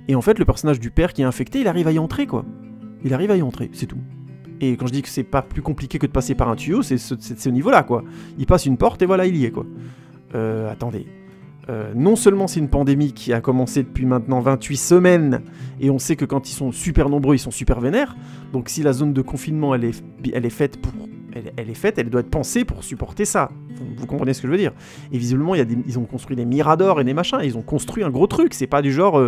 Et en fait, le personnage du père qui est infecté, il arrive à y entrer, quoi. Il arrive à y entrer, c'est tout. Et quand je dis que c'est pas plus compliqué que de passer par un tuyau, c'est ce niveau-là, quoi. Il passe une porte et voilà, il y est, quoi. Attendez. Non seulement c'est une pandémie qui a commencé depuis maintenant 28 semaines, et on sait que quand ils sont super nombreux, ils sont super vénères. Donc si la zone de confinement, elle est faite, elle doit être pensée pour supporter ça. Vous comprenez ce que je veux dire? Et visiblement, ils ont construit des miradors et des machins, et ils ont construit un gros truc. C'est pas du genre,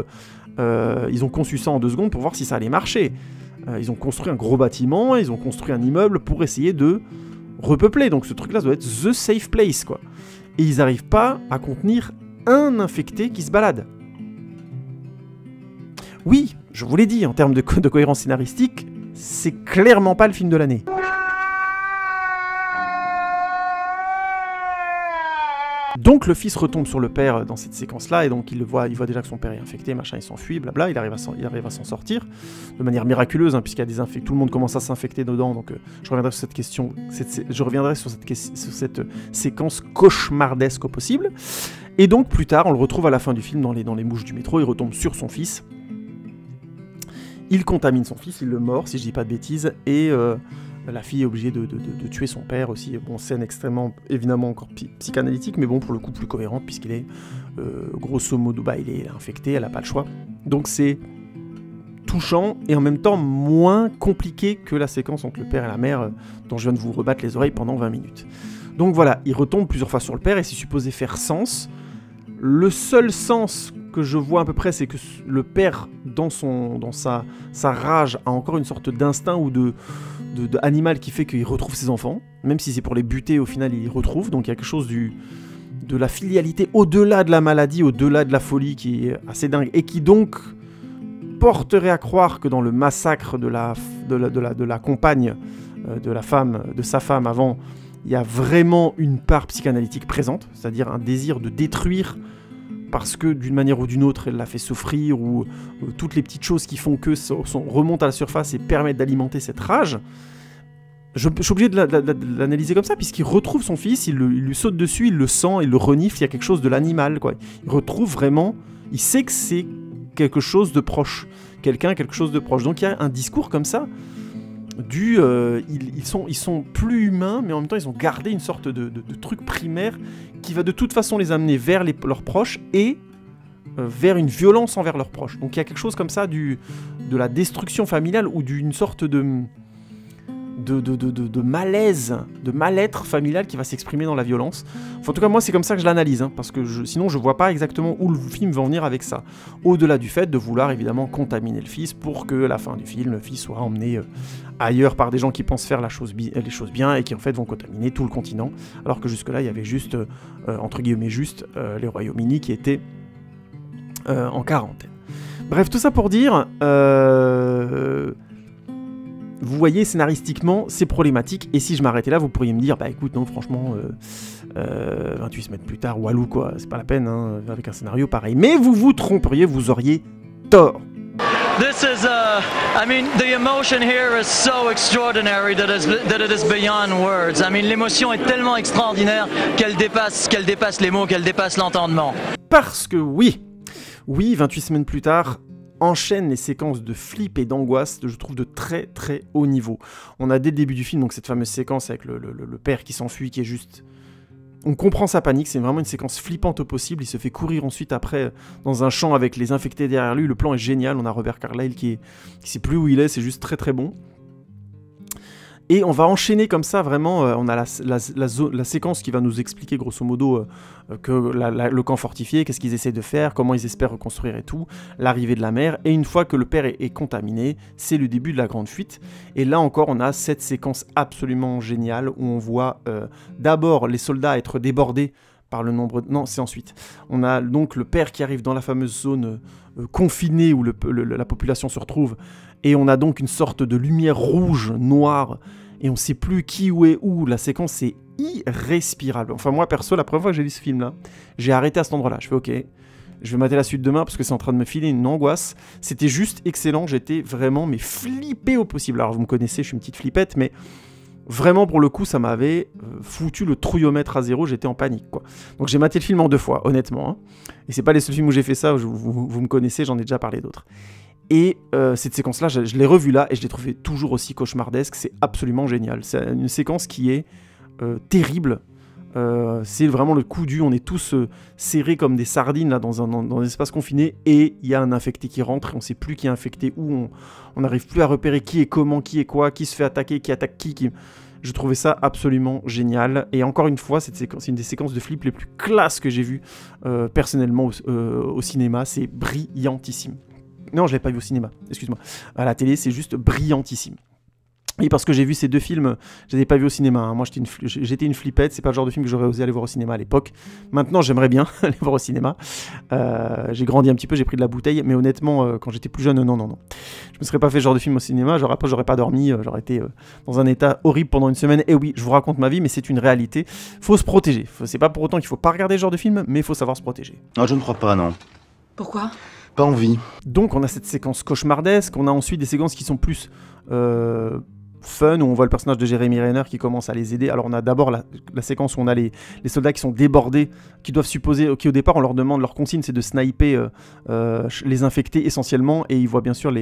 ils ont conçu ça en 2 secondes pour voir si ça allait marcher. Ils ont construit un gros bâtiment, ils ont construit un immeuble pour essayer de repeupler. Donc ce truc-là doit être the safe place, quoi. Et ils n'arrivent pas à contenir un infecté qui se balade. Oui, je vous l'ai dit, en termes de cohérence scénaristique, c'est clairement pas le film de l'année. Donc le fils retombe sur le père dans cette séquence-là, et donc il voit déjà que son père est infecté, machin, il s'enfuit, blabla, il arrive à s'en sortir, de manière miraculeuse, hein, puisqu'il y a des infectés, tout le monde commence à s'infecter dedans, donc je reviendrai sur cette question, sur cette séquence cauchemardesque au possible. Et donc plus tard, on le retrouve à la fin du film dans les mouches du métro, il retombe sur son fils, il contamine son fils, il le mord, si je dis pas de bêtises, et la fille est obligée de tuer son père aussi. Bon, scène extrêmement, évidemment, encore psychanalytique, mais bon, pour le coup, plus cohérente, puisqu'il est, grosso modo, il est infecté, elle n'a pas le choix. Donc c'est touchant, et en même temps moins compliqué que la séquence entre le père et la mère, dont je viens de vous rebattre les oreilles pendant 20 minutes. Donc voilà, il retombe plusieurs fois sur le père, et c'est supposé faire sens. Le seul sens que je vois à peu près, c'est que le père, dans sa rage, a encore une sorte d'instinct ou de animal qui fait qu'il retrouve ses enfants, même si c'est pour les buter, au final il les retrouve. Donc il y a quelque chose de la filialité au-delà de la maladie, au-delà de la folie, qui est assez dingue, et qui donc porterait à croire que dans le massacre de la compagne, de sa femme avant, il y a vraiment une part psychanalytique présente, c'est-à-dire un désir de détruire parce que d'une manière ou d'une autre elle l'a fait souffrir, ou toutes les petites choses qui font que remontent à la surface et permettent d'alimenter cette rage. Je suis obligé de l'analyser comme ça, puisqu'il retrouve son fils, il lui saute dessus, il le sent, il le renifle, il y a quelque chose de l'animal, quoi. Il retrouve vraiment, il sait que c'est quelque chose de proche, quelque chose de proche. Donc il y a un discours comme ça, ils sont plus humains, mais en même temps ils ont gardé une sorte de truc primaire qui va de toute façon les amener vers leurs proches et vers une violence envers leurs proches. Donc il y a quelque chose comme ça de la destruction familiale, ou d'une sorte de malaise, de mal-être familial qui va s'exprimer dans la violence. Enfin, en tout cas, moi, c'est comme ça que je l'analyse, hein, parce que sinon, je vois pas exactement où le film va en venir avec ça. Au-delà du fait de vouloir, évidemment, contaminer le fils pour que, à la fin du film, le fils soit emmené ailleurs par des gens qui pensent faire les choses bien et qui, en fait, vont contaminer tout le continent. Alors que jusque-là, il y avait juste, entre guillemets, les Royaumes-Unis qui étaient en quarantaine. Bref, tout ça pour dire... vous voyez, scénaristiquement, c'est problématique, et si je m'arrêtais là, vous pourriez me dire, bah écoute, non, franchement, 28 semaines plus tard, walou, quoi, c'est pas la peine, hein, avec un scénario pareil. Mais vous vous tromperiez, vous auriez tort. This is, I mean, the emotion here is so extraordinary that it is beyond words. I mean, l'émotion est tellement extraordinaire qu'elle dépasse les mots, qu'elle dépasse l'entendement. Parce que oui, 28 semaines plus tard, enchaîne les séquences de flip et d'angoisse, je trouve, de très très haut niveau. On a dès le début du film donc cette fameuse séquence avec le père qui s'enfuit, qui est juste... On comprend sa panique, c'est vraiment une séquence flippante au possible, il se fait courir ensuite après dans un champ avec les infectés derrière lui, le plan est génial, on a Robert Carlyle qui sait plus où il est, c'est juste très très bon. Et on va enchaîner comme ça, vraiment, on a la séquence qui va nous expliquer grosso modo que le camp fortifié, qu'est-ce qu'ils essaient de faire, comment ils espèrent reconstruire et tout, l'arrivée de la mer, et une fois que le père est contaminé, c'est le début de la grande fuite. Et là encore, on a cette séquence absolument géniale où on voit d'abord les soldats être débordés par le nombre... Non, c'est ensuite. On a donc le père qui arrive dans la fameuse zone confinée où la population se retrouve, et on a donc une sorte de lumière rouge, noire, et on sait plus qui ou est où. La séquence est irrespirable. Enfin moi perso, la première fois que j'ai vu ce film là, j'ai arrêté à cet endroit là, je fais ok, je vais mater la suite demain parce que c'est en train de me filer une angoisse. C'était juste excellent, j'étais vraiment mais flippé au possible. Alors vous me connaissez, je suis une petite flippette, mais vraiment pour le coup ça m'avait foutu le trouillomètre à zéro, j'étais en panique quoi. Donc j'ai maté le film en 2 fois honnêtement, hein. Et c'est pas les seuls films où j'ai fait ça, vous me connaissez, j'en ai déjà parlé d'autres. Et cette séquence-là, je l'ai revue là et je l'ai trouvée toujours aussi cauchemardesque. C'est absolument génial. C'est une séquence qui est terrible. C'est vraiment le coup dur. On est tous serrés comme des sardines là, dans un espace confiné et il y a un infecté qui rentre et on ne sait plus qui est infecté, où on n'arrive plus à repérer qui est comment, qui est quoi, qui se fait attaquer, qui attaque qui. Je trouvais ça absolument génial. Et encore une fois, cette séquence, c'est une des séquences de flip les plus classes que j'ai vues personnellement au cinéma. C'est brillantissime. Non, je l'ai pas vu au cinéma, excuse-moi. À la télé, c'est juste brillantissime. Et parce que j'ai vu ces 2 films, je les ai pas vus au cinéma. Hein. Moi, j'étais une flippette, c'est pas le genre de film que j'aurais osé aller voir au cinéma à l'époque. Maintenant, j'aimerais bien aller voir au cinéma. J'ai grandi un petit peu, j'ai pris de la bouteille, mais honnêtement, quand j'étais plus jeune, non. Je me serais pas fait ce genre de film au cinéma, j'aurais pas dormi, j'aurais été dans un état horrible pendant une semaine. Et oui, je vous raconte ma vie, mais c'est une réalité. Faut se protéger. C'est pas pour autant qu'il faut pas regarder ce genre de film, mais il faut savoir se protéger. Non, je ne crois pas, non. Pourquoi ? Pas envie. Donc on a cette séquence cauchemardesque, on a ensuite des séquences qui sont plus fun, où on voit le personnage de Jeremy Renner qui commence à les aider. Alors on a d'abord la séquence où on a les soldats qui sont débordés, qui doivent supposer, au départ on leur demande, leur consigne c'est de sniper les infectés essentiellement, et ils voient bien sûr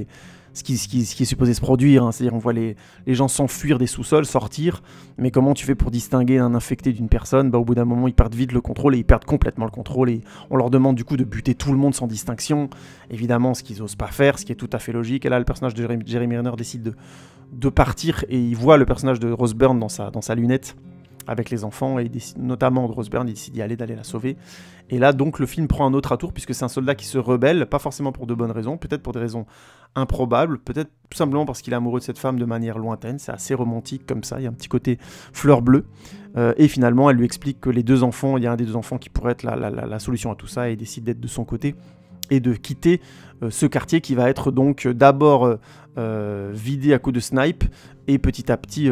ce qui est supposé se produire, hein. C'est-à-dire on voit les gens s'enfuir des sous-sols, sortir, mais comment tu fais pour distinguer un infecté d'une personne ? Au bout d'un moment ils perdent vite le contrôle, et ils perdent complètement le contrôle, et on leur demande du coup de buter tout le monde sans distinction, évidemment ce qu'ils osent pas faire, ce qui est tout à fait logique. Et là le personnage de Jeremy Renner décide de partir, et il voit le personnage de Rose Byrne dans sa lunette avec les enfants, et notamment Rose Byrne, il décide d'aller la sauver. Et là donc le film prend un autre atour, puisque c'est un soldat qui se rebelle, pas forcément pour de bonnes raisons, peut-être pour des raisons improbables, peut-être tout simplement parce qu'il est amoureux de cette femme de manière lointaine. C'est assez romantique comme ça, il y a un petit côté fleur bleue, et finalement elle lui explique que il y a un des 2 enfants qui pourrait être la solution à tout ça, et il décide d'être de son côté et de quitter ce quartier qui va être donc d'abord vidé à coups de snipe et petit à petit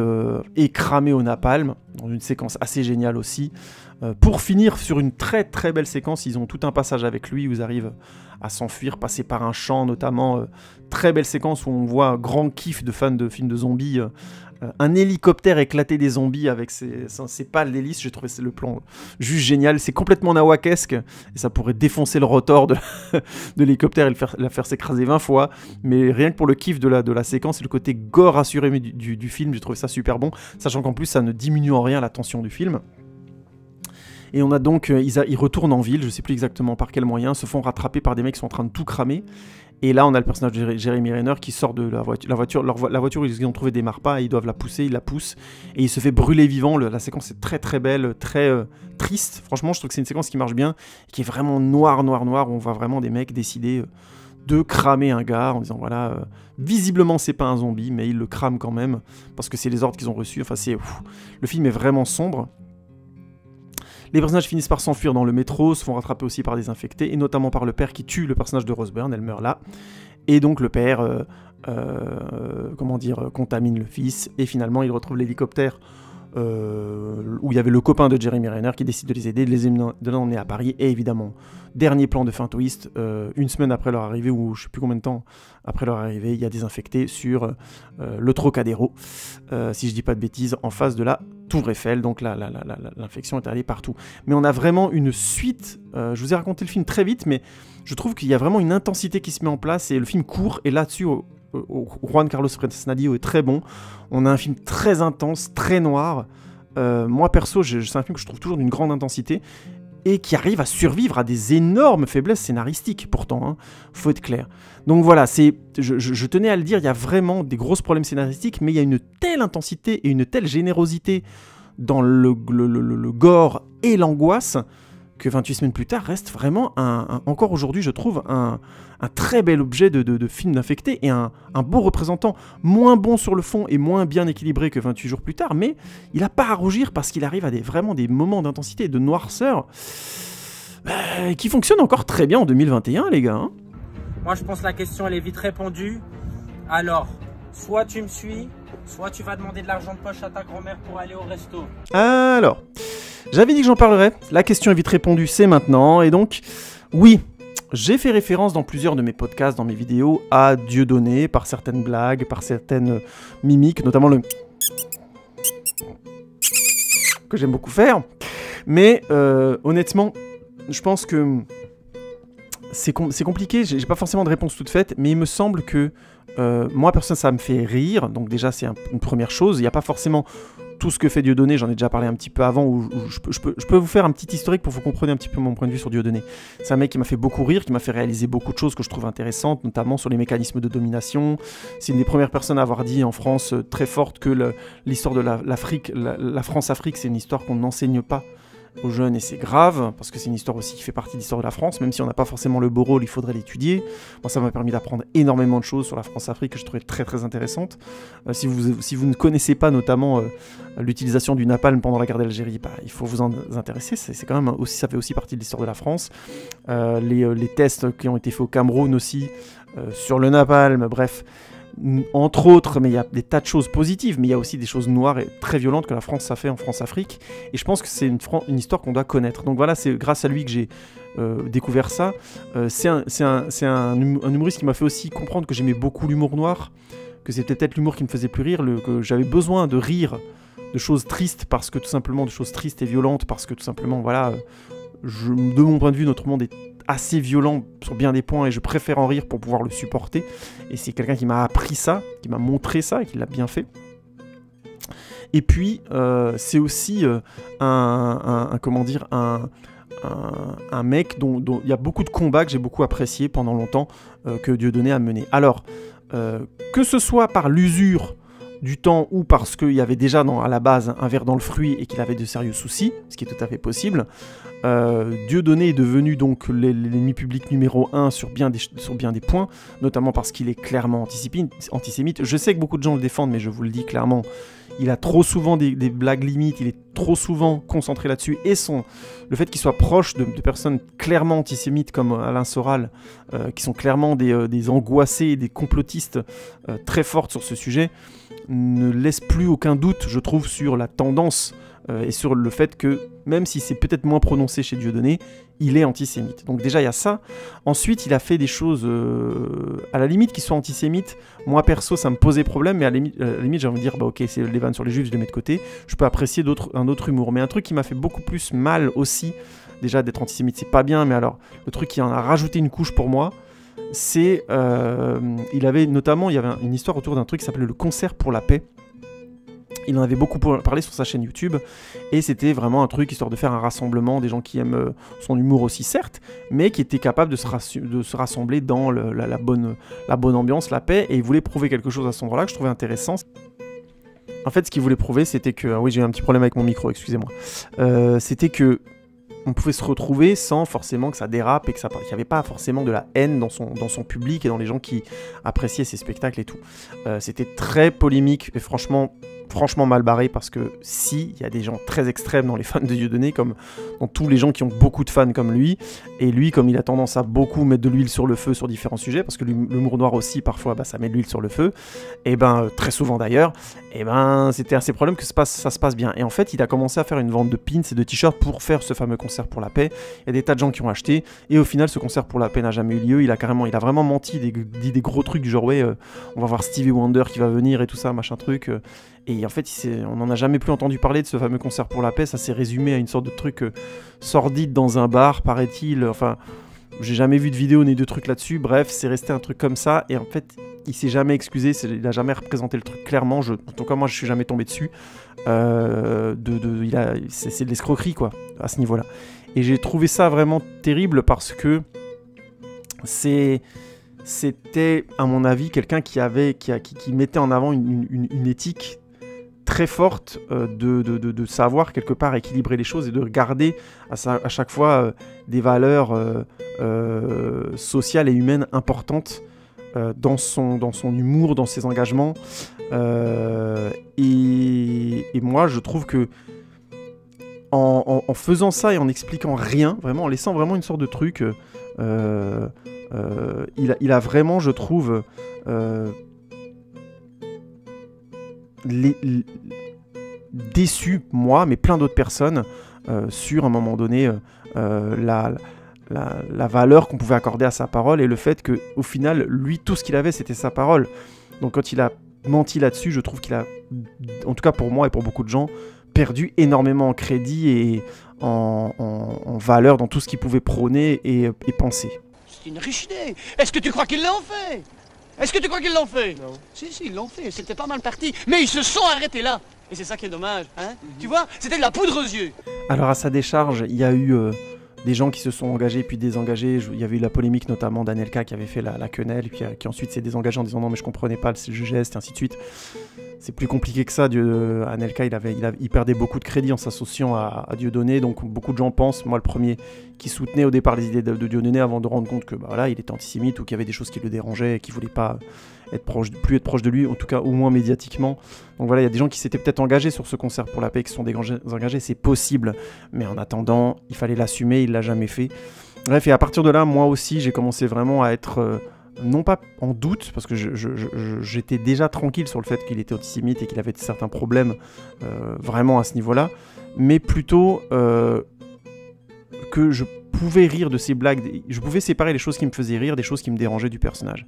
écramé au napalm, dans une séquence assez géniale aussi, pour finir sur une très très belle séquence. Ils ont tout un passage avec lui où ils arrivent à s'enfuir, passer par un champ notamment, très belle séquence où on voit un grand kiff de fans de films de zombies, un hélicoptère éclater des zombies avec ses pales d'hélice. J'ai trouvé le plan juste génial, c'est complètement nawakesque, et ça pourrait défoncer le rotor de l'hélicoptère et la faire s'écraser 20 fois, mais rien que pour le kiff de la séquence et le côté gore assuré du film, j'ai trouvé ça super bon, sachant qu'en plus ça ne diminue en rien la tension du film. Et on a donc, ils retournent en ville, je sais plus exactement par quel moyen, se font rattraper par des mecs qui sont en train de tout cramer. Et là, on a le personnage de Jeremy Renner qui sort de la voiture. La voiture où ils ont trouvé démarre pas, et ils doivent la pousser, ils la poussent, et il se fait brûler vivant. La séquence est très très belle, très triste. Franchement, je trouve que c'est une séquence qui marche bien, qui est vraiment noire, où on voit vraiment des mecs décider de cramer un gars en disant voilà, visiblement c'est pas un zombie, mais ils le crament quand même, parce que c'est les ordres qu'ils ont reçus. Enfin, le film est vraiment sombre. Les personnages finissent par s'enfuir dans le métro, se font rattraper aussi par des infectés, et notamment par le père qui tue le personnage de Rose Byrne, elle meurt là. Et donc le père, contamine le fils, et finalement il retrouve l'hélicoptère où il y avait le copain de Jeremy Renner qui décide de les aider, de l'emmener à Paris, et évidemment, dernier plan de fin twist, une semaine après leur arrivée, ou je sais plus combien de temps après leur arrivée, il y a des infectés sur le Trocadéro, si je dis pas de bêtises, en face de la Tour Eiffel, donc l'infection est allée partout. Mais on a vraiment une suite, je vous ai raconté le film très vite, mais je trouve qu'il y a vraiment une intensité qui se met en place, et le film court, et là-dessus, Juan Carlos Fresnadillo est très bon. On a un film très intense, très noir. Moi perso, c'est un film que je trouve toujours d'une grande intensité et qui arrive à survivre à des énormes faiblesses scénaristiques pourtant, hein, faut être clair. Donc voilà, je tenais à le dire, il y a vraiment des gros problèmes scénaristiques, mais il y a une telle intensité et une telle générosité dans le gore et l'angoisse que 28 semaines plus tard reste vraiment, encore aujourd'hui je trouve, un très bel objet de film d'infecté et un beau représentant, moins bon sur le fond et moins bien équilibré que 28 jours plus tard, mais il n'a pas à rougir parce qu'il arrive à vraiment des moments d'intensité et de noirceur qui fonctionnent encore très bien en 2021 les gars. Hein. Moi je pense que la question elle est vite répondue. Alors, soit tu me suis, soit tu vas demander de l'argent de poche à ta grand-mère pour aller au resto. Alors, j'avais dit que j'en parlerais, la question est vite répondue, c'est maintenant, et donc, oui, j'ai fait référence dans plusieurs de mes podcasts, dans mes vidéos, à Dieudonné, par certaines blagues, par certaines mimiques, notamment le... que j'aime beaucoup faire, mais honnêtement, je pense que c'est compliqué, j'ai pas forcément de réponse toute faite, mais il me semble que moi, personne, ça me fait rire, donc déjà c'est une première chose, il n'y a pas forcément tout ce que fait Dieudonné, j'en ai déjà parlé un petit peu avant, où je peux vous faire un petit historique pour que vous compreniez un petit peu mon point de vue sur Dieudonné. C'est un mec qui m'a fait beaucoup rire, qui m'a fait réaliser beaucoup de choses que je trouve intéressantes, notamment sur les mécanismes de domination. C'est une des premières personnes à avoir dit en France très forte que l'histoire de l'Afrique, la France-Afrique, c'est une histoire qu'on n'enseigne pas aux jeunes, et c'est grave, parce que c'est une histoire aussi qui fait partie de l'histoire de la France, même si on n'a pas forcément le beau rôle, il faudrait l'étudier. Moi, ça m'a permis d'apprendre énormément de choses sur la France-Afrique que je trouvais très très intéressantes. Si vous ne connaissez pas notamment l'utilisation du napalm pendant la guerre d'Algérie, il faut vous en intéresser, c'est quand même aussi, ça fait aussi partie de l'histoire de la France. Les tests qui ont été faits au Cameroun aussi, sur le napalm, bref... Entre autres, mais il y a des tas de choses positives, mais il y a aussi des choses noires et très violentes que la France a fait en France-Afrique, et je pense que c'est une histoire qu'on doit connaître. Donc voilà, c'est grâce à lui que j'ai découvert ça. C'est un humoriste qui m'a fait aussi comprendre que j'aimais beaucoup l'humour noir, que c'était peut-être l'humour qui me faisait plus rire, que j'avais besoin de rire de choses tristes, parce que tout simplement, de choses tristes et violentes, parce que tout simplement, voilà, de mon point de vue, notre monde est assez violent sur bien des points et je préfère en rire pour pouvoir le supporter, et c'est quelqu'un qui m'a appris ça, qui m'a montré ça et qui l'a bien fait. Et puis c'est aussi un mec dont il y a beaucoup de combats que j'ai beaucoup apprécié pendant longtemps, que Dieudonné a mené. Alors que ce soit par l'usure du temps ou parce qu'il y avait déjà à la base un ver dans le fruit et qu'il avait de sérieux soucis, ce qui est tout à fait possible. Dieudonné est devenu donc l'ennemi public numéro 1 sur bien des points, notamment parce qu'il est clairement antisémite. Je sais que beaucoup de gens le défendent, mais je vous le dis clairement, il a trop souvent des blagues limites, il est trop souvent concentré là-dessus, et le fait qu'il soit proche de personnes clairement antisémites comme Alain Soral, qui sont clairement des angoissés, des complotistes très fortes sur ce sujet, ne laisse plus aucun doute, je trouve, sur la tendance et sur le fait que, même si c'est peut-être moins prononcé chez Dieudonné, il est antisémite. Donc déjà, il y a ça. Ensuite, il a fait des choses, à la limite, qui sont antisémites. Moi, perso, ça me posait problème, mais à la limite, j'ai envie de dire, bah ok, c'est les vannes sur les juifs, je les mets de côté. Je peux apprécier un autre humour. Mais un truc qui m'a fait beaucoup plus mal aussi, déjà, d'être antisémite, c'est pas bien, mais alors, le truc qui en a rajouté une couche pour moi, c'est... il y avait une histoire autour d'un truc qui s'appelait le Concert pour la paix. Il en avait beaucoup parlé sur sa chaîne YouTube, et c'était vraiment un truc histoire de faire un rassemblement des gens qui aiment son humour aussi, certes, mais qui étaient capables de se rassembler dans la bonne ambiance, la paix, et il voulait prouver quelque chose à cet endroit-là que je trouvais intéressant. En fait, ce qu'il voulait prouver, c'était que... Ah oui, j'ai eu un petit problème avec mon micro, excusez-moi. C'était que on pouvait se retrouver sans forcément que ça dérape et qu'il n'y avait pas forcément de la haine dans son public et dans les gens qui appréciaient ses spectacles et tout. C'était très polémique et franchement, franchement mal barré, parce que si, il y a des gens très extrêmes dans les fans de Dieudonné, comme dans tous les gens qui ont beaucoup de fans comme lui, et lui, comme il a tendance à beaucoup mettre de l'huile sur le feu sur différents sujets, parce que l'humour noir aussi, parfois, ça met de l'huile sur le feu, et très souvent d'ailleurs, c'était à ses problèmes que ça se passe bien. Et en fait, il a commencé à faire une vente de pins et de t-shirts pour faire ce fameux concert pour la paix. Il y a des tas de gens qui ont acheté, et au final, ce concert pour la paix n'a jamais eu lieu. Il a vraiment menti, dit des gros trucs du genre, ouais, on va voir Stevie Wonder qui va venir et tout ça, machin truc. Et en fait, on n'en a jamais plus entendu parler de ce fameux concert pour la paix. Ça s'est résumé à une sorte de truc sordide dans un bar, paraît-il. Enfin, j'ai jamais vu de vidéo ni de trucs là-dessus. Bref, c'est resté un truc comme ça. Et en fait, il s'est jamais excusé. Il a jamais représenté le truc clairement. En tout cas, moi, je suis jamais tombé dessus. C'est de l'escroquerie, quoi, à ce niveau-là. Et j'ai trouvé ça vraiment terrible parce que c'était, à mon avis, quelqu'un qui mettait en avant une éthique très forte de savoir quelque part équilibrer les choses et de garder à chaque fois des valeurs sociales et humaines importantes dans son humour, dans ses engagements. Et moi, je trouve que en faisant ça et en n'expliquant rien, vraiment, en laissant vraiment une sorte de truc, il a vraiment, je trouve, déçu, moi, mais plein d'autres personnes, sur, à un moment donné, la valeur qu'on pouvait accorder à sa parole et le fait qu'au final, lui, tout ce qu'il avait, c'était sa parole. Donc quand il a menti là-dessus, je trouve qu'il a, en tout cas pour moi et pour beaucoup de gens, perdu énormément en crédit et en valeur dans tout ce qu'il pouvait prôner et penser. C'est une riche idée. Est-ce que tu crois qu'ils l'ont fait? Est-ce que tu crois qu'ils l'ont fait? Non. Si, ils l'ont fait. C'était pas mal parti. Mais ils se sont arrêtés là. Et c'est ça qui est dommage. Hein? Tu vois, c'était de la poudre aux yeux. Alors à sa décharge, il y a eu des gens qui se sont engagés puis désengagés. Il y avait eu la polémique notamment d'Anelka qui avait fait la quenelle, puis qui ensuite s'est désengagé en disant non mais je comprenais pas le geste et ainsi de suite. C'est plus compliqué que ça. Anelka, il perdait beaucoup de crédit en s'associant à Dieudonné, donc beaucoup de gens pensent, moi le premier, qui soutenait au départ les idées de Dieudonné avant de rendre compte que il était antisémite ou qu'il y avait des choses qui le dérangeaient et qu'il voulait pas plus être proche de lui, en tout cas au moins médiatiquement. Donc voilà, il y a des gens qui s'étaient peut-être engagés sur ce concert pour la paix, qui se sont engagés, c'est possible, mais en attendant, il fallait l'assumer, il l'a jamais fait. Bref, et à partir de là, moi aussi, j'ai commencé vraiment à être... non pas en doute, parce que j'étais déjà tranquille sur le fait qu'il était antisémite et qu'il avait certains problèmes vraiment à ce niveau-là, mais plutôt que je pouvais rire de ses blagues, je pouvais séparer les choses qui me faisaient rire des choses qui me dérangeaient du personnage.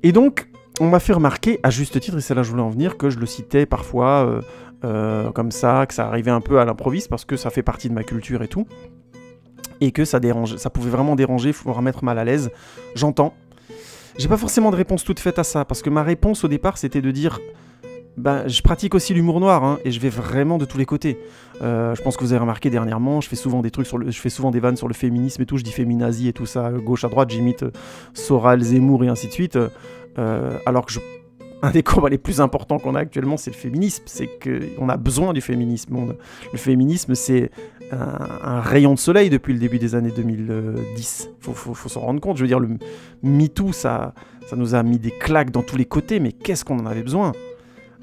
Et donc, on m'a fait remarquer, à juste titre, et c'est là que je voulais en venir, que je le citais parfois comme ça, que ça arrivait un peu à l'improviste, parce que ça fait partie de ma culture et tout, et que ça pouvait vraiment déranger, voire mettre mal à l'aise. J'entends. J'ai pas forcément de réponse toute faite à ça, parce que ma réponse au départ c'était de dire je pratique aussi l'humour noir, hein, et je vais vraiment de tous les côtés. Je pense que vous avez remarqué dernièrement, je fais souvent des vannes sur le féminisme et tout, je dis féminazie et tout ça, gauche à droite, j'imite Soral, Zemmour et ainsi de suite, alors que un des combats les plus importants qu'on a actuellement, c'est le féminisme, c'est qu'on a besoin du féminisme. Le féminisme, c'est un rayon de soleil depuis le début des années 2010. Faut s'en rendre compte. Je veux dire, le MeToo, ça nous a mis des claques dans tous les côtés, mais qu'est-ce qu'on en avait besoin?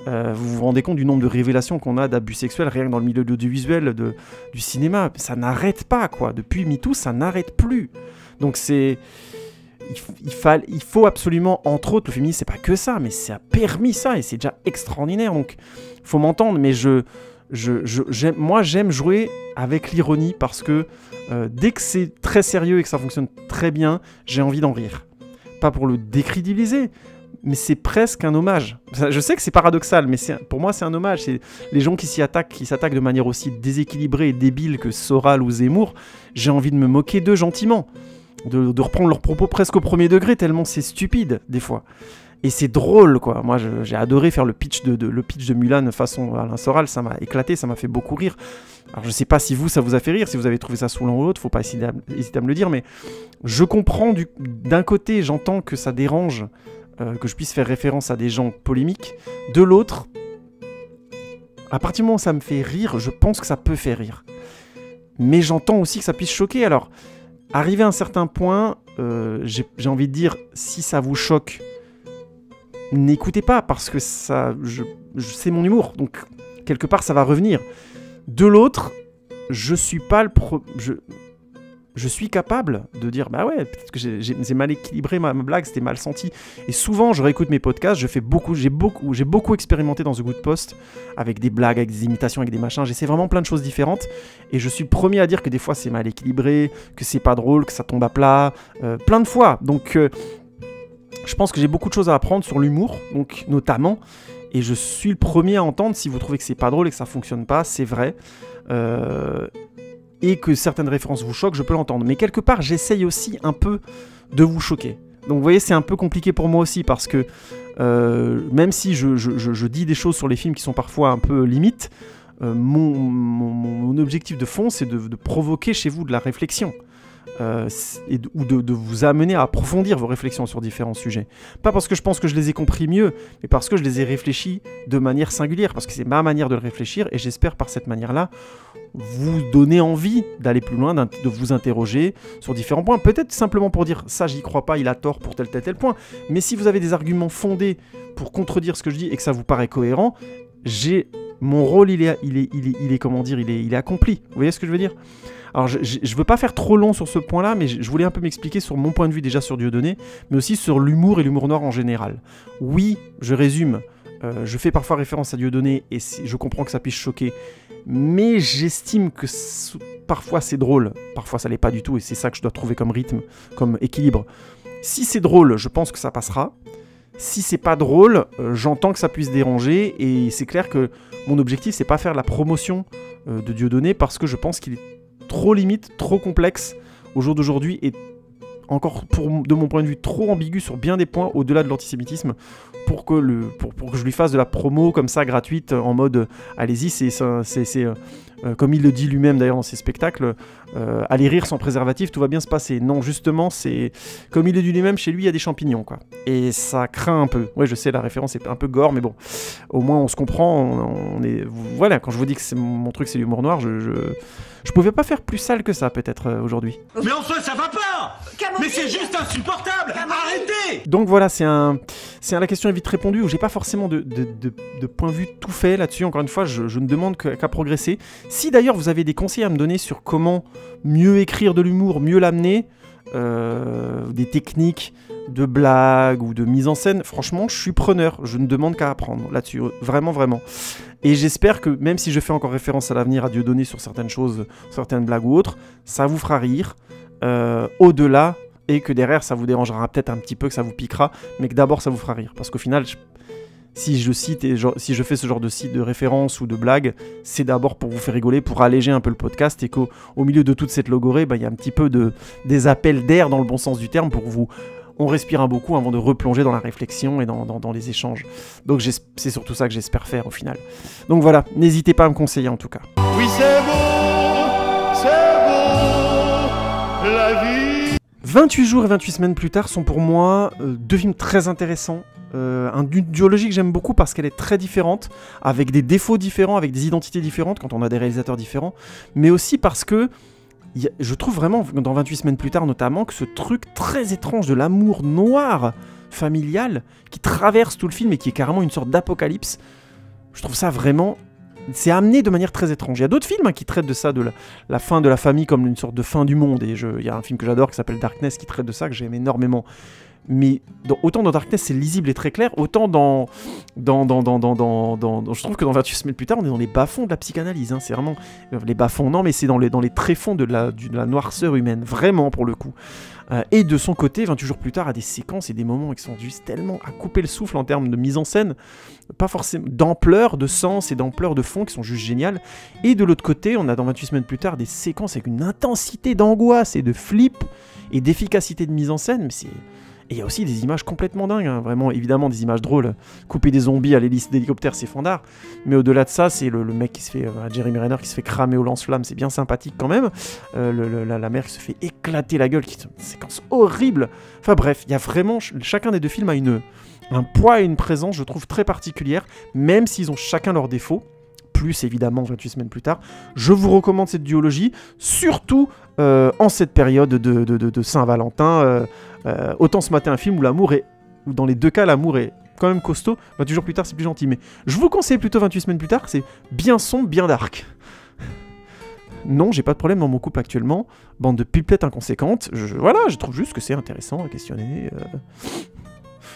Vous vous rendez compte du nombre de révélations qu'on a d'abus sexuels rien que dans le milieu de l'audiovisuel, du cinéma? Ça n'arrête pas, quoi. Depuis MeToo, ça n'arrête plus. Donc il faut absolument, entre autres, le féminisme, c'est pas que ça, mais ça a permis ça, et c'est déjà extraordinaire. Donc, faut m'entendre, mais moi, j'aime jouer avec l'ironie, parce que dès que c'est très sérieux et que ça fonctionne très bien, j'ai envie d'en rire. Pas pour le décrédibiliser, mais c'est presque un hommage. Je sais que c'est paradoxal, mais pour moi, c'est un hommage. C'est les gens qui s'attaquent de manière aussi déséquilibrée et débile que Soral ou Zemmour, j'ai envie de me moquer d'eux gentiment. De reprendre leurs propos presque au premier degré, tellement c'est stupide, des fois. Et c'est drôle, quoi. Moi, j'ai adoré faire le pitch de Mulan façon Alain Soral, ça m'a éclaté, ça m'a fait beaucoup rire. Alors, je sais pas si ça vous a fait rire, si vous avez trouvé ça saoulant ou l'autre, faut pas hésiter à me le dire, mais je comprends, d'un côté, j'entends que ça dérange, que je puisse faire référence à des gens polémiques. De l'autre, à partir du moment où ça me fait rire, je pense que ça peut faire rire. Mais j'entends aussi que ça puisse choquer, alors... Arrivé à un certain point, j'ai envie de dire, si ça vous choque, n'écoutez pas, parce que c'est mon humour, donc quelque part ça va revenir. De l'autre, je suis pas je suis capable de dire bah ouais, peut-être que j'ai mal équilibré ma blague, c'était mal senti. Et souvent, je réécoute mes podcasts, j'ai beaucoup expérimenté dans The Good Post avec des blagues, avec des imitations, avec des machins. J'essaie vraiment plein de choses différentes. Et je suis le premier à dire que des fois c'est mal équilibré, que c'est pas drôle, que ça tombe à plat, plein de fois. Donc, je pense que j'ai beaucoup de choses à apprendre sur l'humour, donc notamment. Et je suis le premier à entendre si vous trouvez que c'est pas drôle et que ça fonctionne pas, c'est vrai. Et que certaines références vous choquent, je peux l'entendre. Mais quelque part, j'essaye aussi un peu de vous choquer. Donc vous voyez, c'est un peu compliqué pour moi aussi, parce que même si je dis des choses sur les films qui sont parfois un peu limites, mon objectif de fond, c'est de provoquer chez vous de la réflexion. Ou de vous amener à approfondir vos réflexions sur différents sujets. Pas parce que je pense que je les ai compris mieux, mais parce que je les ai réfléchis de manière singulière, parce que c'est ma manière de le réfléchir, et j'espère par cette manière-là vous donner envie d'aller plus loin, de vous interroger sur différents points. Peut-être simplement pour dire ça, j'y crois pas, il a tort pour tel point. Mais si vous avez des arguments fondés pour contredire ce que je dis et que ça vous paraît cohérent, mon rôle, il est accompli. Vous voyez ce que je veux dire ? Alors, je veux pas faire trop long sur ce point-là, mais je voulais un peu m'expliquer sur mon point de vue déjà sur Dieudonné, mais aussi sur l'humour et l'humour noir en général. Oui, je résume, je fais parfois référence à Dieudonné et je comprends que ça puisse choquer, mais j'estime que parfois c'est drôle, parfois ça l'est pas du tout, et c'est ça que je dois trouver comme rythme, comme équilibre. Si c'est drôle, je pense que ça passera. Si c'est pas drôle, j'entends que ça puisse déranger, et c'est clair que mon objectif, c'est pas faire la promotion de Dieudonné, parce que je pense qu'il est trop limite, trop complexe au jour d'aujourd'hui, et encore, de mon point de vue, trop ambigu sur bien des points au-delà de l'antisémitisme pour que je lui fasse de la promo comme ça, gratuite, en mode allez-y, c'est comme il le dit lui-même d'ailleurs dans ses spectacles, allez rire sans préservatif, tout va bien se passer. Non, justement, c'est comme il le dit lui-même, chez lui il y a des champignons, quoi. Et ça craint un peu. Ouais, je sais, la référence est un peu gore, mais bon, au moins on se comprend. Voilà, quand je vous dis que mon truc c'est l'humour noir, je pouvais pas faire plus sale que ça peut-être aujourd'hui. Mais enfin, ça va pas! Mais c'est juste insupportable! Arrêtez! Donc voilà, c'est la question est vite répondue, où j'ai pas forcément de point de vue tout fait là-dessus. Encore une fois, je ne demande qu'à progresser. Si d'ailleurs vous avez des conseils à me donner sur comment mieux écrire de l'humour, mieux l'amener, des techniques de blague ou de mise en scène, franchement, je suis preneur. Je ne demande qu'à apprendre là-dessus, vraiment, vraiment. Et j'espère que, même si je fais encore référence à l'avenir, à Dieudonné sur certaines choses, certaines blagues ou autres, ça vous fera rire, au-delà, et que derrière, ça vous dérangera peut-être un petit peu, que ça vous piquera, mais que d'abord, ça vous fera rire. Parce qu'au final, si je cite et si je fais ce genre de référence ou de blague, c'est d'abord pour vous faire rigoler, pour alléger un peu le podcast, et qu'au milieu de toute cette logorée, il y a un petit peu des appels d'air dans le bon sens du terme pour vous. On respire un beaucoup avant de replonger dans la réflexion et dans les échanges. Donc c'est surtout ça que j'espère faire au final. Donc voilà, n'hésitez pas à me conseiller en tout cas. Oui, c'est beau, la vie. 28 jours et 28 semaines plus tard sont pour moi deux films très intéressants. Une duologie que j'aime beaucoup parce qu'elle est très différente, avec des défauts différents, avec des identités différentes quand on a des réalisateurs différents, mais aussi parce que je trouve vraiment, dans 28 semaines plus tard notamment, que ce truc très étrange de l'amour noir familial qui traverse tout le film et qui est carrément une sorte d'apocalypse, je trouve ça vraiment... C'est amené de manière très étrange. Il y a d'autres films qui traitent de ça, de la fin de la famille comme une sorte de fin du monde. Et il y a un film que j'adore qui s'appelle Darkness qui traite de ça, que j'aime énormément. Mais autant dans Darkness c'est lisible et très clair, autant je trouve que dans 28 semaines plus tard on est dans les bas-fonds de la psychanalyse, hein. C'est vraiment les bas-fonds, non mais c'est dans les tréfonds de la noirceur humaine, vraiment pour le coup. Et de son côté, 28 jours plus tard, a des séquences et des moments qui sont juste tellement à couper le souffle en termes de mise en scène, pas forcément d'ampleur, de sens et d'ampleur de fond qui sont juste géniales. Et de l'autre côté, on a dans 28 semaines plus tard des séquences avec une intensité d'angoisse et de flip et d'efficacité de mise en scène, mais c'est... Et il y a aussi des images complètement dingues, hein. Vraiment, évidemment, des images drôles. Couper des zombies à l'hélice d'hélicoptère, c'est fandard. Mais au-delà de ça, c'est le mec qui se fait, Jeremy Renner qui se fait cramer au lance-flamme, c'est bien sympathique quand même. La mère qui se fait éclater la gueule, qui est une séquence horrible. Enfin bref, il y a vraiment, chacun des deux films a un poids et une présence, je trouve, très particulière, même s'ils ont chacun leurs défauts. Plus évidemment 28 semaines plus tard. Je vous recommande cette duologie, surtout en cette période de Saint-Valentin. Autant ce matin un film où dans les deux cas l'amour est quand même costaud. 28 jours plus tard, c'est plus gentil. Mais je vous conseille plutôt 28 semaines plus tard, c'est bien sombre, bien dark. Non, j'ai pas de problème dans mon couple actuellement. Bande de pipelettes inconséquentes. Voilà, je trouve juste que c'est intéressant à questionner.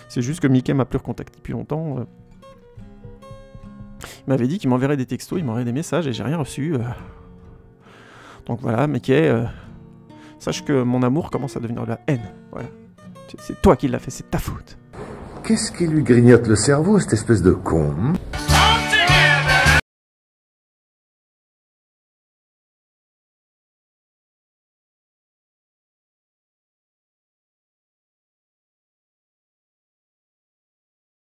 C'est juste que Mickey m'a plus recontacté depuis longtemps. Il m'avait dit qu'il m'enverrait des textos, il m'enverrait des messages et j'ai rien reçu. Donc voilà, Mickey, sache que mon amour commence à devenir de la haine. Voilà. C'est toi qui l'as fait, c'est ta faute. Qu'est-ce qui lui grignote le cerveau, cette espèce de con?